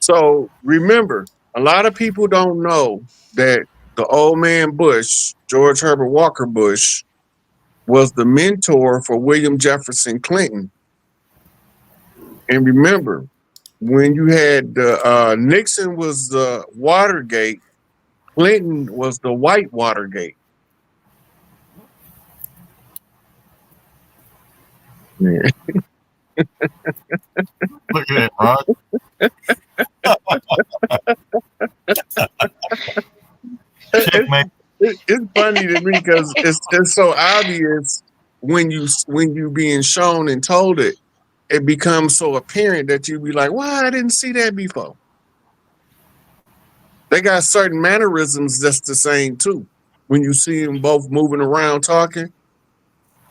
So remember, a lot of people don't know that the old man Bush, George Herbert Walker Bush, was the mentor for William Jefferson Clinton. And remember, when you had Nixon was the Watergate, Clinton was the white Watergate. Yeah. Look at that, Rod. It's funny to me because it's so obvious when you being shown and told it, it becomes so apparent that you be like, "Why I didn't see that before." They got certain mannerisms that's the same too. When you see them both moving around talking,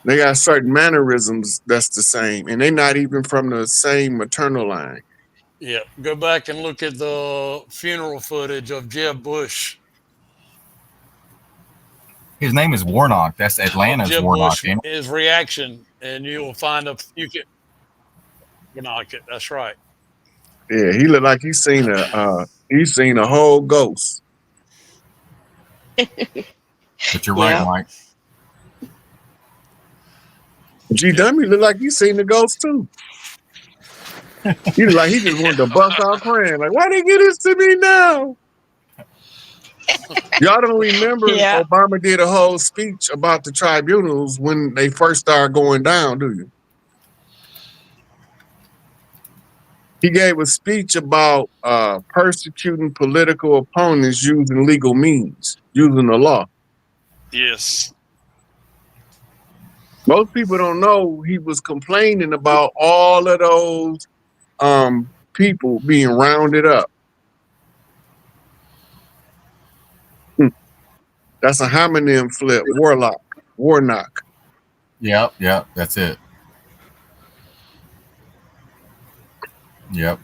they got certain mannerisms that's the same, and they're not even from the same maternal line. Yeah. Go back and look at the funeral footage of Jeb Bush. His name is Warnock. That's Of Atlanta's Jeb Warnock. Bush, his reaction, and you will find you can knock it. That's right. Yeah, he looked like he's seen a whole ghost. But you're right, Yeah. Mike. G Dummy looked like he's seen the ghost too. He looked like he just wanted to bust out crying. Like, why they get this to me now? Y'all don't remember Yeah. Obama did a whole speech about the tribunals when they first started going down, do you? He gave a speech about persecuting political opponents using legal means, using the law. Yes. Most people don't know he was complaining about all of those people being rounded up. That's a homonym flip. Warnock. Yep, that's it. Yep.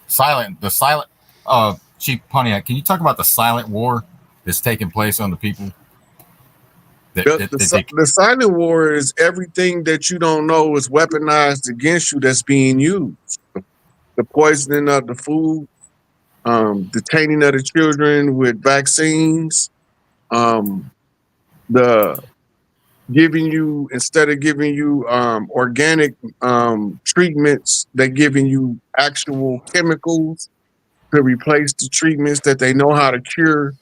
The silent Chief Pontiac, can you talk about the silent war that's taking place on the people? The silent war is everything that you don't know is weaponized against you that's being used. The poisoning of the food, detaining of the children with vaccines, the giving you, instead of giving you organic treatments, they're giving you actual chemicals to replace the treatments that they know how to cure.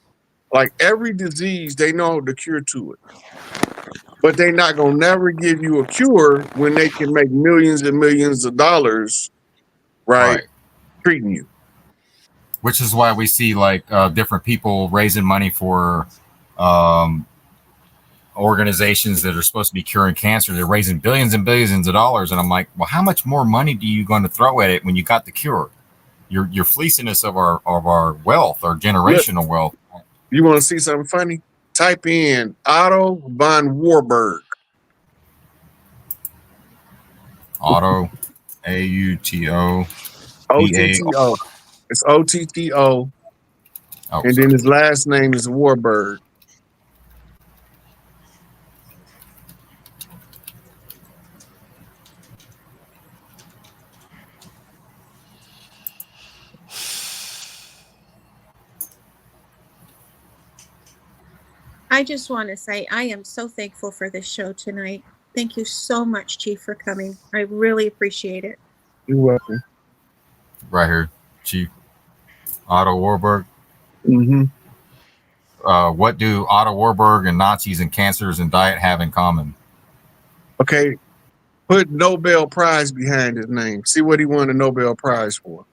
Like every disease, they know the cure to it. But they're not gonna never give you a cure when they can make millions and millions of dollars, right. treating you. which is why we see like different people raising money for um, organizations that are supposed to be curing cancer. They're raising billions and billions of dollars, and I'm like, well, how much more money do you going to throw at it when you got the cure? You're fleecing us of our wealth, our generational wealth. You want to see something funny? Type in Otto von Warburg. Auto, AUTO, OTTO. It's OTTO. Oh, And then sorry. his last name is Warburg. I just want to say I am so thankful for this show tonight. Thank you so much, Chief, for coming. I really appreciate it. You're welcome. Right here, Chief Otto Warburg. Mm-hmm. What do Otto Warburg and Nazis and cancers and diet have in common? Okay, put Nobel Prize behind his name. See what he won a Nobel Prize for.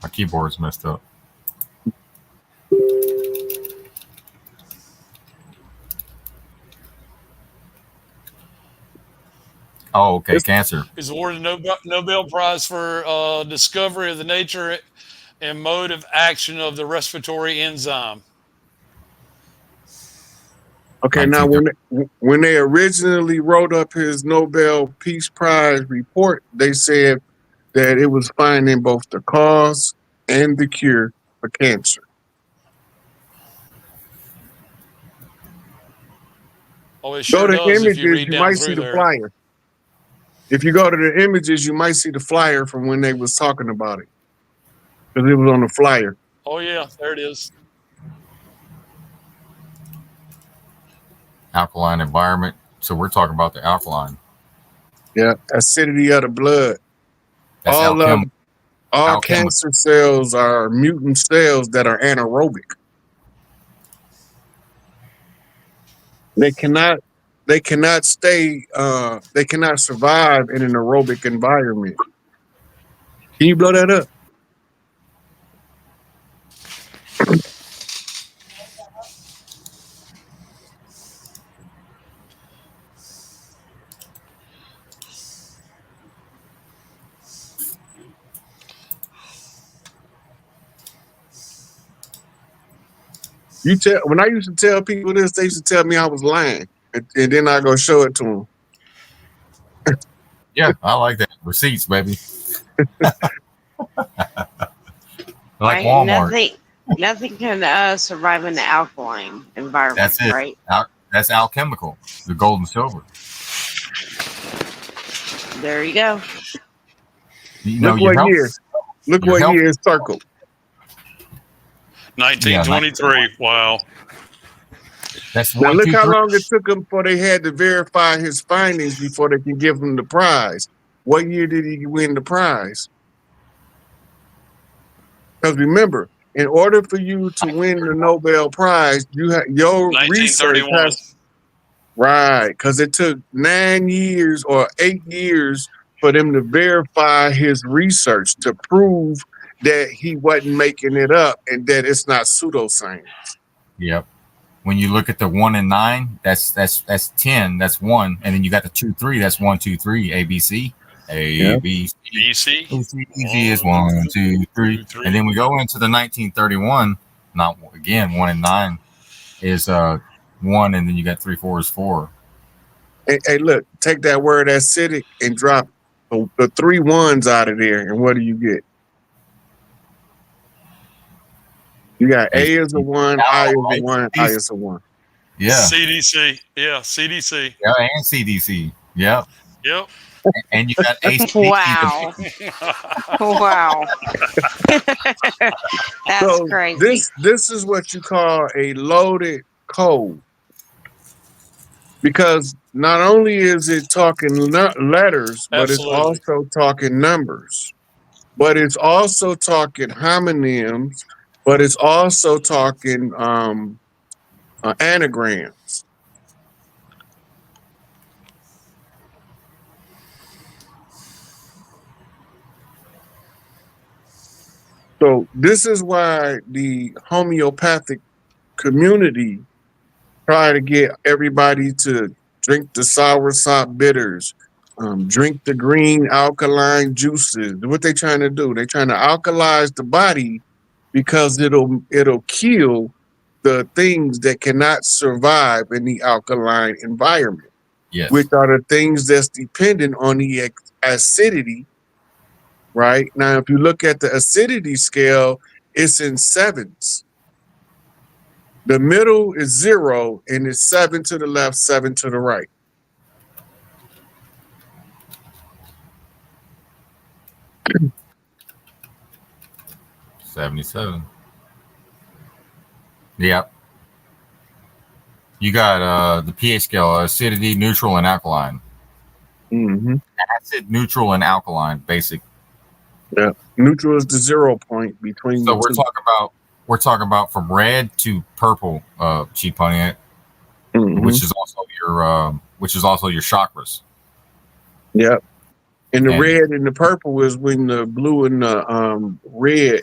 My keyboard's messed up. Oh, okay, cancer. He's awarded Nobel Prize for discovery of the nature and mode of action of the respiratory enzyme. Okay, now when they originally wrote up his Nobel Peace Prize report, they said that it was finding both the cause and the cure for cancer. Oh, it Go sure to does if you images, read you down might see through the there. flyer. If you go to the images, you might see the flyer from when they was talking about it. Because it was on the flyer. Oh, yeah, there it is. Alkaline environment. So we're talking about the alkaline. Yeah, acidity of the blood. That's All alchemical. cancer cells are mutant cells that are anaerobic. They cannot survive in an aerobic environment. Can you blow that up? When I used to tell people this, they used to tell me I was lying, and then I go show it to them. Yeah, I like that. Receipts, baby. Like Right? Walmart. Nothing can survive in the alkaline environment, That's it. right? That's alchemical. The gold and silver. There you go. You know, Look what health, year. Look what health, year is circled. 1923. Yeah, wow. That's Now one, look two, how three. long it took him before they had to verify his findings before they can give him the prize. What year did he win the prize? Because remember, in order for you to win the Nobel Prize, your research 1931. right, because it took 9 years or 8 years for them to verify his research to prove that he wasn't making it up and that it's not pseudoscience. Yep. When you look at the 1 and 9, that's 10. That's 1, and then you got the 2, 3. That's 1, 2, 3. ABC. A B C. BC. Easy is 1, 2, 3. And then we go into the 1931. Not again 1 and 9 is 1, and then you got 3, 4 is 4. Hey, look, take that word acidic and drop the 3 1s out of there, and what do you get? You got A is a 1, I is a 1, I is a 1. Yeah. CDC. Yeah, CDC. Yeah, and CDC. Yep. Yep. And you got ACDC. Wow. Wow. That's So crazy. this is what you call a loaded code. Because not only is it talking letters, but it's Absolutely. also talking numbers. But it's also talking homonyms, but it's also talking anagrams. So this is why the homeopathic community try to get everybody to drink the soursop bitters, drink the green alkaline juices. What they trying to do? They trying to alkalize the body because it'll kill the things that cannot survive in the alkaline environment, Yes. which are the things that's dependent on the acidity. Right now, if you look at the acidity scale, it's in sevens. The middle is 0, and it's 7 to the left, 7 to the right. $77. Yep. You got the pH scale: acidity, neutral, and alkaline. Mm-hmm. Acid, neutral, and alkaline. Basic. Yeah. Neutral is the 0 point between So the two. we're talking about from red to purple, Chief Pontiac, Mm-hmm. which is also your chakras. Yep. And the And red and the purple is when the blue and the red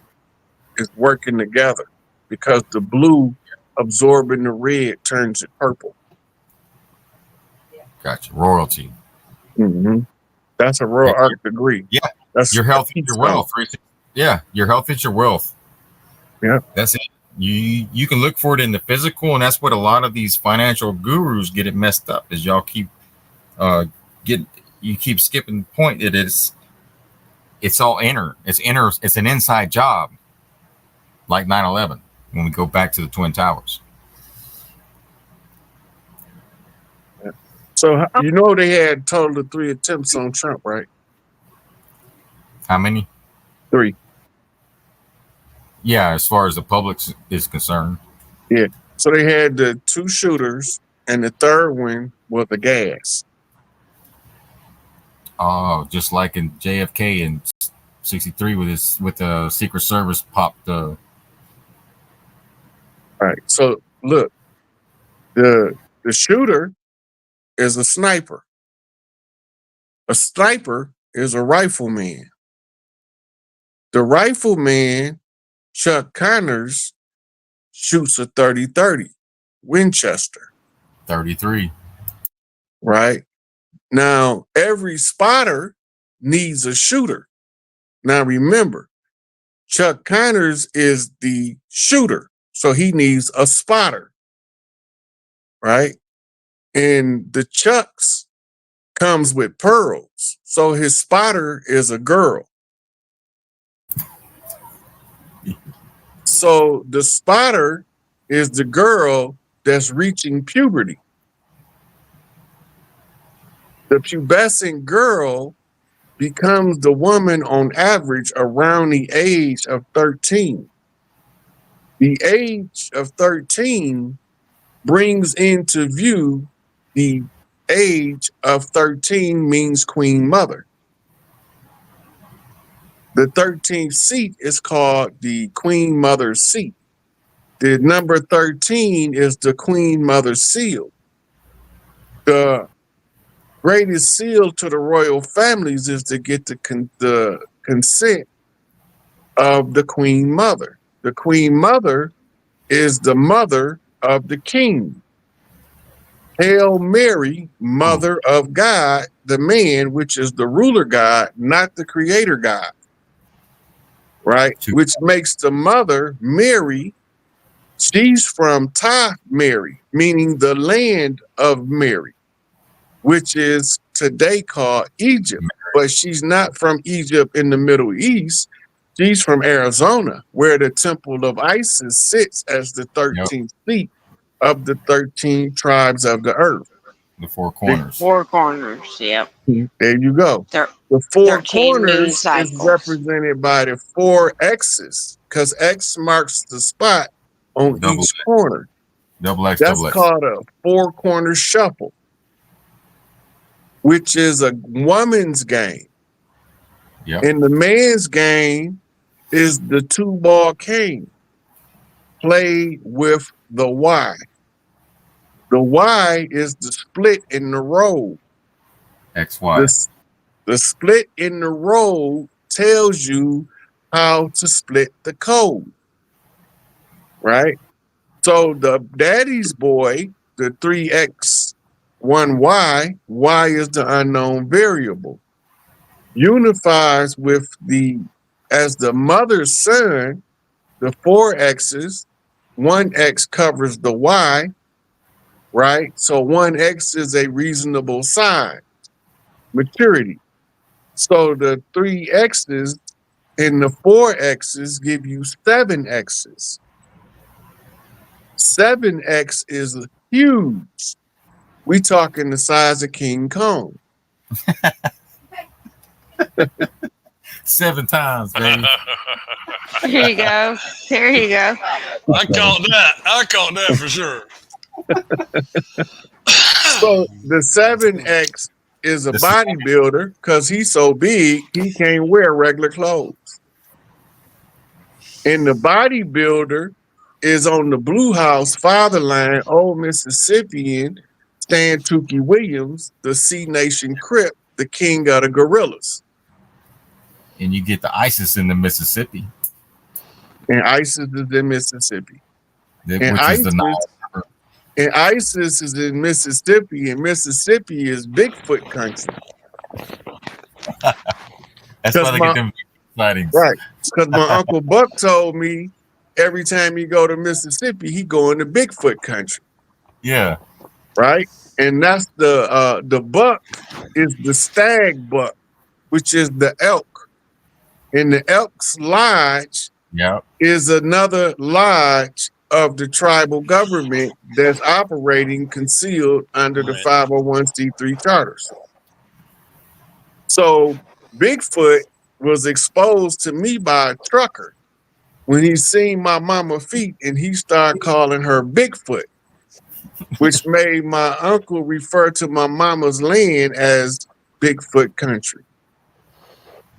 is working together, because the blue absorbing the red turns it purple. gotcha. Royalty. Mm-hmm. That's a royal arc degree. Yeah. That's Your health is your keystone. wealth. Yeah. Your health is your wealth. Yeah. That's it. You can look for it in the physical, and that's what a lot of these financial gurus get it messed up. Is y'all keep you keep skipping the point that it's all inner. It's inner. It's an inside job, like 9/11. When we go back to the Twin Towers. So you know they had total of 3 attempts on Trump, right? How many? 3. Yeah, as far as the public is concerned. Yeah. So they had the 2 shooters, and the third one was the gas. Oh, just like in JFK in '63 with the Secret Service popped. All right. So look, the shooter is a sniper. A sniper is a rifleman. The rifleman, Chuck Connors, shoots a 30-30 Winchester. 33. Right? Now, every spotter needs a shooter. Now, remember, Chuck Connors is the shooter, so he needs a spotter. Right? And the Chucks comes with pearls, so his spotter is a girl. So the spotter is the girl that's reaching puberty. The pubescent girl becomes the woman on average around the age of 13. The age of 13 brings into view the age of 13 means Queen Mother. The 13th seat is called the Queen Mother seat. The number 13 is the Queen Mother seal. The greatest seal to the royal families is to get the consent of the Queen Mother. The Queen Mother is the mother of the king. Hail Mary, Mother of God, the man, which is the ruler God, not the creator God. Right? Which makes the mother, Mary, she's from Ta Mary, meaning the land of Mary, which is today called Egypt. But she's not from Egypt in the Middle East. She's from Arizona, where the Temple of Isis sits as the 13th seat of the 13 tribes of the earth. The 4 corners. 4 corners. Yep. There you go. Thir- The 4 13 moon corners is cycles. represented by the 4 X's, because X marks the spot on each corner. Double X, That's double X. called a 4-corner shuffle, which is a woman's game. Yep. And the man's game is the 2-ball cane, played with the Y. The Y is the split in the road. XY. The split in the road tells you how to split the code, right? So the daddy's boy, the 3x, 1y, y is the unknown variable, unifies with as the mother's son, the 4x's, 1x covers the y, right? So 1x is a reasonable size, maturity. So the 3x's and the 4x's give you 7x's. 7x is huge. We talking the size of King Kong. 7 times, baby. There you go. There you go. I caught that. I caught that for sure. So the 7x is a bodybuilder because he's so big he can't wear regular clothes. And the bodybuilder is on the Blue House fatherline, old Mississippian Stan Tukey Williams, the C Nation Crip, the king of the gorillas. And you get the ISIS in the Mississippi, And ISIS is in Mississippi. which And is the Nile. ISIS is in Mississippi, and Mississippi is Bigfoot country. That's why they get them sightings. Right. Because my Uncle Buck told me every time he go to Mississippi, he going to Bigfoot country. Yeah. Right? And that's the buck is the stag buck, which is the elk. And the elk's lodge is another lodge of the tribal government that's operating concealed under the 501c3 charters. So Bigfoot was exposed to me by a trucker when he seen my mama feet, and he started calling her Bigfoot, which made my uncle refer to my mama's land as Bigfoot country.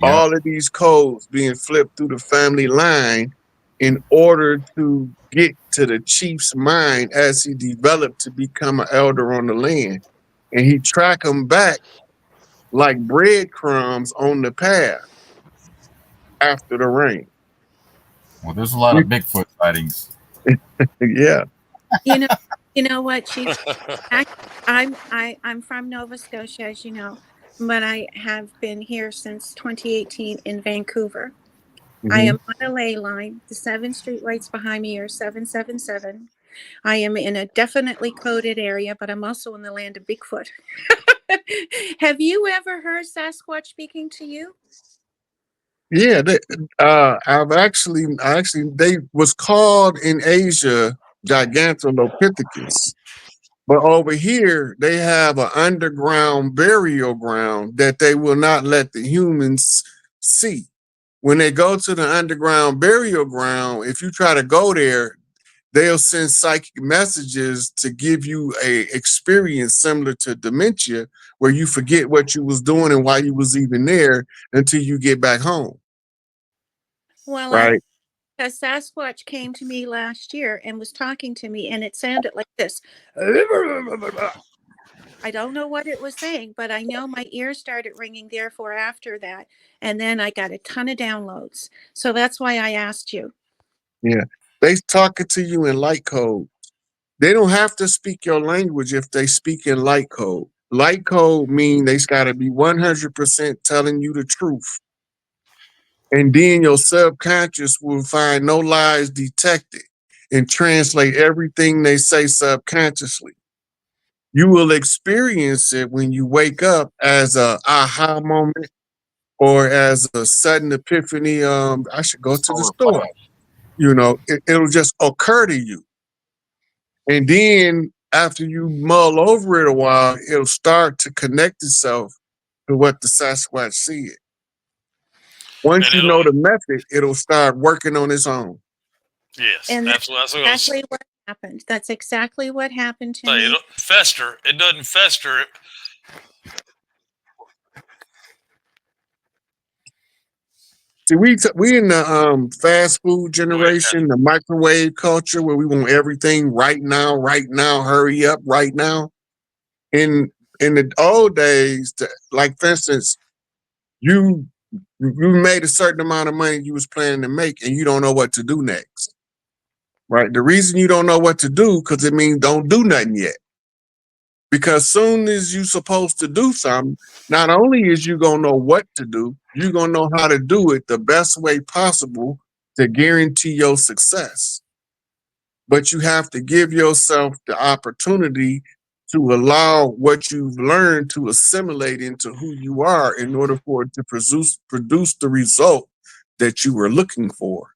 Yep. All of these codes being flipped through the family line in order to get to the chief's mind as he developed to become an elder on the land. And he track them back like breadcrumbs on the path after the rain. Well, there's a lot of Bigfoot sightings. Yeah. You know what, Chief? I'm from Nova Scotia, as you know, but I have been here since 2018 in Vancouver. Mm-hmm. I am on a ley line. The 7 streetlights behind me are 777. I am in a definitely coded area, but I'm also in the land of Bigfoot. Have you ever heard Sasquatch speaking to you? Yeah, they was called in Asia Gigantolopithecus, but over here they have an underground burial ground that they will not let the humans see. When they go to the underground burial ground, if you try to go there, they'll send psychic messages to give you a experience similar to dementia, where you forget what you was doing and why you was even there until you get back home. Well, right. Because Sasquatch came to me last year and was talking to me, and it sounded like this. I don't know what it was saying, but I know my ears started ringing therefore after that. And then I got a ton of downloads. So that's why I asked you. Yeah. They talking to you in light code. They don't have to speak your language if they speak in light code. Light code mean they got to be 100% telling you the truth. And then your subconscious will find no lies detected and translate everything they say subconsciously. You will experience it when you wake up as a aha moment or as a sudden epiphany. I should go to the store. It'll just occur to you. And then after you mull over it a while, it'll start to connect itself to what the Sasquatch said. Once you know the method, it'll start working on its own. Yes, and that's exactly what happened. That's exactly what happened to me. It doesn't fester. It doesn't fester. See, we in the fast food generation, the microwave culture, where we want everything right now, hurry up, right now. In the old days, like for instance, you You made a certain amount of money you was planning to make, and you don't know what to do next. Right? The reason you don't know what to do, because it means don't do nothing yet. Because soon as you supposed to do something, not only is you gonna know what to do, you're gonna know how to do it the best way possible to guarantee your success. But you have to give yourself the opportunity to allow what you've learned to assimilate into who you are in order for it to produce the result that you were looking for.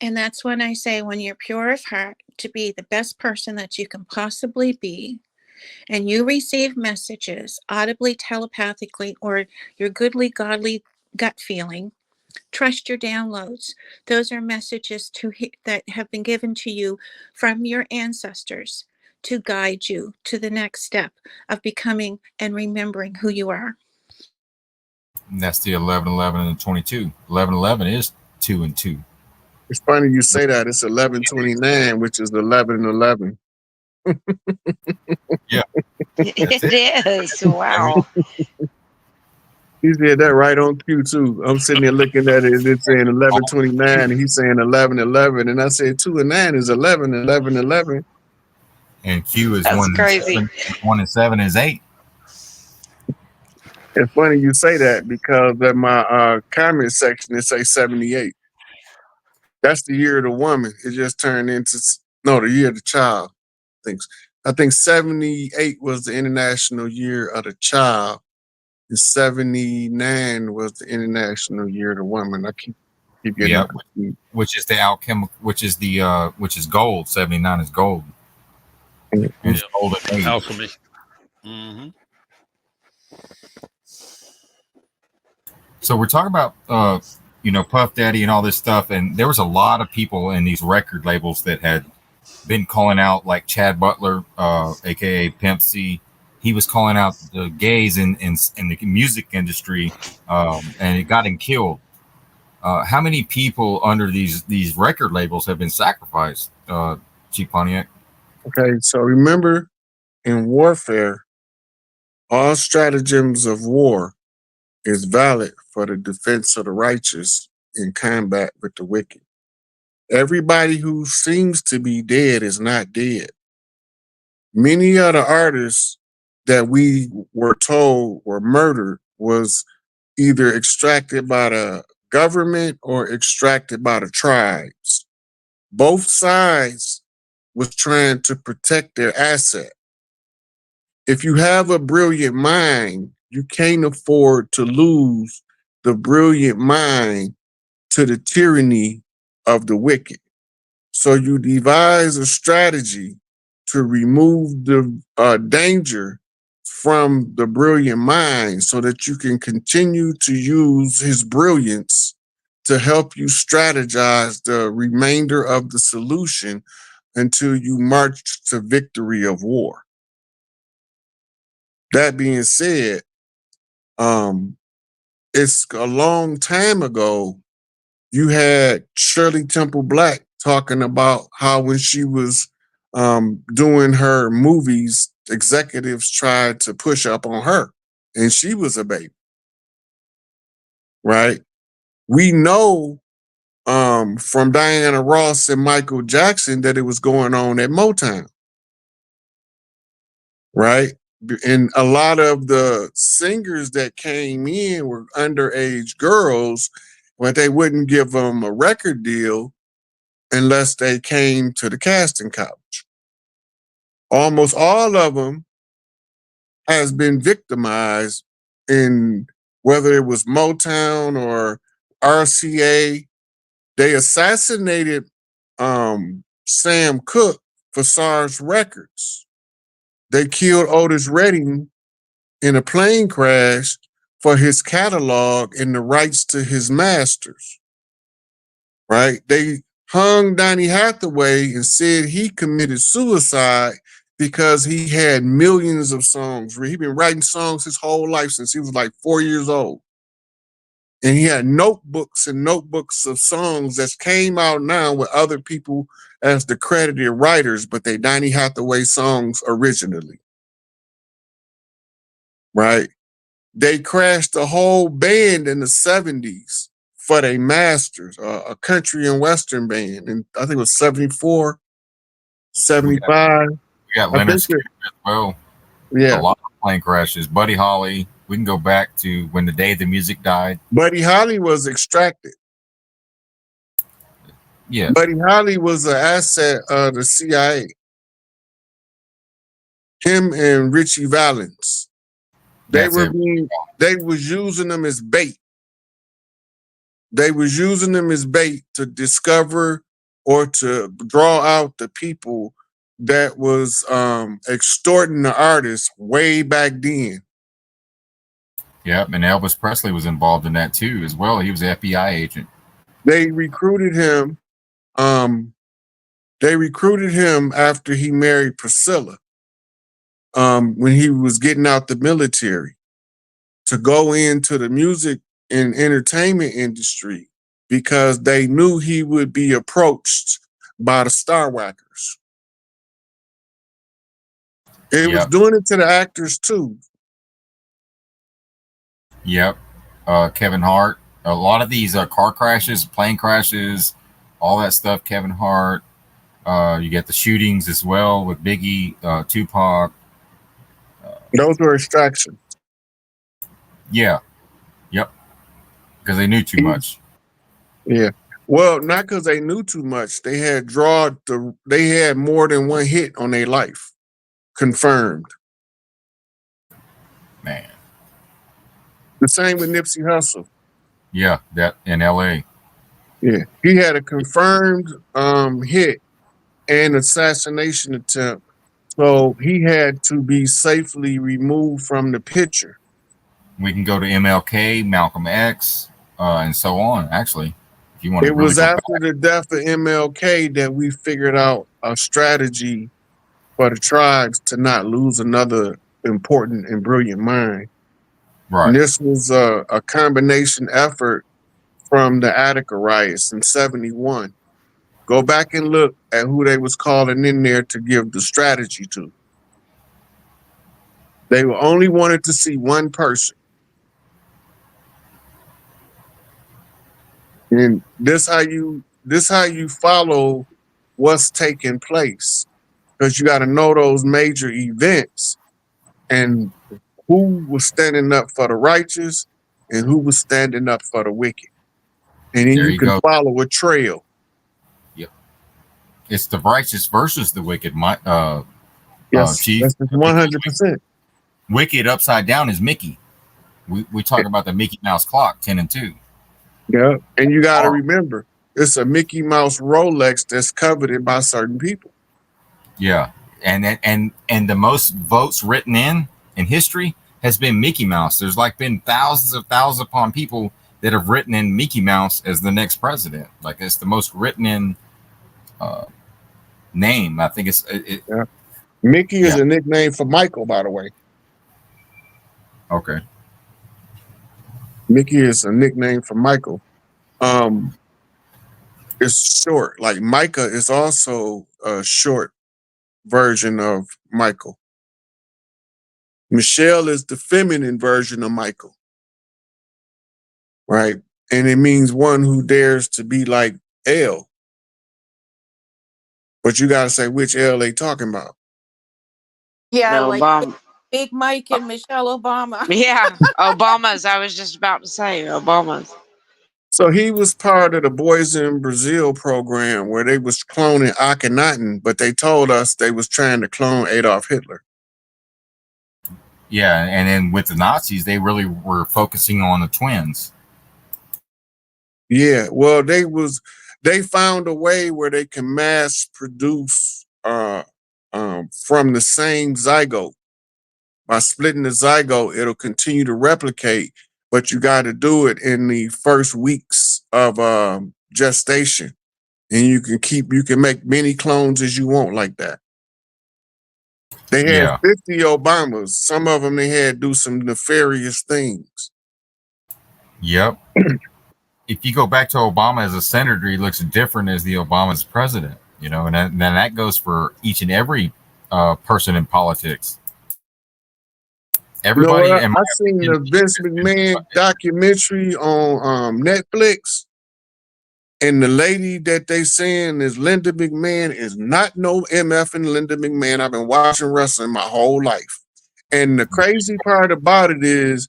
And that's when I say, when you're pure of heart to be the best person that you can possibly be, and you receive messages audibly, telepathically, or your goodly, godly gut feeling, trust your downloads. Those are messages that have been given to you from your ancestors to guide you to the next step of becoming and remembering who you are. And that's the 11, 11, and the 22. 11, 11 is 2 and 2. It's funny you say that. It's 1129, which is 11 and 11. Yeah, that's It it. is. Wow. He said that right on cue too. I'm sitting there looking at it, and it's saying 1129, and he's saying 1111, and I said 2 and 9 is 11, 11, 11. And Q is That's 1 and crazy. 7. 1 and 7 is 8. It's funny you say that because at my comment section it say 78. That's the year of the woman. It just turned into no, the year of the child. I think 78 was the international year of the child, and 79 was the international year of the woman. I keep getting Yeah, them confused. which is the alchemical, which is gold. 79 is gold, and it's Yeah. golden age. Alchemy. Hmm. So we're talking about Puff Daddy and all this stuff, and there was a lot of people in these record labels that had been calling out, like Chad Butler, aka Pimp C. He was calling out the gays in the music industry, and it got him killed. How many people under these record labels have been sacrificed, Chief Pontiac? Okay, so remember, in warfare, all stratagems of war is valid for the defense of the righteous in combat with the wicked. Everybody who seems to be dead is not dead. Many of the artists that we were told were murdered was either extracted by the government or extracted by the tribes. Both sides was trying to protect their asset. If you have a brilliant mind, you can't afford to lose the brilliant mind to the tyranny of the wicked. So you devise a strategy to remove the danger from the brilliant mind so that you can continue to use his brilliance to help you strategize the remainder of the solution until you march to victory of war. That being said, it's a long time ago. You had Shirley Temple Black talking about how when she was doing her movies, executives tried to push up on her, and she was a baby, right? We know from Diana Ross and Michael Jackson that it was going on at Motown, right? And a lot of the singers that came in were underage girls, but they wouldn't give them a record deal unless they came to the casting couch. Almost all of them has been victimized in whether it was Motown or RCA. They assassinated Sam Cooke for SARS Records. They killed Otis Redding in a plane crash for his catalog and the rights to his masters, right? They hung Donny Hathaway and said he committed suicide because he had millions of songs. He'd been writing songs his whole life since he was like 4 years old. And he had notebooks and notebooks of songs that came out now with other people as the credited writers, but they Donny Hathaway songs originally. right? They crashed the whole band in the 70s for their masters, a country and western band. And I think it was 74, We 75. got I Leonard think Skinner as well. A yeah. lot of plane crashes. Buddy Holly. We can go back to when the day the music died. Buddy Holly was extracted. Yeah. Buddy Holly was an asset of the CIA. Him and Richie Valens. They was using them as bait. They was using them as bait to discover or to draw out the people that was extorting the artists way back then. Yep, and Elvis Presley was involved in that too as well. He was an FBI agent. They recruited him. They recruited him after he married Priscilla. When he was getting out the military, to go into the music and entertainment industry because they knew he would be approached by the star whackers. It was doing it to the actors too. Yep. Kevin Hart. A lot of these car crashes, plane crashes, all that stuff. Kevin Hart. You get the shootings as well with Biggie, Tupac. Those were extractions. Yeah. Yep. Because they knew too much. Yeah. Well, not because they knew too much. They had they had more than one hit on their life. Confirmed. Man. The same with Nipsey Hussle. Yeah, that in LA. Yeah. He had a confirmed hit and assassination attempt. So he had to be safely removed from the picture. We can go to MLK, Malcolm X, and so on, actually. If you want to It really was go after back. the death of MLK that we figured out a strategy for the tribes to not lose another important and brilliant mind. Right. And this was a combination effort from the Attica riots in 71. Go back and look at who they was calling in there to give the strategy to. They only wanted to see one person. And this how you follow what's taking place. Because you got to know those major events and who was standing up for the righteous and who was standing up for the wicked. And then you can follow a trail. Yep. It's the righteous versus the wicked, yes, Chief. That's 100%. Wicked upside down is Mickey. We talk about the Mickey Mouse clock, 10 and 2. Yeah. And you got to remember, it's a Mickey Mouse Rolex that's coveted by certain people. Yeah. And the most votes written in history has been Mickey Mouse. There's been thousands upon people that have written in Mickey Mouse as the next president. It's the most written in name. I think yeah. Mickey is a nickname for Michael, by the way. Okay. Mickey is a nickname for Michael. It's short. Like Micah is also a short version of Michael. Michelle is the feminine version of Michael. Right? And it means one who dares to be like L. But you got to say which L they talking about. Yeah, No, like Big Mike and Michelle Obama. Yeah, Obama's. I was just about to say Obama's. So he was part of the Boys in Brazil program where they was cloning Akhenaten, but they told us they was trying to clone Adolf Hitler. Yeah, and then with the Nazis, they really were focusing on the twins. Yeah, well, they found a way where they can mass produce from the same zygote. By splitting the zygote, it'll continue to replicate, but you got to do it in the first weeks of gestation, and you can make many clones as you want like that. They had 50 Obamas. Some of them they had do some nefarious things. Yep. If you go back to Obama as a senator, he looks different as the Obama as president, and then that goes for each and every person in politics. You know Everybody, what? in my I seen opinion, the Vince has been McMahon documentary on Netflix, and the lady that they saying is Linda McMahon is not no MF and Linda McMahon. I've been watching wrestling my whole life. And the crazy part about it is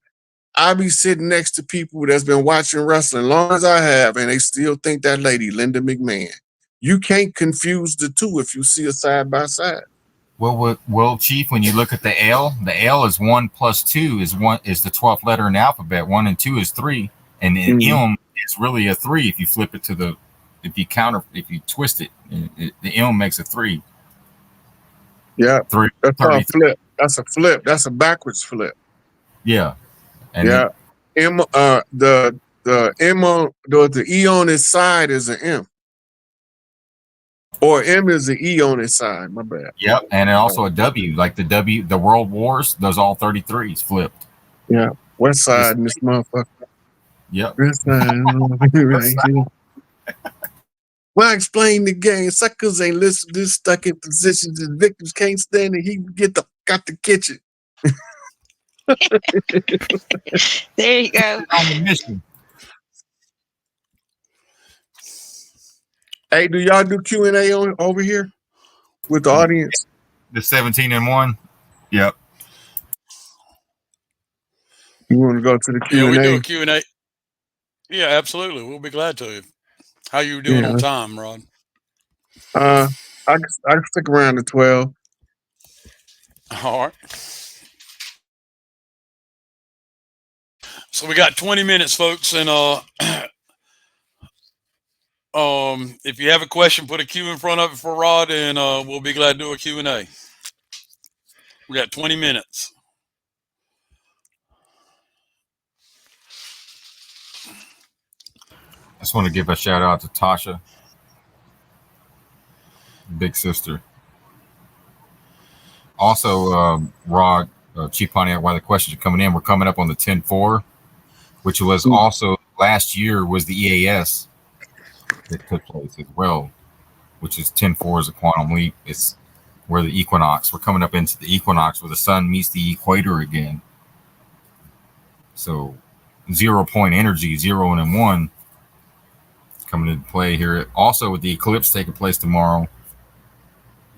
I be sitting next to people that's been watching wrestling long as I have, and they still think that lady Linda McMahon. You can't confuse the two if you see a side by side. well, Chief. When you look at the L is 1 plus 2 is the 12th letter in the alphabet. 1 and 2 is 3, and then Mhm. M is really a 3 if you flip it to the if you twist it, the M makes a 3. Yeah, 3 that's called 33. flip. That's a flip. That's a backwards flip. Yeah, and Yeah. then M the M on the E on its side is an M. Or M is the E on its side. My bad. yep, and then also a W, like the World Wars. Those all 33s flipped. Yeah. West This, side in this motherfucker. yep. West side. What's that? Why explain the game? Suckers ain't listening, just stuck in positions and victims can't stand it. He got the kitchen. There you go. On the mission. Hey, do y'all do Q&A over here with the audience? The 17 and 1. Yep. You want to go to the Yeah, we do Q&A? a Q&A. Yeah, absolutely. We'll be glad to. How you doing Yeah. on time, Rod? Uh, I can stick around to 12. All right. So we got 20 minutes, folks, and if you have a question, put a Q in front of it for Rod, and we'll be glad to do a Q&A. We got 20 minutes. I just want to give a shout out to Tasha, big sister. Also, Rod, Chief Pontiac, while the questions are coming in, we're coming up on the 10-4, which was also last year was the EAS that took place as well, which is 10-4 is a quantum leap. It's where the equinox, we're coming up into the equinox where the sun meets the equator again. So 0 point energy, 0 and 1 coming into play here. Also with the eclipse taking place tomorrow,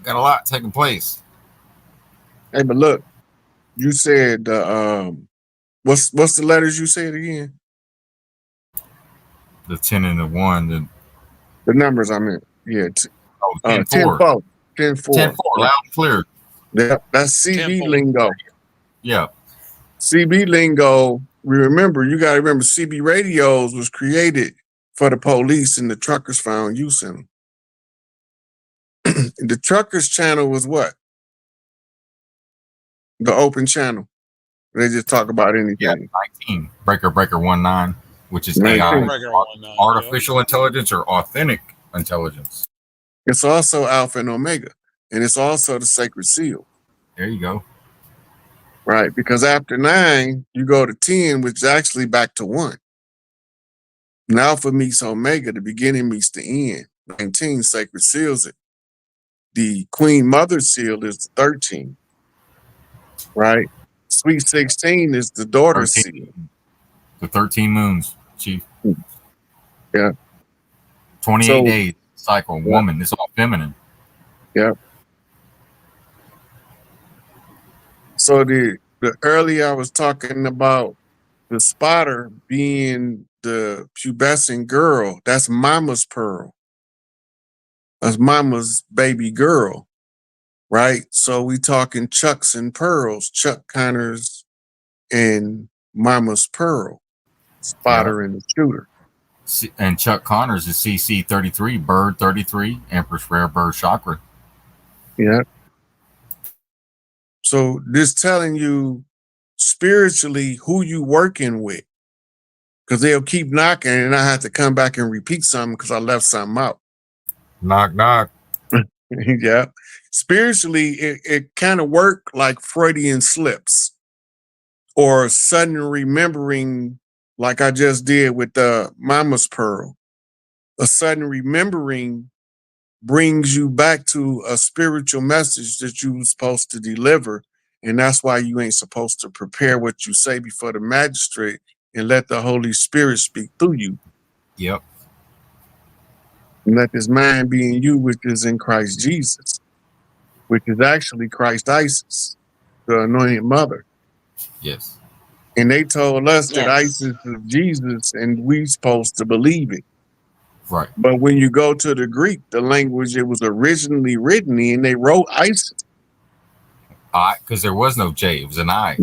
got a lot taking place. Hey, but look, you said what's the letters you said again? The 10 and the 1, The numbers I meant. Yeah, 10-4. 10-4. 10-4. 10-4, loud and clear. Yeah, that's CB 10-4. lingo. Yeah. CB lingo. Remember, you got to remember, CB radios was created for the police, and the truckers found use in them. The truckers channel was what? The open channel. They just talk about anything. Yeah, 19. Breaker 19, which is 19. AI, artificial intelligence or authentic intelligence. It's also Alpha and Omega, and it's also the Sacred Seal. There you go. Right, because after 9, you go to 10, which is actually back to 1. And Alpha meets Omega, the beginning meets the end. 19, Sacred Seals it. The Queen Mother Seal is the 13, right? Sweet 16 is the daughter 13, seal. the 13 moons, Chief. Yeah. 28 So, days cycle, woman. It's all feminine. Yeah. So the earlier I was talking about the spotter being the pubescent girl. That's mama's pearl. That's mama's baby girl, right? So we talking Chucks and pearls, Chuck Connors and mama's pearl, spotter and the shooter. And Chuck Connors is CC 33, Bird 33, Empress Rare Bird Chakra. Yeah. So this telling you spiritually who you working with, because they'll keep knocking and I have to come back and repeat something because I left something out. Knock, knock. Yeah. Spiritually, it kind of worked like Freudian slips or sudden remembering, like I just did with the Mama's Pearl. A sudden remembering brings you back to a spiritual message that you were supposed to deliver, And that's why you ain't supposed to prepare what you say before the magistrate and let the Holy Spirit speak through you. Yep. And let this mind be in you, which is in Christ Jesus, which is actually Christ Isis, the anointed mother. Yes. And they told us that Yes. Isis is Jesus and we supposed to believe it. Right. But when you go to the Greek, the language it was originally written in, they wrote Isis. I, because there was no J, it was an I.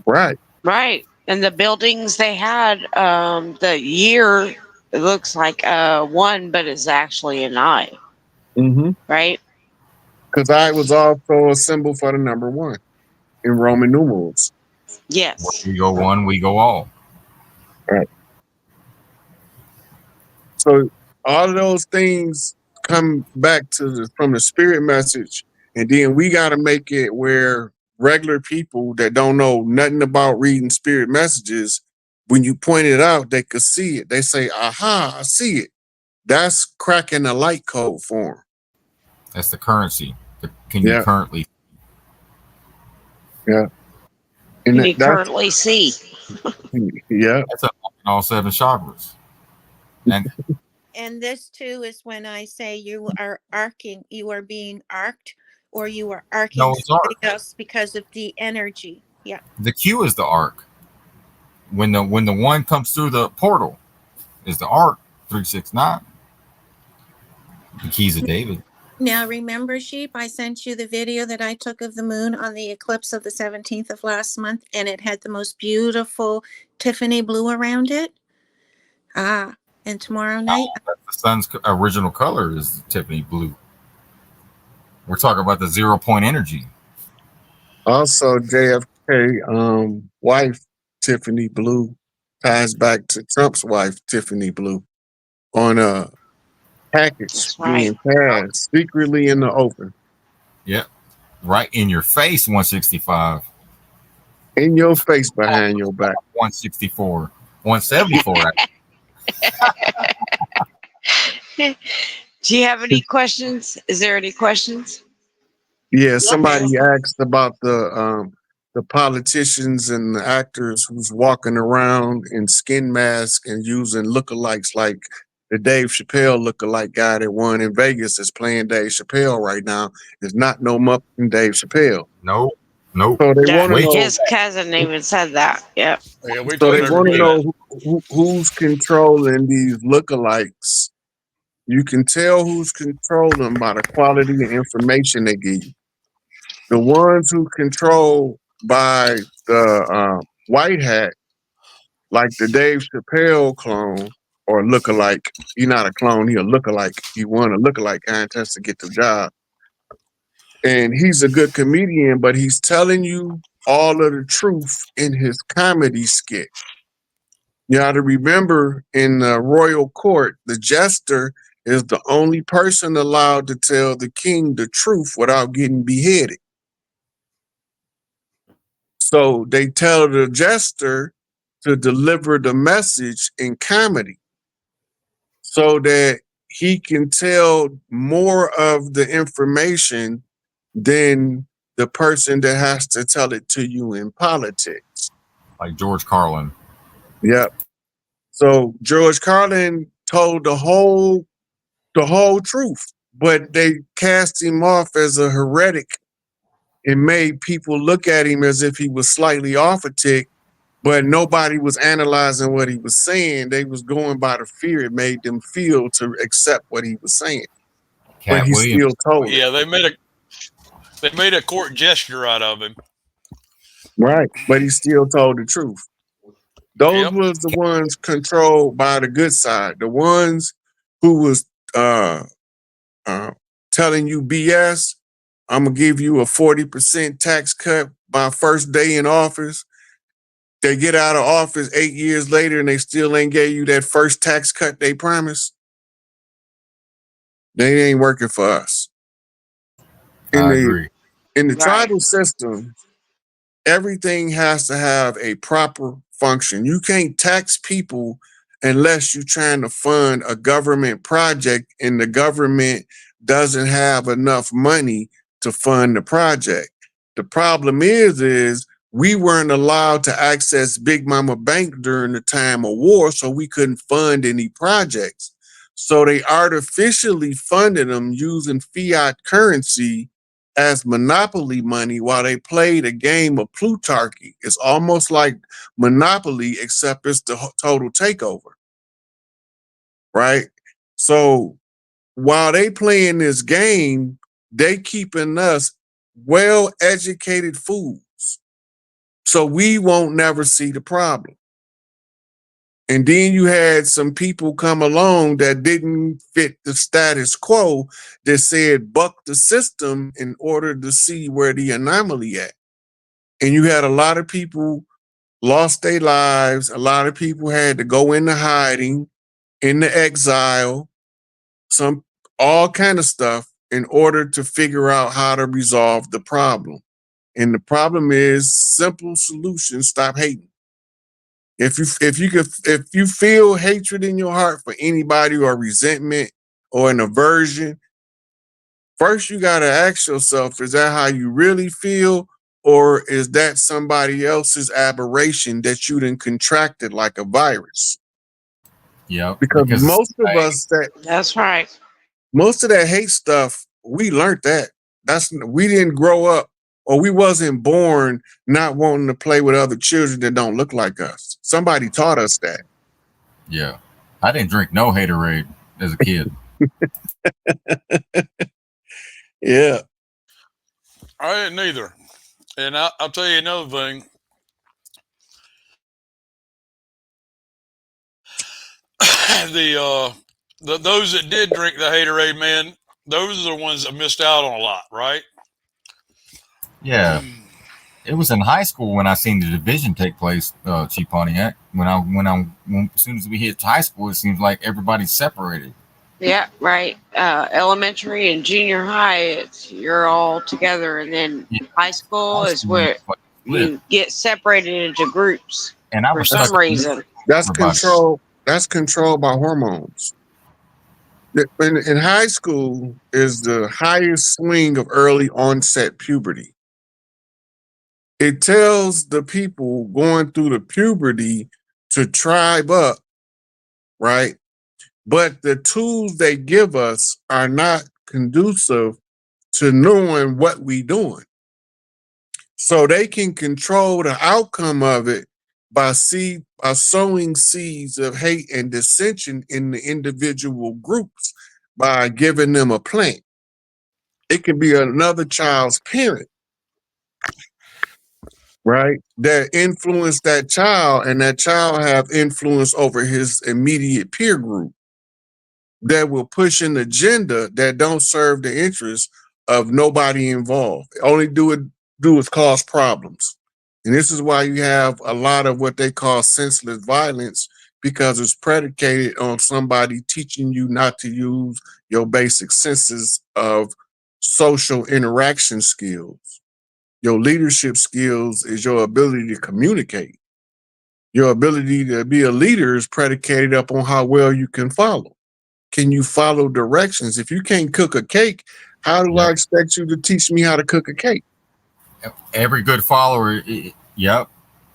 Right. Right. And the buildings they had, the year, it looks like one, but it's actually an I, Mm-hmm. right? Because I was also a symbol for the number one in Roman numerals. Where Yes. you go one, we go all. Right. So all of those things come back to from the spirit message, and then we got to make it where regular people that don't know nothing about reading spirit messages, when you point it out, they could see it. They say, "Aha, I see it." That's cracking the light code for them. That's the currency. Can you Yeah, currently? yeah, and Can you that's currently see? yeah. That's unlocking all seven chakras. And And this too is when I say you are arcing, you are being arced, or you are arcing no, it's somebody arc. else because of the energy. Yeah. The Q is the arc. When the one comes through the portal, is the arc 369. The keys of David. Now, remember, Sheep, I sent you the video that I took of the moon on the eclipse of the 17th of last month, and it had the most beautiful Tiffany blue around it. Ah, and tomorrow night, That's the sun's original color is Tiffany blue. We're talking about the 0 point energy. Also, JFK wife Tiffany Blue ties back to Trump's wife Tiffany Blue on a package That's right. being passed secretly in the open Yep. Right in your face, 165. in your face behind your back. 164. 174. Do you have any questions? Is there any questions? Yeah, somebody asked about the politicians and the actors who's walking around in skin masks and using lookalikes like the Dave Chappelle lookalike guy that won in Vegas is playing Dave Chappelle right now. Is not no muck in Dave Chappelle. Nope. Nope. So they Yeah, want to Wait. know. his cousin even said that. Yep. Yeah, we So told they him to want to remove it. know who's controlling these lookalikes. You can tell who's controlling them by the quality of information they give you. The ones who control by the white hat, like the Dave Chappelle clone or lookalike. He's not a clone, he a lookalike. He won a lookalike contest to get the job. And he's a good comedian, but he's telling you all of the truth in his comedy skit. You got to remember in the royal court, the jester is the only person allowed to tell the king the truth without getting beheaded. So they tell the jester to deliver the message in comedy so that he can tell more of the information than the person that has to tell it to you in politics. Like George Carlin. Yep. So George Carlin told the whole truth, but they cast him off as a heretic and made people look at him as if he was slightly off a tick, but nobody was analyzing what he was saying. They was going by the fear it made them feel to accept what he was saying. But Cat he still Williams. told it. Yeah, they made a court gesture out of him. Right. But he still told the truth. Those Yep. was the ones controlled by the good side. The ones who was uh, uh, telling you BS, I'm gonna give you a 40% tax cut by first day in office. They get out of office 8 years later and they still ain't gave you that first tax cut they promised. They ain't working for us. In I the agree. in the Right. tribal system, everything has to have a proper function. You can't tax people unless you're trying to fund a government project and the government doesn't have enough money to fund the project. The problem is we weren't allowed to access Big Mama Bank during the time of war, so we couldn't fund any projects. So they artificially funded them using fiat currency as monopoly money while they played a game of plutarchy. It's almost like Monopoly, except it's the total takeover, right? So while they playing this game, they keeping us well-educated fools. So we won't never see the problem. And then you had some people come along that didn't fit the status quo that said buck the system in order to see where the anomaly at. And you had a lot of people lost their lives. A lot of people had to go into hiding, into exile, some all kind of stuff in order to figure out how to resolve the problem. And the problem is simple solutions. Stop hating. If you feel hatred in your heart for anybody or resentment or an aversion, first you gotta ask yourself, is that how you really feel? Or is that somebody else's aberration that you done contracted like a virus? Yep. Because Because it's like, That's right. most of that hate stuff, we learned that. We didn't grow up or we wasn't born not wanting to play with other children that don't look like us. Somebody taught us that. yeah. I didn't drink no haterade as a kid. Yeah. I didn't either. And I'll tell you another thing. Those that did drink the haterade, man, those are the ones that missed out on a lot, right? Yeah. It was in high school when I seen the division take place, Chief Pontiac. As soon as we hit high school, it seems like everybody's separated. Yeah, right. Elementary and junior high, you're all together, and then Yeah. high school High is school where was you get separated into groups and I for was some stuck with reason. That's everybody. control. That's controlled by hormones. In high school is the highest swing of early onset puberty. It tells the people going through the puberty to tribe up, right? But the tools they give us are not conducive to knowing what we doing. So they can control the outcome of it by sowing seeds of hate and dissension in the individual groups by giving them a plant. It can be another child's parent, right? That influence that child, and that child have influence over his immediate peer group that will push an agenda that don't serve the interests of nobody involved. Only do is cause problems. And this is why you have a lot of what they call senseless violence, because it's predicated on somebody teaching you not to use your basic senses of social interaction skills. Your leadership skills is your ability to communicate. Your ability to be a leader is predicated upon how well you can follow. Can you follow directions? If you can't cook a cake, how do I Yep. expect you to teach me how to cook a cake? Every good follower, yep.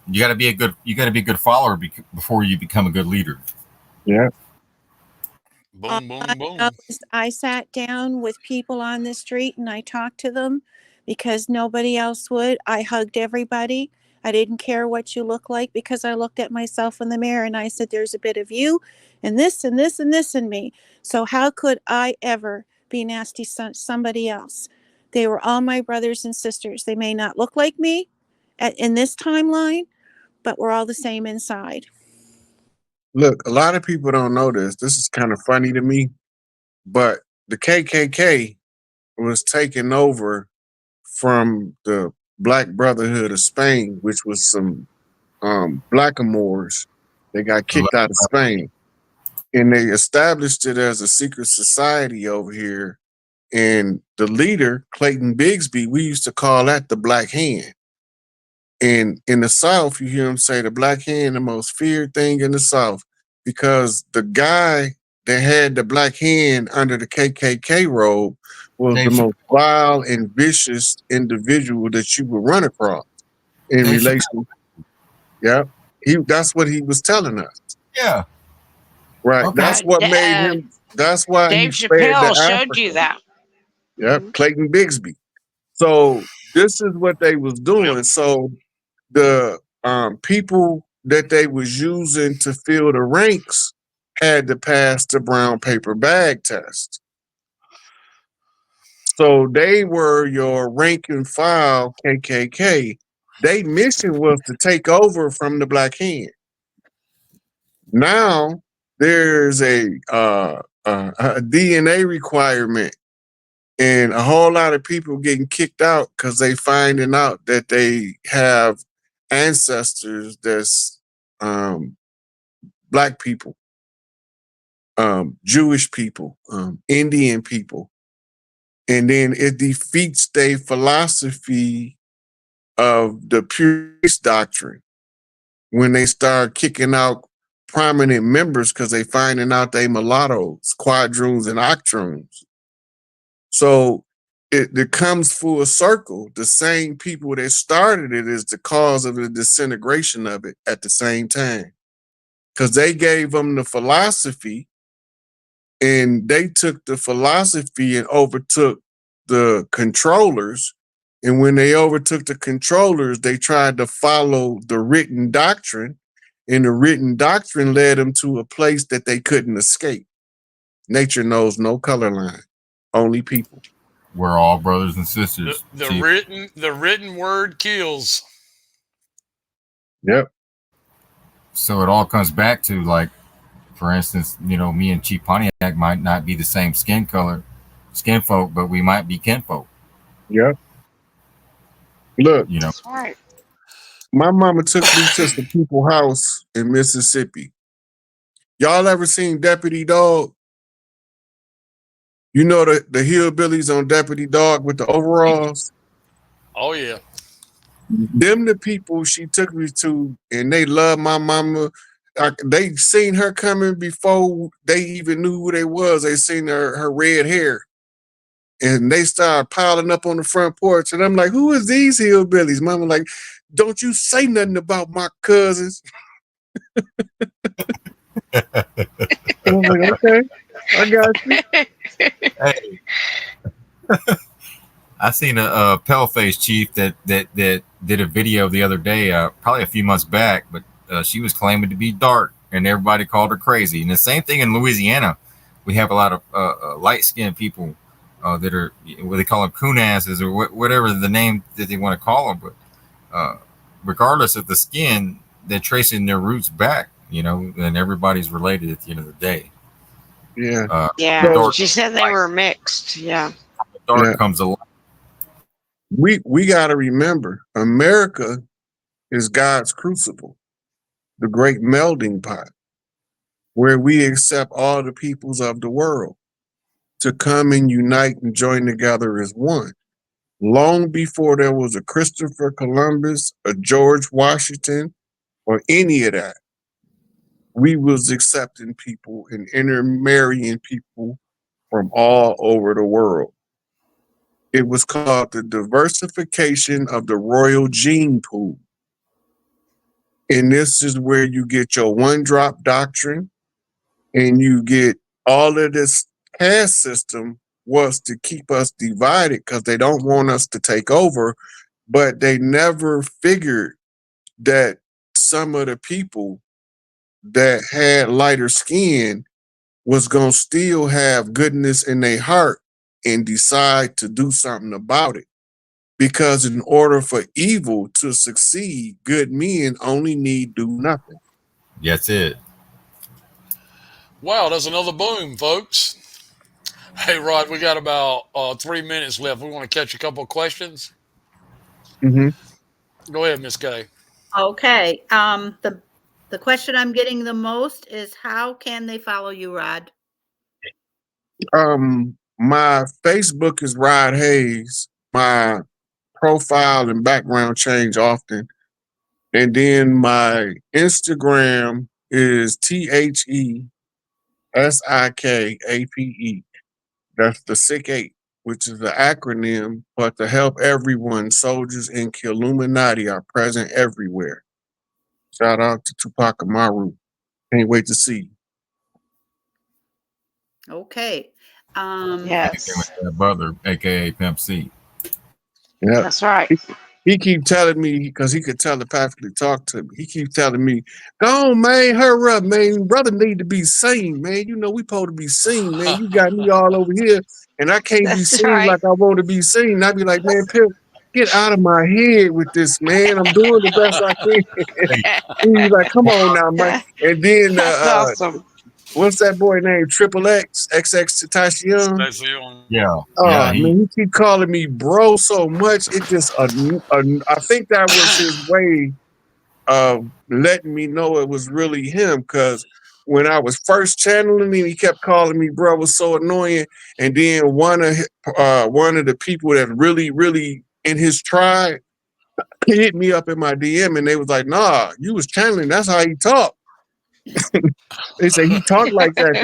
You got to be a good follower before you become a good leader. Yeah. All Boom, I boom, know boom. is I sat down with people on the street and I talked to them because nobody else would. I hugged everybody. I didn't care what you look like because I looked at myself in the mirror and I said, there's a bit of you and this and this and this in me. So how could I ever be nasty to somebody else? They were all my brothers and sisters. They may not look like me in this timeline, but we're all the same inside. Look, a lot of people don't know this. This is kind of funny to me, but the KKK was taken over from the Black Brotherhood of Spain, which was some blackamoors. They got kicked out of Spain, and they established it as a secret society over here. And the leader, Clayton Bigsby, we used to call that the Black Hand. And in the South, you hear him say the Black Hand, the most feared thing in the South, because the guy that had the black hand under the KKK robe was Dave the most Chappelle. vile and vicious individual that you would run across in Dave Chappelle. relation. Yeah, that's what he was telling us. Yeah. Right. Okay. That's what made him. That's why he Dave fled to Chappelle showed you Africa. that. Yep, Hmm. Clayton Bigsby. So this is what they was Yep. doing. So the people that they was using to fill the ranks had to pass the brown paper bag test. So they were your rank and file KKK. Their mission was to take over from the black hand. Now there's a DNA requirement, and a whole lot of people getting kicked out because they finding out that they have ancestors that's um, black people, Jewish people, Indian people, and then it defeats their philosophy of the purist doctrine when they start kicking out prominent members because they finding out they mulattoes, quadroons, and octroons. So it comes full circle. The same people that started it is the cause of the disintegration of it at the same time. Because they gave them the philosophy and they took the philosophy and overtook the controllers. And when they overtook the controllers, they tried to follow the written doctrine. And the written doctrine led them to a place that they couldn't escape. Nature knows no color line, only people. We're all brothers and The, sisters. the See, written the written word kills. Yep. so it all comes back to, like, for instance, me and Chief Pontiac might not be the same skin folk, but we might be kinfolk. Yep. Look, You know, That's right. my mama took me to some people's house in Mississippi. Y'all ever seen Deputy Dog? You know the hillbillies on Deputy Dog with the overalls? Oh yeah. Them the people she took me to, and they love my mama. They seen her coming before they even knew who they was. They seen her red hair. And they started piling up on the front porch. And I'm like, who is these hillbillies? Mama like, don't you say nothing about my cousins. And I'm like, okay, I got you. hey, I seen a pale-faced chief that did a video the other day, probably a few months back, but she was claiming to be dark, and everybody called her crazy. And the same thing in Louisiana, we have a lot of light-skinned people that are what they call them coonasses, or whatever the name that they want to call them. But regardless of the skin, they're tracing their roots back, and everybody's related at the end of the day. Yeah. Yeah. So Dark, She said they were mixed. Yeah. yeah, dark comes a lot. we gotta remember America is God's crucible, the great melding pot, where we accept all the peoples of the world to come and unite and join together as one. Long before there was a Christopher Columbus, a George Washington, or any of that, we was accepting people and intermarrying people from all over the world. It was called the diversification of the royal gene pool. And this is where you get your one drop doctrine and you get all of this caste system was to keep us divided because they don't want us to take over, but they never figured that some of the people that had lighter skin was going to still have goodness in their heart and decide to do something about it. Because in order for evil to succeed, good men only need do nothing. That's it. Wow, that's another boom, folks. Hey Rod, we got about 3 minutes left. We want to catch a couple of questions. Mm-hmm. Go ahead, Miss Kay. Okay. The question I'm getting the most is how can they follow you, Rod? My Facebook is Rod Hayes. My profile and background change often. And then my Instagram is SIKAPE. That's the Sick Eight, which is the acronym, but to help everyone, soldiers in Illuminati are present everywhere. Shout out to Tupac Amaru. Can't wait to see you. Okay. Yes, That brother, aka Pimp C. Yeah. that's right. He keep telling me because he could telepathically talk to me. He keep telling me, "Go on, man, hurry up, man. Brother need to be seen, man. You know we supposed to be seen, man. You got me all over here, and I can't be That's seen right. like I want to be seen." I be like, "Man, Pimp, get out of my head with this, man. I'm doing the best I can." Hey, He's like, "Come on now, man." And then That's awesome. what's that boy name? Triple X, XX Tentacion. That's on. yeah, Oh yeah. man, he keep calling me bro so much. It just, I think that was his way of letting me know it was really him. Because when I was first channeling him, he kept calling me bro. It was so annoying. And then one of the people that really in his tribe hit me up in my DM, and they was like, "Nah, you was channeling. That's how he talked." They say he talked like that.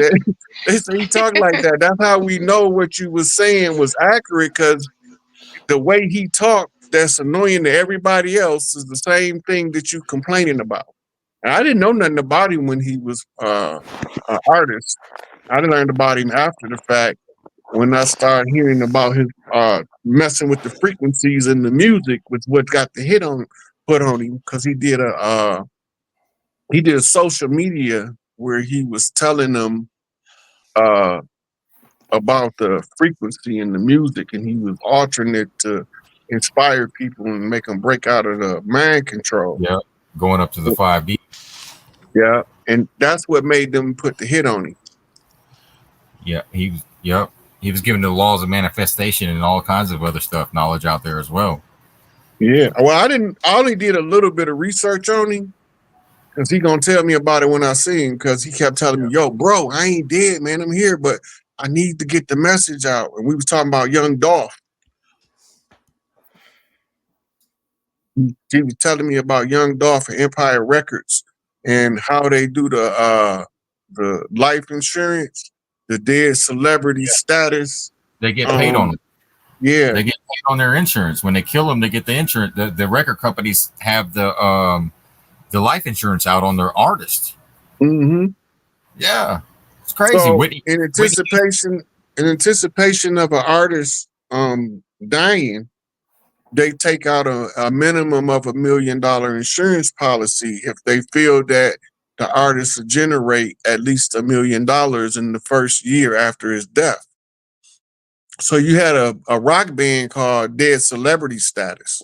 They say he talked like that. That's how we know what you was saying was accurate, because the way he talked that's annoying to everybody else is the same thing that you complaining about. And I didn't know nothing about him when he was an artist. I learned about him after the fact when I started hearing about his messing with the frequencies and the music was what got the hit on put on him, because he did a social media where he was telling them uh, about the frequency and the music, and he was altering it to inspire people and make them break out of the mind control. Yeah, going up to the 5D. Yeah, and that's what made them put the hit on him. Yeah, he was. Yep, he was given the laws of manifestation and all kinds of other stuff, knowledge out there as well. Yeah, well, I didn't. I only did a little bit of research on him because he gonna tell me about it when I see him. Because he kept telling me, "Yo, bro, I ain't dead, man. I'm here, but I need to get the message out." And we was talking about Young Dolph. He was telling me about Young Dolph and Empire Records and how they do the life insurance, the dead celebrity status. They get paid on it. Yeah, They get paid on their insurance. When they kill them, they get the insurance. The record companies have the life insurance out on their artists. mm-hmm. Yeah, it's crazy. So Whitney, in anticipation of an artist dying, they take out a minimum of $1 million insurance policy if they feel that the artist will generate at least $1 million in the first year after his death. So you had a rock band called Dead Celebrity Status.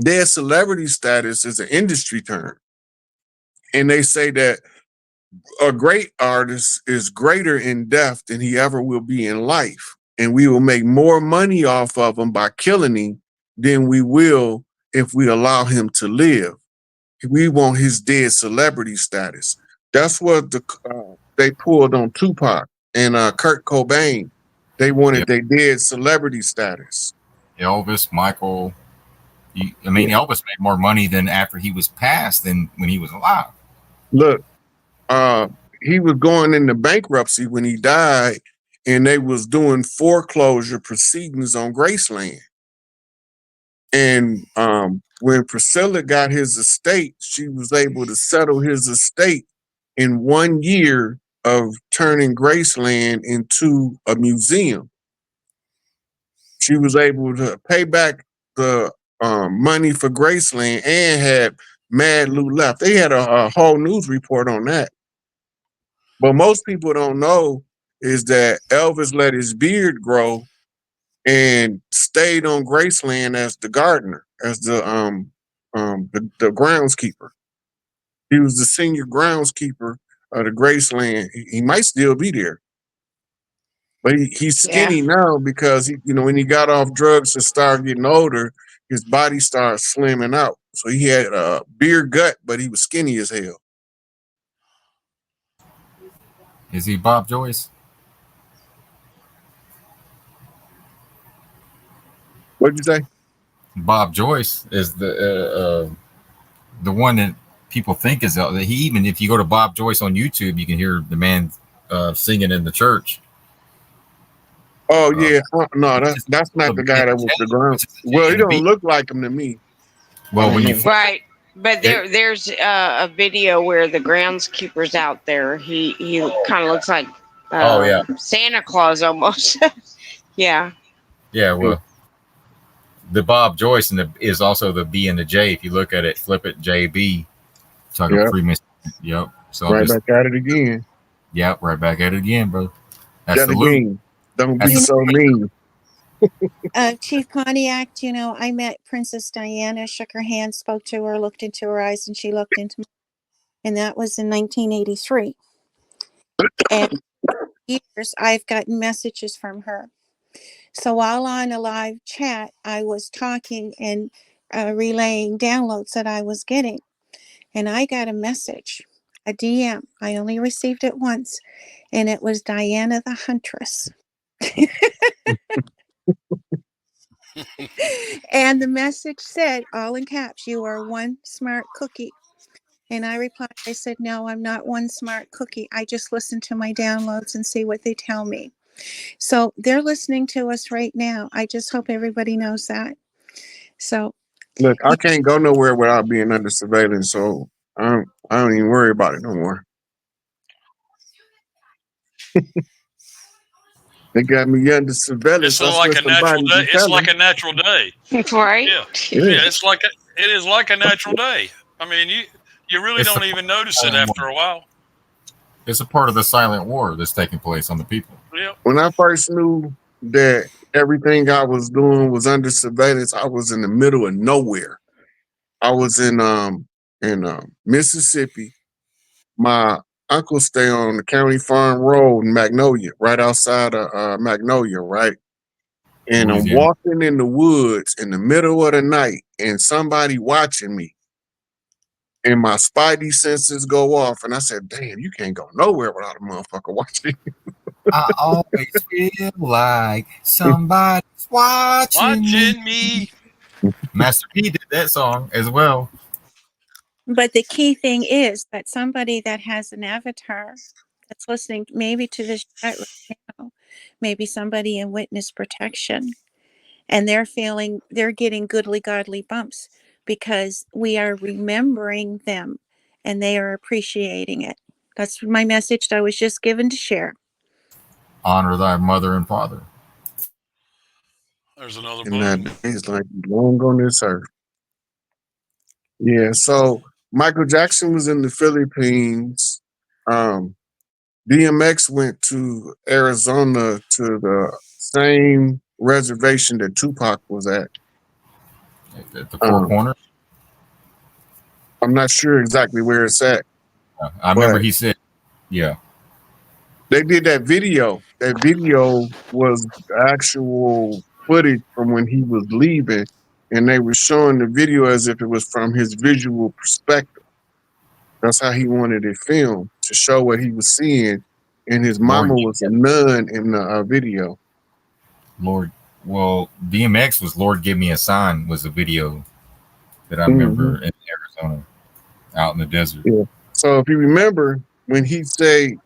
Dead Celebrity Status is an industry term. And they say that a great artist is greater in death than he ever will be in life. And we will make more money off of him by killing him than we will if we allow him to live. We want his dead celebrity status. That's what they pulled on Tupac and Kurt Cobain. They wanted their dead celebrity status. Elvis, Michael. Elvis made more money than after he was passed than when he was alive. Look, he was going into bankruptcy when he died, and they was doing foreclosure proceedings on Graceland. And when Priscilla got his estate, she was able to settle his estate in 1 year of turning Graceland into a museum. She was able to pay back the money for Graceland and had mad loot left. They had a whole news report on that. But most people don't know is that Elvis let his beard grow and stayed on Graceland as the gardener, as the groundskeeper. He was the senior groundskeeper of the Graceland. He might still be there, but he's skinny now because when he got off drugs and started getting older, his body started slimming out. So he had a beer gut, but he was skinny as hell. Is he Bob Joyce? What'd you say? Bob Joyce is the one that people think is that he, even if you go to Bob Joyce on YouTube, you can hear the man singing in the church. Oh Uh, yeah, no, which is that's not also the B guy and that the was J, the ground. which is the Well, J he and the don't B. look like him to me. I Well, don't when you know. Right. But it, there's a video where the groundskeeper's out there. He kind of looks like oh yeah, Santa Claus almost. Yeah. yeah. Well, the Bob Joyce is also the B and the J. If you look at it, flip it, JB. Talking Yep, Freemason. Yep. So I'm right just, back at it again. yep, right back at it again, bro. That's Yet the loop. again. Don't be That's You the know, so mean. Chief Pontiac, I met Princess Diana, shook her hand, spoke to her, looked into her eyes, and she looked into me. And that was in 1983. And years I've gotten messages from her. So while on a live chat, I was talking and relaying downloads that I was getting. And I got a message, a DM. I only received it once, and it was Diana the Huntress. And the message said, all in caps, "You are one smart cookie." And I replied, I said, "No, I'm not one smart cookie. I just listen to my downloads and see what they tell me." So they're listening to us right now. I just hope everybody knows that. So, Look, I yeah, can't go nowhere without being under surveillance, so I don't even worry about it no more. They got me under surveillance. It's I like swear a natural somebody day. be It's like telling. a natural day. Right. Yeah, Yeah. yeah. It is like a natural day. I mean, you really it's a don't part even of the notice it silent war. after a while. It's a part of the silent war that's taking place on the people. Yeah. When I first knew that everything I was doing was under surveillance, I was in the middle of nowhere. I was in Mississippi. My uncle stay on the County Farm Road in Magnolia, right outside of Magnolia, right? And I'm Louisiana. walking in the woods in the middle of the night, and somebody watching me, and my spidey senses go off, and I said, "Damn, you can't go nowhere without a motherfucker watching." I always feel like somebody's watching me. Watching me. Master P did that song as well. but the key thing is that somebody that has an avatar that's listening maybe to this chat right now, maybe somebody in witness protection, and they're getting goodly godly bumps because we are remembering them and they are appreciating it. That's my message that I was just given to share. Honor thy mother and father. There's another And balloon. days like long on this earth. Yeah. So Michael Jackson was in the Philippines. Um, DMX went to Arizona to the same reservation that Tupac was at. At the Four Um, Corners. I'm not sure exactly where it's at, I remember but he said, yeah, they did that video. That video was actual footage from when he was leaving, and they were showing the video as if it was from his visual perspective. That's how he wanted it filmed to show what he was seeing. And his Lord, mama was a nun in the video. Lord. Well, DMX was Lord Give Me a Sign was the video that I Hmm. remember in Arizona, out in the desert. Yeah. So if you remember when he say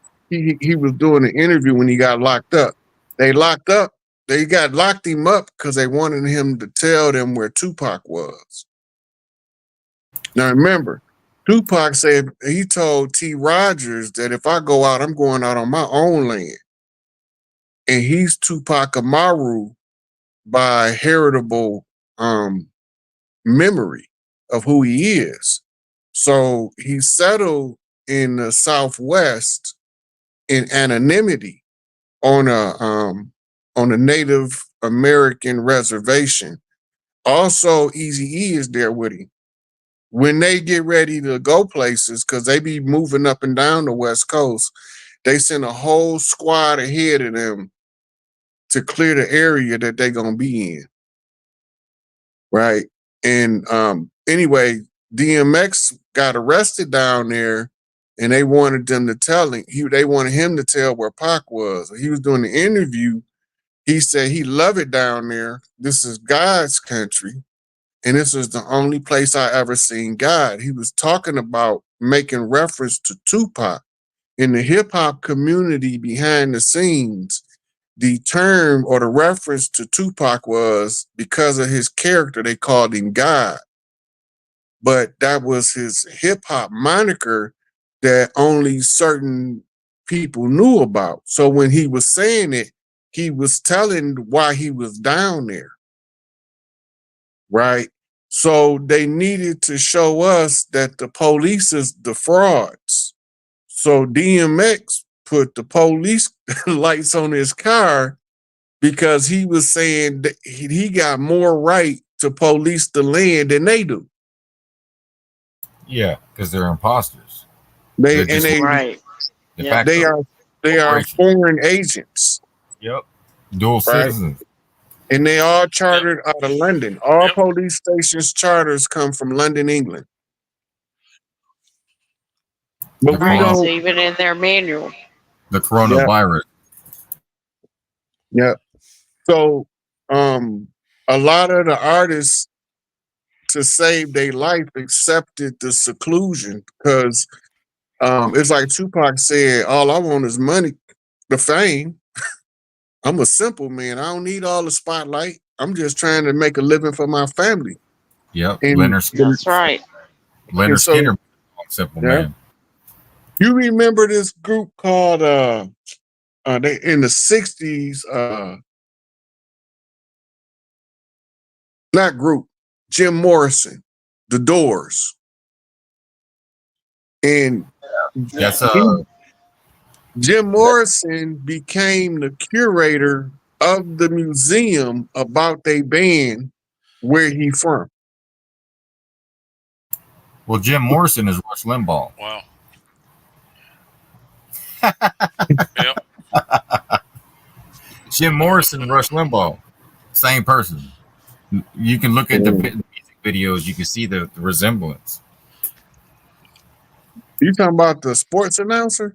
he was doing an interview when he got locked up, they locked up. They got locked him up because they wanted him to tell them where Tupac was. Now remember, Tupac said he told T. Rogers that if I go out, I'm going out on my own land. And he's Tupac Amaru by heritable memory of who he is. So he settled in the Southwest in anonymity on a Native American reservation. Also, Easy E is there with him. When they get ready to go places, because they be moving up and down the West Coast, they send a whole squad ahead of them to clear the area that they're gonna be in. Right. And anyway, DMX got arrested down there and they wanted them to tell him, they wanted him to tell where Pac was. He was doing the interview. He said he loved it down there. This is God's country. And this is the only place I ever seen God. He was talking about making reference to Tupac. in the hip hop community behind the scenes, the term or the reference to Tupac was because of his character, they called him God. But that was his hip hop moniker that only certain people knew about. So when he was saying it, he was telling why he was down there. Right. So they needed to show us that the police is the frauds. So DMX put the police lights on his car because he was saying that he got more right to police the land than they do. Yeah, because they're imposters. They They're and just Right. de Yep. facto they are corporation. foreign agents, Yep. Dual right? citizens. And they all Yep. chartered out of London. All Yep. police stations charters come from London, England. The But we Right. It's don't. even in their manual. the Yeah, coronavirus. yeah. So a lot of the artists to save their life accepted the seclusion because it's like Tupac said, all I want is money, the fame. I'm a simple man. I don't need all the spotlight. I'm just trying to make a living for my family. Yep. And Leonard That's right. and Leonard so Skinner, simple yeah. man. You remember this group called they in the 60s, not group, Jim Morrison, The Doors. And That's Jim Morrison became the curator of the museum about their band, where he from. well, Jim Morrison is Rush Limbaugh. Wow. Yep. Jim Morrison and Rush Limbaugh, same person. You can look at the music videos, you can see the resemblance. You talking about the sports announcer?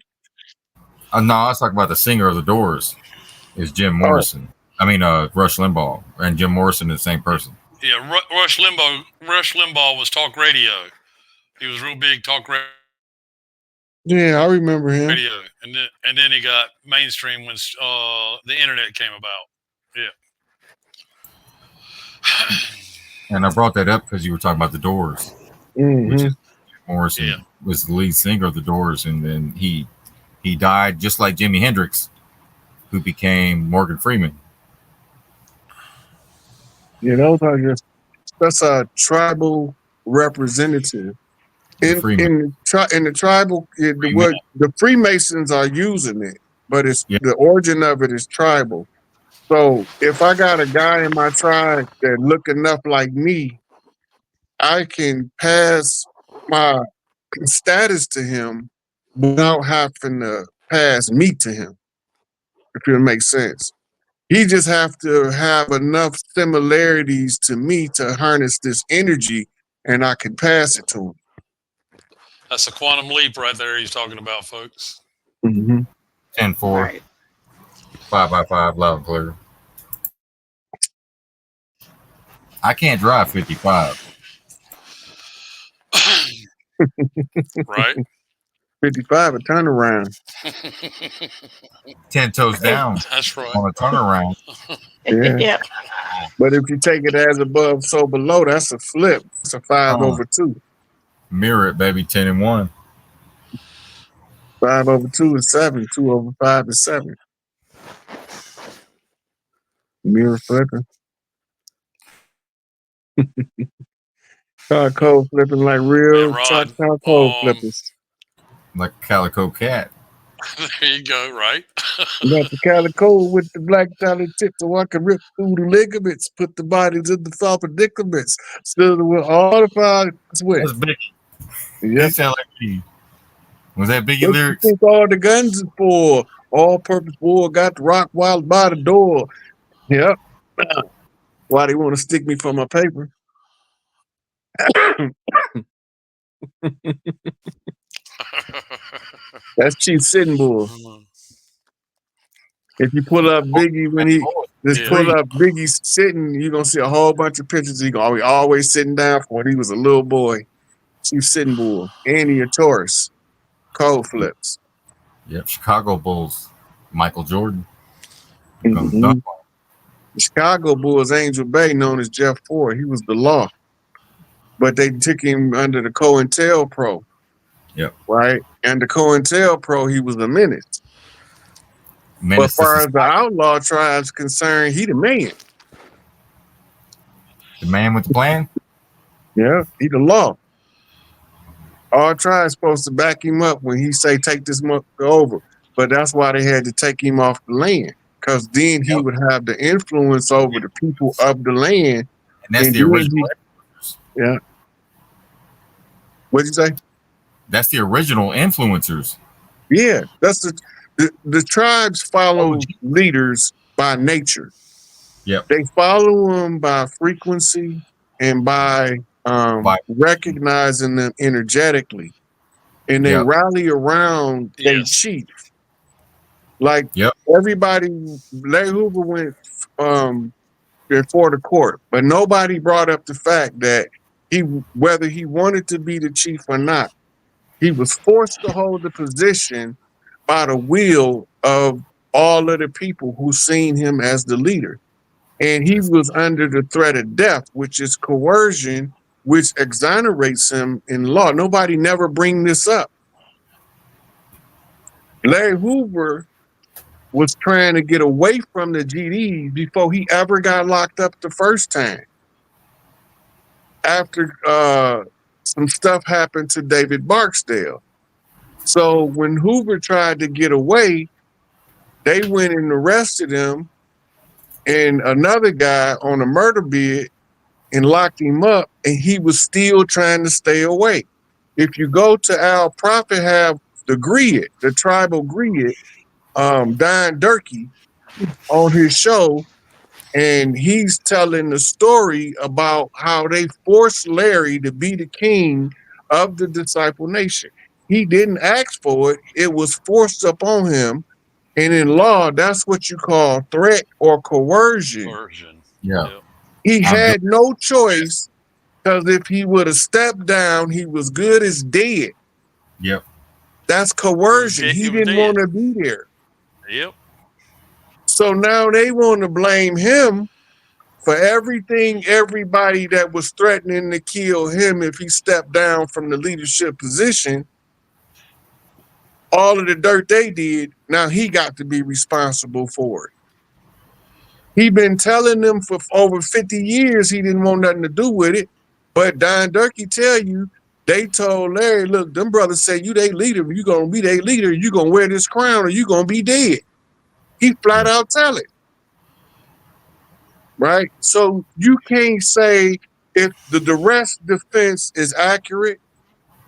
No, I was talking about the singer of the Doors is Jim Oh, Morrison. I mean, Rush Limbaugh and Jim Morrison is the same person. Yeah. Rush Limbaugh. Rush Limbaugh was talk radio. He was real big talk yeah, I remember him. radio, and then he got mainstream when the internet came about. Yeah. And I brought that up because you were talking about the Doors, which Mm-hmm. is Morrison Yeah. was the lead singer of the Doors, and then he died just like Jimi Hendrix, who became Morgan Freeman. You know, that's a tribal representative. The Freeman. In the tribal, Freeman. what the Freemasons are using it, but it's Yeah. the origin of it is tribal. So if I got a guy in my tribe that look enough like me, I can pass my status to him without having to pass me to him, if it makes sense. He just have to have enough similarities to me to harness this energy, and I can pass it to That's a quantum leap right there. He's talking about, folks. him. Mm-hmm. 10-4, Right. 5x5, loud and clear. I can't drive 55. Right. 55 a turnaround. 10 toes down That's right. on a turnaround. Yeah. Yep. But if you take it as above, so below, that's a flip. It's a 5/2. Mirror it, baby. 10-1. 5/2 is 7. 2/5 is 7. Mirror flipping. Car code flipping like real And truck Rod, car code flippers. Like a calico cat. there you go. Right. You got the calico with the black dolly tip so I can rip through the ligaments, put the bodies in the soft predicaments, still with all the fire sweat. That's Biggie. Yep. He sound like Biggie. Was that Biggie What lyrics? you think all the guns is for? All-purpose war got the rock wild by the door. Yep. Why they want to stick me for my paper? That's Chief Sitting Bull. If you pull up Biggie when he just pull up Biggie sitting, you're gonna see a whole bunch of pictures. He gonna be always sitting down from when he was a little boy. Chief Sitting Bull. Annie a Taurus. Cold flips. Yep. Chicago Bulls. Michael Jordan becomes dunk. Mhm. The Chicago Bulls, Angel Bay, known as Jeff Ford, he was the law, but they took him under the COINTELPRO, Yep. right? And the COINTELPRO, he was a menace. But Menace to far as the society. outlaw tribes concerned, he the man. The man with the plan. Yeah, he the law. All tribes supposed to back him up when he say take this mother over. But that's why they had to take him off the land. Because then he Yep. would have the influence over the people of the land. And that's And the then original. yeah. What'd you say? That's the original influencers. Yeah, that's the tribes Oh, follow leaders by nature. yep. They follow them by frequency and by By recognizing them energetically, and they yep. rally around a Yes. chief. Like Yep. everybody, Larry Hoover went before the court, but nobody brought up the fact that he, whether he wanted to be the chief or not, he was forced to hold the position by the will of all of the people who seen him as the leader. And he was under the threat of death, which is coercion, which exonerates him in law. Nobody never bring this up. Larry Hoover was trying to get away from the GDs before he ever got locked up the first time. After some stuff happened to David Barksdale. So when Hoover tried to get away, they went and arrested him and another guy on a murder bid and locked him up, and he was still trying to stay away. If you go to Al Prophet have the grid, the tribal grid, Don Durkee on his show, and he's telling the story about how they forced Larry to be the king of the disciple nation. He didn't ask for it, it was forced upon him. And in law, that's what you call threat or coercion. Version. Yeah. Yep. He I'm doing. had no choice because if he would have stepped down, he was good as dead. Yep. That's He was coercion. dead. He He was didn't dead. want to be there. Yep. So now they want to blame him for everything, everybody that was threatening to kill him if he stepped down from the leadership position. All of the dirt they did, now he got to be responsible for it. He been telling them for over 50 years he didn't want nothing to do with it. But Don Durkee tell you, they told Larry, look, them brothers say you they leader, you gonna be their leader, you gonna wear this crown or you gonna be dead. He flat Yep. out tell it. Right? So you can't say if the duress defense is accurate,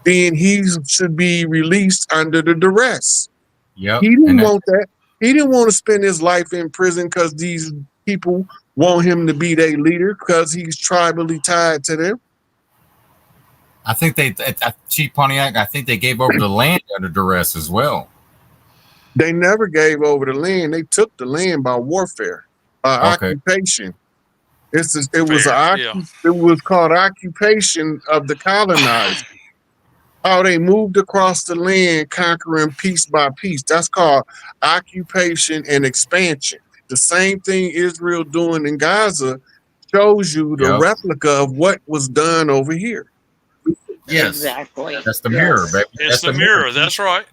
then he should be released under the duress. Yep. He And didn't that's want that. He didn't want to spend his life in prison because these people want him to be their leader because he's tribally tied to them. I think they Chief Pontiac. I think they gave over the land under duress as well. They never gave over the land. They took the land by warfare, Okay. occupation. Fair. Yeah. It was called occupation of the colonized. How they moved across the land, conquering piece by piece. That's called occupation and expansion. The same thing Israel doing in Gaza shows you the Yep. replica of what was done over here. Yes. Exactly. That's the mirror, baby. It's That's the the mirror. mirror. That's right.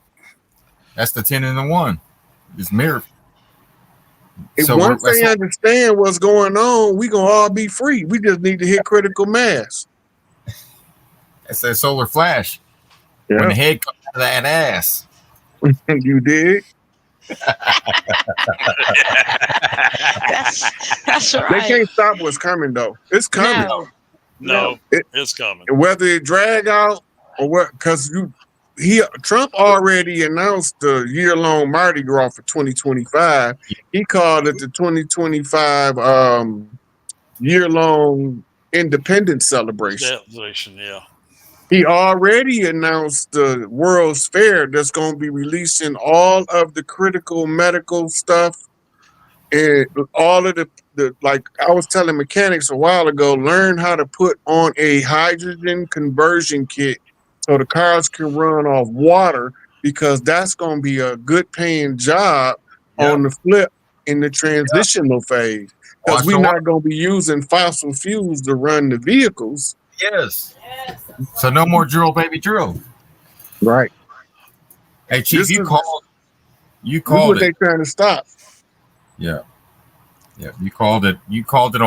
That's the 10 and the 1. It's mirror. If So once that's they understand what's going on, we gonna all be free. We just need to hit critical mass. that solar flash when Yeah, the head comes out of that ass. you did. That's They right. can't stop what's coming though. It's coming. No. No, It, it's coming. whether it drag out or what, because Trump already announced the year-long Mardi Gras for 2025. He called it the 2025 year-long independence celebration. Devastation. Yeah. He already announced the World's Fair that's going to be releasing all of the critical medical stuff and all of the like I was telling mechanics a while ago, learn how to put on a hydrogen conversion kit so the cars can run off water because that's going to be a good paying job Yeah. on the flip in the transitional phase. Because Watch we're the not going to be using fossil fuels to run the vehicles. Yes. So no more drill, baby, drill. Right. Hey, Chief, This is you this is called what it. they're trying to stop. Yeah. Yeah. You called it. You called it,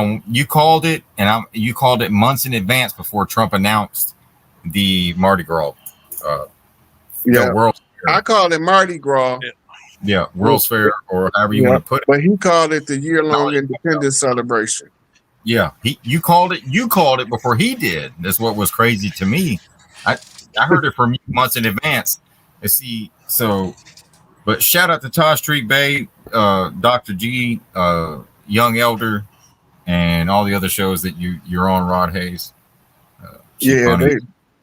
and you called it months in advance before Trump announced the Mardi Gras, Yeah. World's I Fair. call it Mardi Gras. Yeah, World's Fair, or however you Yeah. want to put it. But he called it the year-long independence celebration. Yeah, you called it before he did. That's what was crazy to me. I heard it from you months in advance. And see, but shout out to Tosh Street Bay, Dr. G, Young Elder, and all the other shows that you're on, Rod Hayes, Chief Yeah, Honey.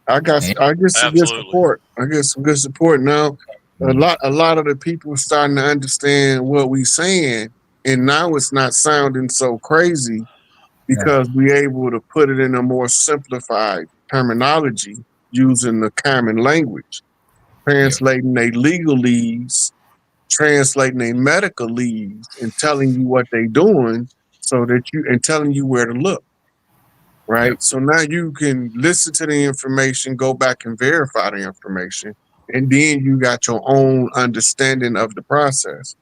I get some good Absolutely. support. I get some good support now. A lot of the people starting to understand what we saying, and now it's not sounding so crazy because we able to put it in a more simplified terminology using the common language, translating their legalese, translating their medical leaves, and telling you what they doing so that and telling you where to look. Right. Yep. So now you can listen to the information, go back and verify the information, and then you got your own understanding of the process.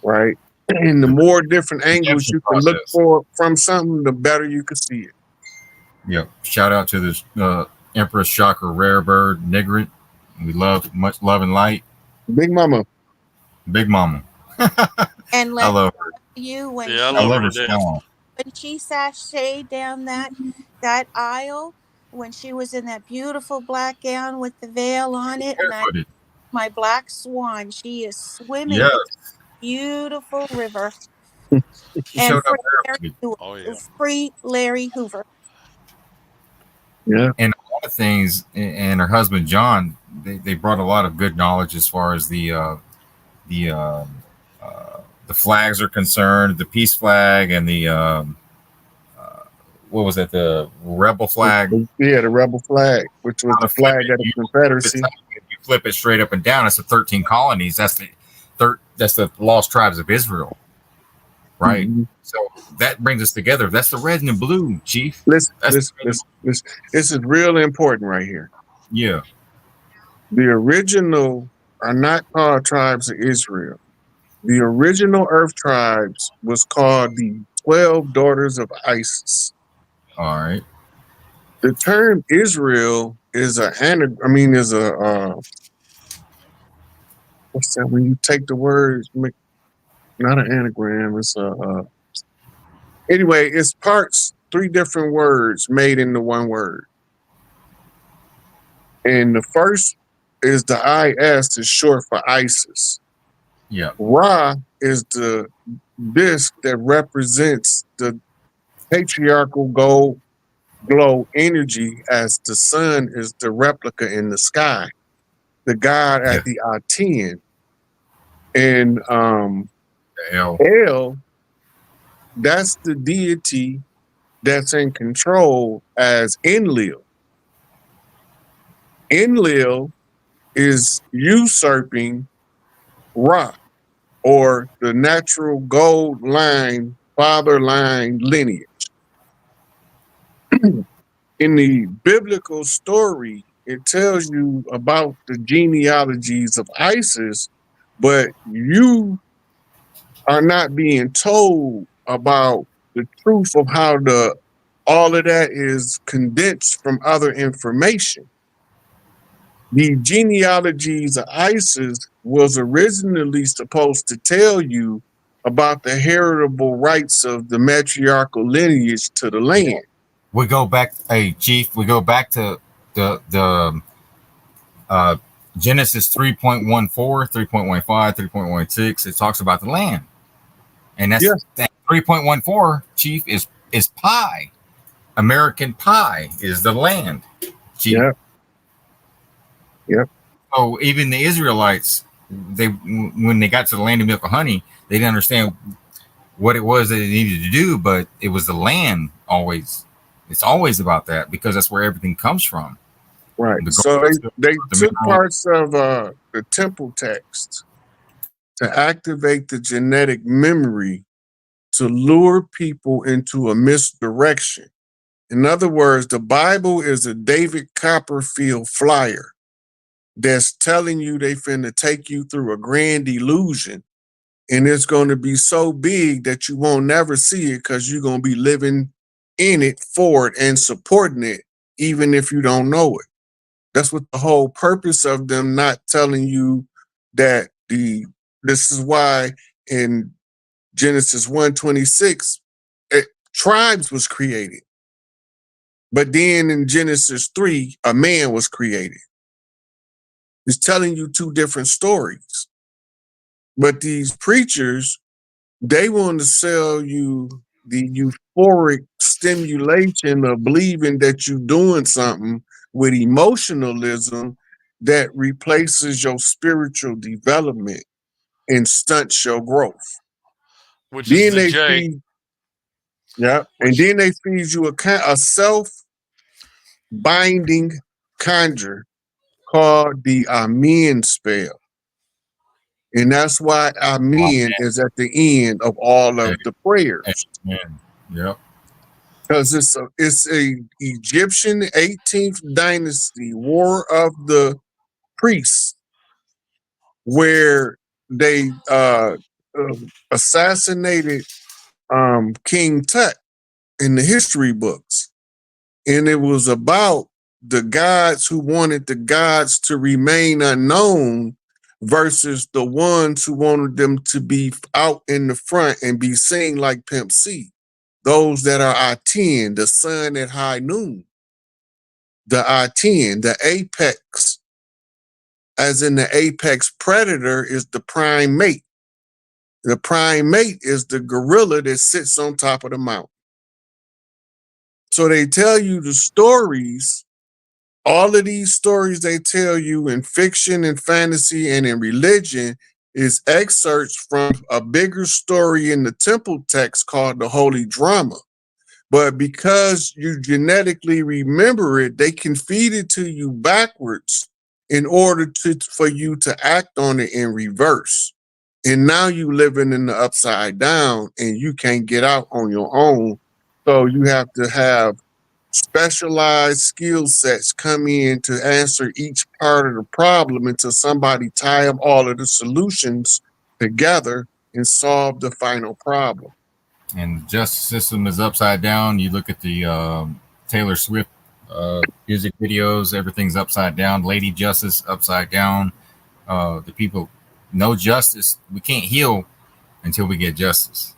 Right. And the more different angles Redemption you can look process. for from something, the better you can see it. Yep. Shout out to this Empress Shocker Rare Bird Nigrant. We much love and light. Big Mama. Big Mama. And I let love her. you when Yeah, I she I love love her her to death. song. when she sashayed down that aisle, when she was in that beautiful black gown with the veil on it, and Barefooted. my black swan, she is swimming Yes. in a beautiful river. She And showed up free Larry barefooted. Hoover. Oh yeah. Free Larry Hoover. Yeah. And a lot of things, and her husband John, they brought a lot of good knowledge as far as the flags are concerned, the peace flag and the what was that, the rebel flag. Yeah, the rebel flag, which was How the to flip flag it. of the Confederacy. You flip it straight up and down. It's the 13 colonies. That's the lost tribes of Israel, right? Mm-hmm. So that brings us together. That's the red and the blue, Chief. Listen. This is really important right here. Yeah. The original are not called tribes of Israel. The original Earth tribes was called the 12 Daughters of Isis. All right. The term Israel is what's that when you take the words, not an anagram, it's anyway, it's three different words made into one word. And the first is the IS is short for ISIS. Yeah. Ra is the disc that represents the patriarchal glow energy, as the sun is the replica in the sky, the god at the Aten. And El, that's the deity that's in control as Enlil. Enlil is usurping Ra, or the natural gold line, father line lineage. In the biblical story, it tells you about the genealogies of Isis, but you are not being told about the truth of how all of that is condensed from other information. The genealogies of Isis was originally supposed to tell you about the heritable rights of the matriarchal lineage to the land. We go back, hey Chief, we go back to the Genesis 3.14, 3.15, 3.16. It talks about the land. And that's that 3.14, Chief, is pie. American pie is the land, Chief. Yep. So even the Israelites, when they got to the land of milk and honey, they didn't understand what it was that they needed to do, but it was the land always. It's always about that because that's where everything comes from. Right. So they took parts of the temple text to activate the genetic memory to lure people into a misdirection. In other words, the Bible is a David Copperfield flyer that's telling you they finna take you through a grand illusion, and it's going to be so big that you won't never see it because you're going to be living in it, for it, and supporting it, even if you don't know it. That's what the whole purpose of them not telling you that this is why in Genesis 1:26, tribes was created. But then in Genesis 3, a man was created. It's telling you two different stories. But these preachers, they want to sell you the euphoric stimulation of believing that you're doing something with emotionalism that replaces your spiritual development and stunts your growth. which is Then the they J, feed, yeah, and which then they feed you a self-binding conjure called the Amen spell. And that's why Amen is at the end of all of the prayers. Amen. Yep. Because it's a Egyptian 18th dynasty war of the priests where they assassinated King Tut in the history books. And it was about the gods who wanted the gods to remain unknown versus the ones who wanted them to be out in the front and be seen like Pimp C. Those that are I-10, the sun at high noon, the I-10, the apex, as in the apex predator is the prime mate. The prime mate is the gorilla that sits on top of the mountain. So they tell you the stories. All of these stories they tell you in fiction and fantasy and in religion is excerpts from a bigger story in the temple text called the Holy Drama. But because you genetically remember it, they can feed it to you backwards in order for you to act on it in reverse. And now you living in the upside down and you can't get out on your own. So you have to have specialized skill sets come in to answer each part of the problem until somebody tie up all of the solutions together and solve the final problem. And the justice system is upside down. You look at the Taylor Swift music videos, everything's upside down. Lady Justice upside down. The people, no justice. We can't heal until we get justice.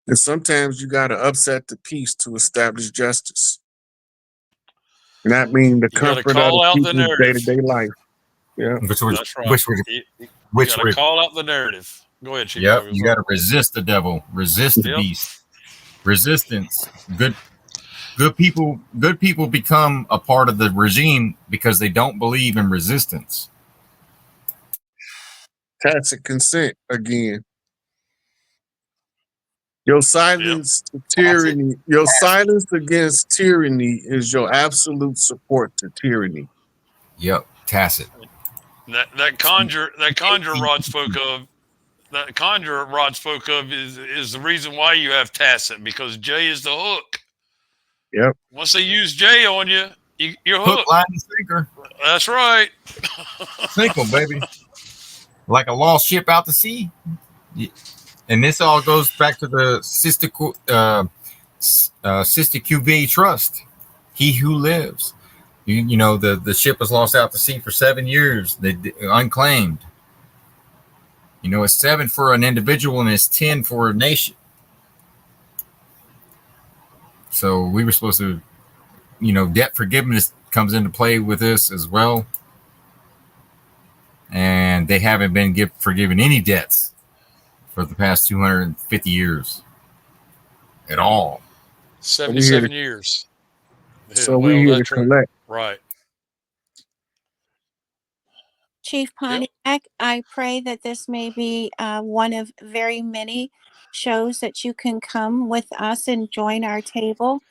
And sometimes you got to upset the peace to establish justice. And that means the you got to comfort of the call out the people's narrative. day-to-day life. Yeah. That's right. You got to Which call out the narrative. Go ahead, Chief. yep, you got to resist the devil, resist the Yep. beast. Resistance. Good people become a part of the regime because they don't believe in resistance. Tacit consent again. Your silence to tyranny, your silence against tyranny is your absolute support to tyranny. Yep, tacit. That conjure Rod spoke of. That conjure Rod spoke of is the reason why you have tacit, because J is the hook. Yep. Once they use J on you, you're Hook, hooked. line, and sinker. That's right. Sink 'em, baby. Like a lost ship out to sea. And this all goes back to the Sister QV trust. He who lives. You know, the ship was lost out to sea for 7 years. They unclaimed. You know, it's 7 for an individual and it's 10 for a nation. So we were supposed to, you know, debt forgiveness comes into play with this as well. And they haven't been forgiven any debts for the past 250 years at all. 77 years. So we're here to collect. Right. Chief Pontiac, I pray that this may be one of very many shows that you can come with us and join our table.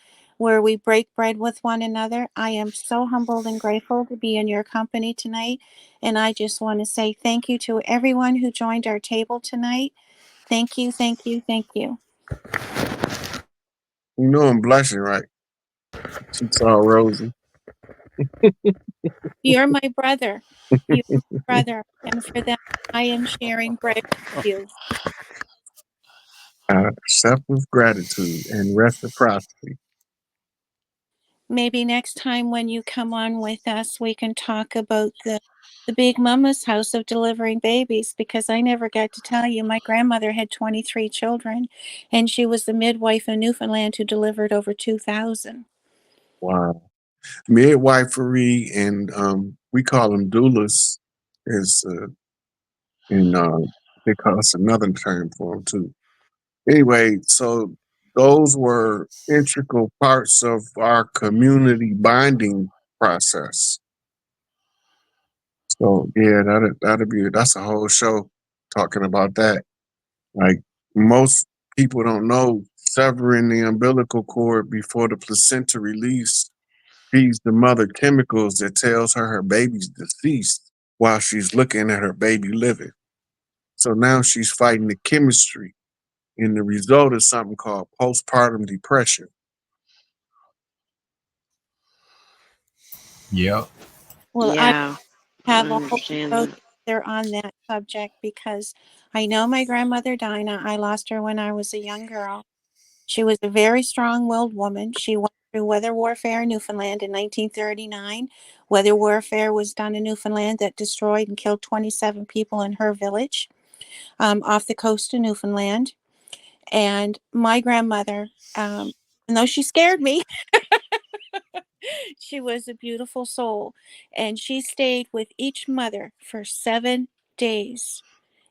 where we break bread with one another. I am so humbled and grateful to be in your company tonight. And I just want to say thank you to everyone who joined our table tonight. Thank you, thank you, thank you. You know I'm blushing, right? She's all rosy. You're my brother. You're my brother. And for that, I am sharing bread with you. Accept with gratitude and reciprocity. Maybe next time when you come on with us, we can talk about the Big Mama's house of delivering babies, because I never got to tell you my grandmother had 23 children, and she was the midwife in Newfoundland who delivered over 2,000. Wow. Midwifery and we call them doulas is and they call us another term for them too. Anyway, so those were integral parts of our community bonding process. So yeah, that's a whole show talking about that. Like most people don't know, severing the umbilical cord before the placenta release feeds the mother chemicals that tells her baby's deceased while she's looking at her baby living. So now she's fighting the chemistry, and the result is something called postpartum depression. Yep. Well, I Yeah, I have a whole understand show that. together on that subject because I know my grandmother Dinah. I lost her when I was a young girl. She was a very strong-willed woman. She went through weather warfare in Newfoundland in 1939. Weather warfare was done in Newfoundland that destroyed and killed 27 people in her village off the coast of Newfoundland. And my grandmother, even though she scared me, she was a beautiful soul. And she stayed with each mother for 7 days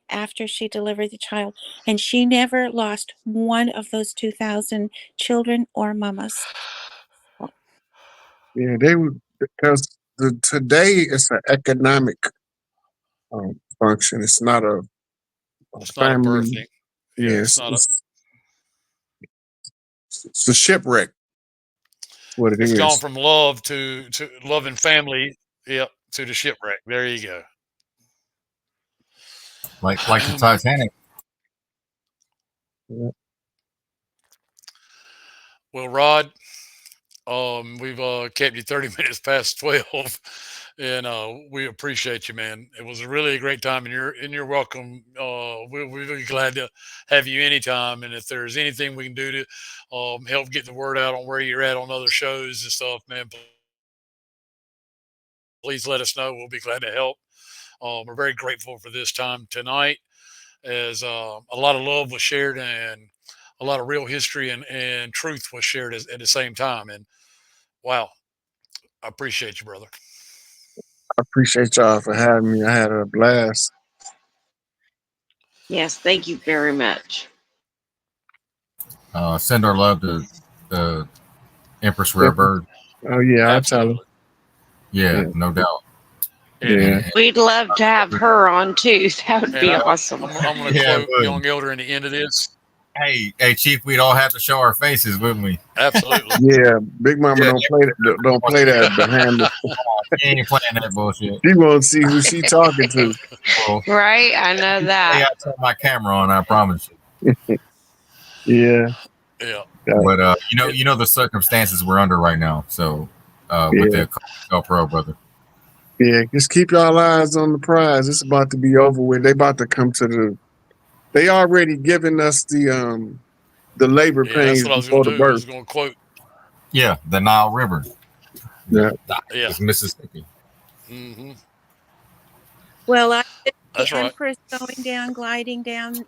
after she delivered the child. And she never lost one of those 2,000 children or mamas. Yeah, they would because today it's an economic function. It's not a It's not a family. birthing. Yeah, it's Yes, not a. it's a shipwreck. What it It's gone is. from love to love and family. Yep, to the shipwreck. There you go. Like the Titanic. Yeah. Well, Rod, we've kept you 30 minutes past 12, and we appreciate you, man. It was a really great time, and you're welcome. We'll be glad to have you anytime. And if there's anything we can do to help get the word out on where you're at on other shows and stuff, man, please let us know. We'll be glad to help. We're very grateful for this time tonight, as a lot of love was shared and a lot of real history and truth was shared at the same time. And wow, I appreciate you, brother. I appreciate y'all for having me. I had a blast. Yes, thank you very much. Send our love to the Empress Rare Different. Bird. Oh yeah, I'll tell her. Absolutely. Yeah, Yeah, no doubt. And yeah. And We'd love to have her on too. That would and be awesome. I'm going to yeah, quote but young Elder in the end of this. hey, Chief, we'd all have to show our faces, wouldn't we? Absolutely. Yeah, Big Mama Yeah, don't play that behind the. you ain't playing that bullshit. She won't see who she talking to. Well, Right? I know hey, that. I turn my camera on. I promise you. Yeah, Yeah. yeah, But It, you know the circumstances we're under right now. So, with yeah, the GoPro, brother. yeah. Just keep y'all eyes on the prize. It's about to be over with. They about to come to the. They already giving us the labor yeah, that's pains what I was going before the to do. I birth. was going to quote. Yeah, the Nile River. Yeah, Yeah. It's Mississippi. Well, I did the That's right. Empress going down, gliding down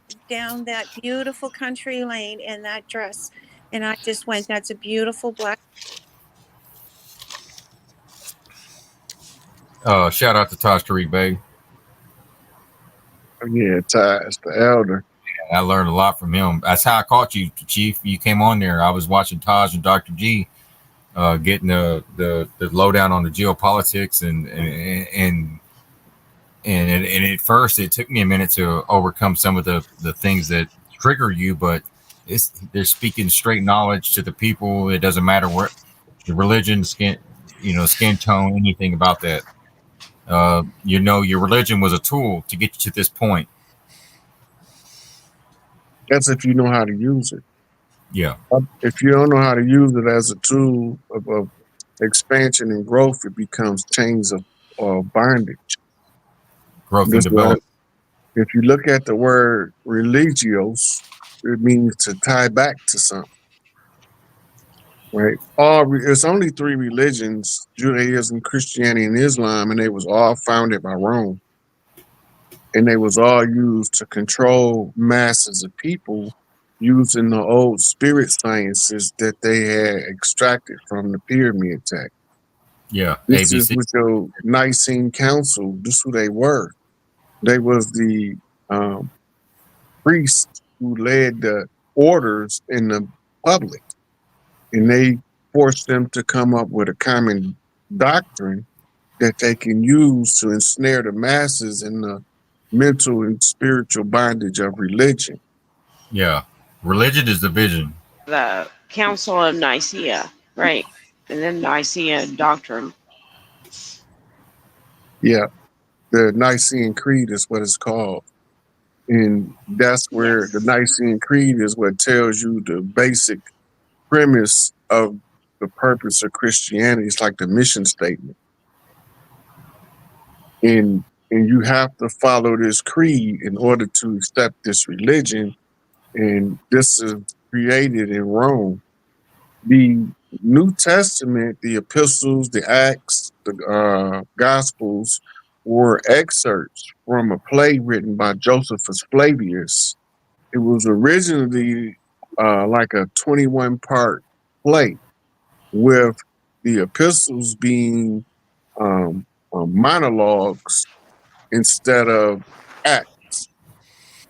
that beautiful country lane in that dress, and I just went, "That's a beautiful black." Shout out to Taj Tariq Bey. yeah. Ties the elder. I learned a lot from him. That's how I caught you, Chief. You came on there. I was watching Taj and Dr. G getting the lowdown on the geopolitics and at first it took me a minute to overcome some of the things that trigger you, but they're speaking straight knowledge to the people. It doesn't matter what the religion, skin tone, anything about that. Your religion was a tool to get you to this point. That's if you know how to use it. Yeah, If you don't know how to use it as a tool of expansion and growth, it becomes chains of bondage. growth and This word, development. if you look at the word religios, it means to tie back to something, right? It's only three religions: Judaism, Christianity, and Islam, and they was all founded by Rome, and they was all used to control masses of people using the old spirit sciences that they had extracted from the pyramid text. Yeah, This is ABC. with your Nicene Council. This who they were. They was the um, priests who led the orders in the public, and they forced them to come up with a common doctrine that they can use to ensnare the masses in the mental and spiritual bondage of religion. Yeah, religion is the vision. The Council of Nicaea, right? And then Nicaea doctrine. Yeah, the Nicene Creed is what it's called. And that's where the Yes. Nicene Creed is what tells you the basic premise of the purpose of Christianity. It's like the mission statement. And you have to follow this creed in order to accept this religion. And this is created in Rome. The New Testament, the epistles, the Acts, the Gospels were excerpts from a play written by Josephus Flavius. It was originally like a 21-part play, with the epistles being monologues instead of acts.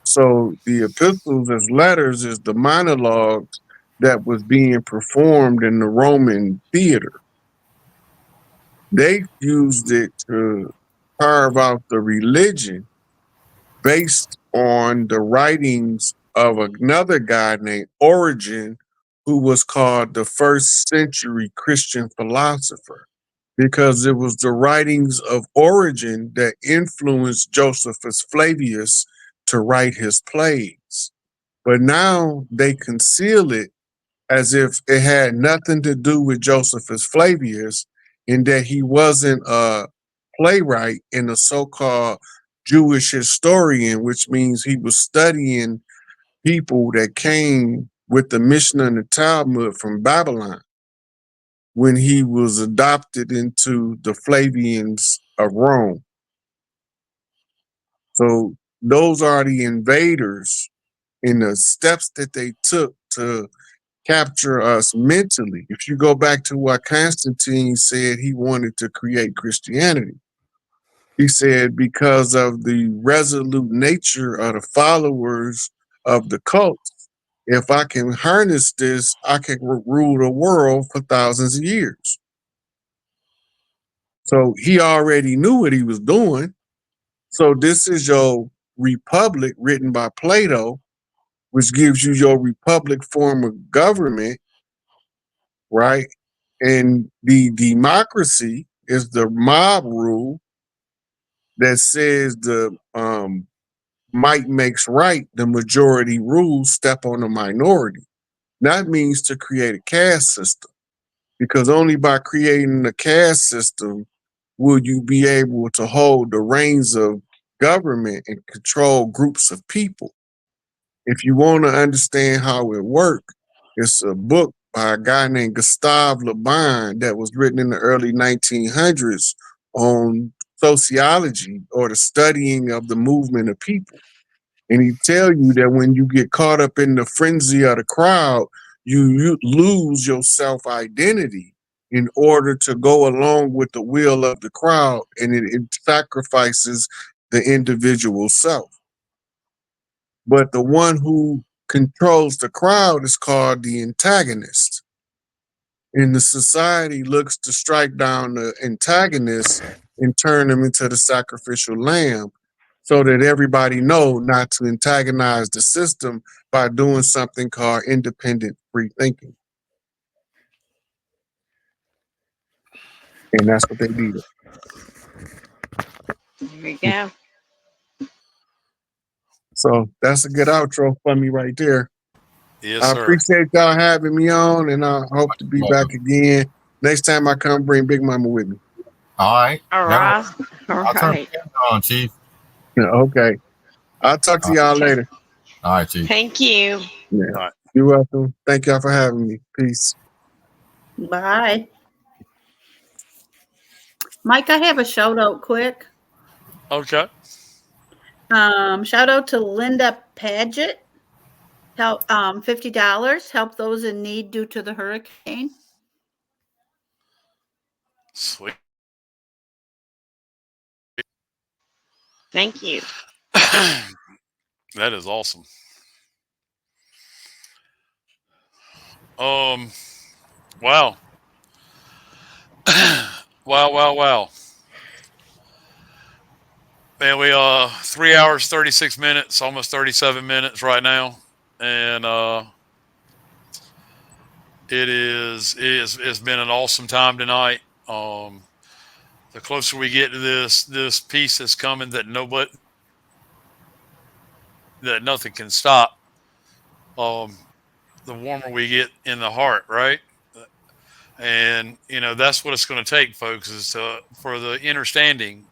So the epistles as letters is the monologues that was being performed in the Roman theater. They used it to carve out the religion based on the writings of another guy named Origen, who was called the first century Christian philosopher, because it was the writings of Origen that influenced Josephus Flavius to write his plays. But now they conceal it as if it had nothing to do with Josephus Flavius, and that he wasn't a playwright and a so-called Jewish historian, which means he was studying people that came with the Mishnah and the Talmud from Babylon when he was adopted into the Flavians of Rome. So those are the invaders and the steps that they took to capture us mentally. If you go back to what Constantine said, he wanted to create Christianity. He said, because of the resolute nature of the followers of the cult, if I can harness this, I can rule the world for thousands of years. So he already knew what he was doing. So this is your republic written by Plato, which gives you your republic form of government, right? And the democracy is the mob rule that says the might makes right, the majority rules step on the minority. That means to create a caste system, because only by creating a caste system will you be able to hold the reins of government and control groups of people. If you want to understand how it works, it's a book by a guy named Gustave Le Bon that was written in the early 1900s on sociology, or the studying of the movement of people. And he tell you that when you get caught up in the frenzy of the crowd, you lose your self identity in order to go along with the will of the crowd, and it sacrifices the individual self. But the one who controls the crowd is called the antagonist. And the society looks to strike down the antagonist and turn them into the sacrificial lamb so that everybody know not to antagonize the system by doing something called independent free thinking. And that's what they did. There we go. So that's a good outro for me right there. Yes, I sir. appreciate y'all having me on, and I hope to be back again. Next time I come, bring Big Mama with me. All right. All right. All I'll turn right. the camera on, Chief. Okay. I'll talk to y'all Okay. later. All right, Chief. Thank you. Yeah. All right. You're welcome. Thank y'all for having me. Peace. Bye. Mike, I have a shout out quick. Okay. Shout out to Linda Paget. Help $50. Help those in need due to the hurricane. Sweet. Thank you. That is awesome. Wow. Wow. Man, we 3 hours 36 minutes, almost 37 minutes right now, and it's been an awesome time tonight. The closer we get to this peace that's coming that nothing can stop, the warmer we get in the heart, right? And that's what it's going to take, folks, is for the understanding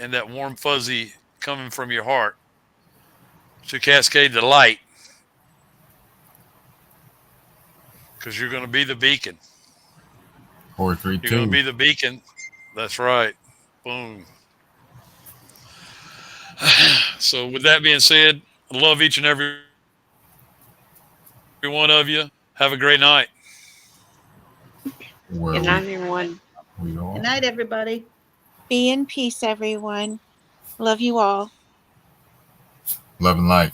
and that warm fuzzy coming from your heart to cascade the light, because you're going to be the beacon. 432. You're going to be the beacon. That's right. Boom. So with that being said, I love each and every one of you. Have a great night. Where Good night, everyone. we are. Good night, everybody. Be in peace, everyone. Love you all. Love and light.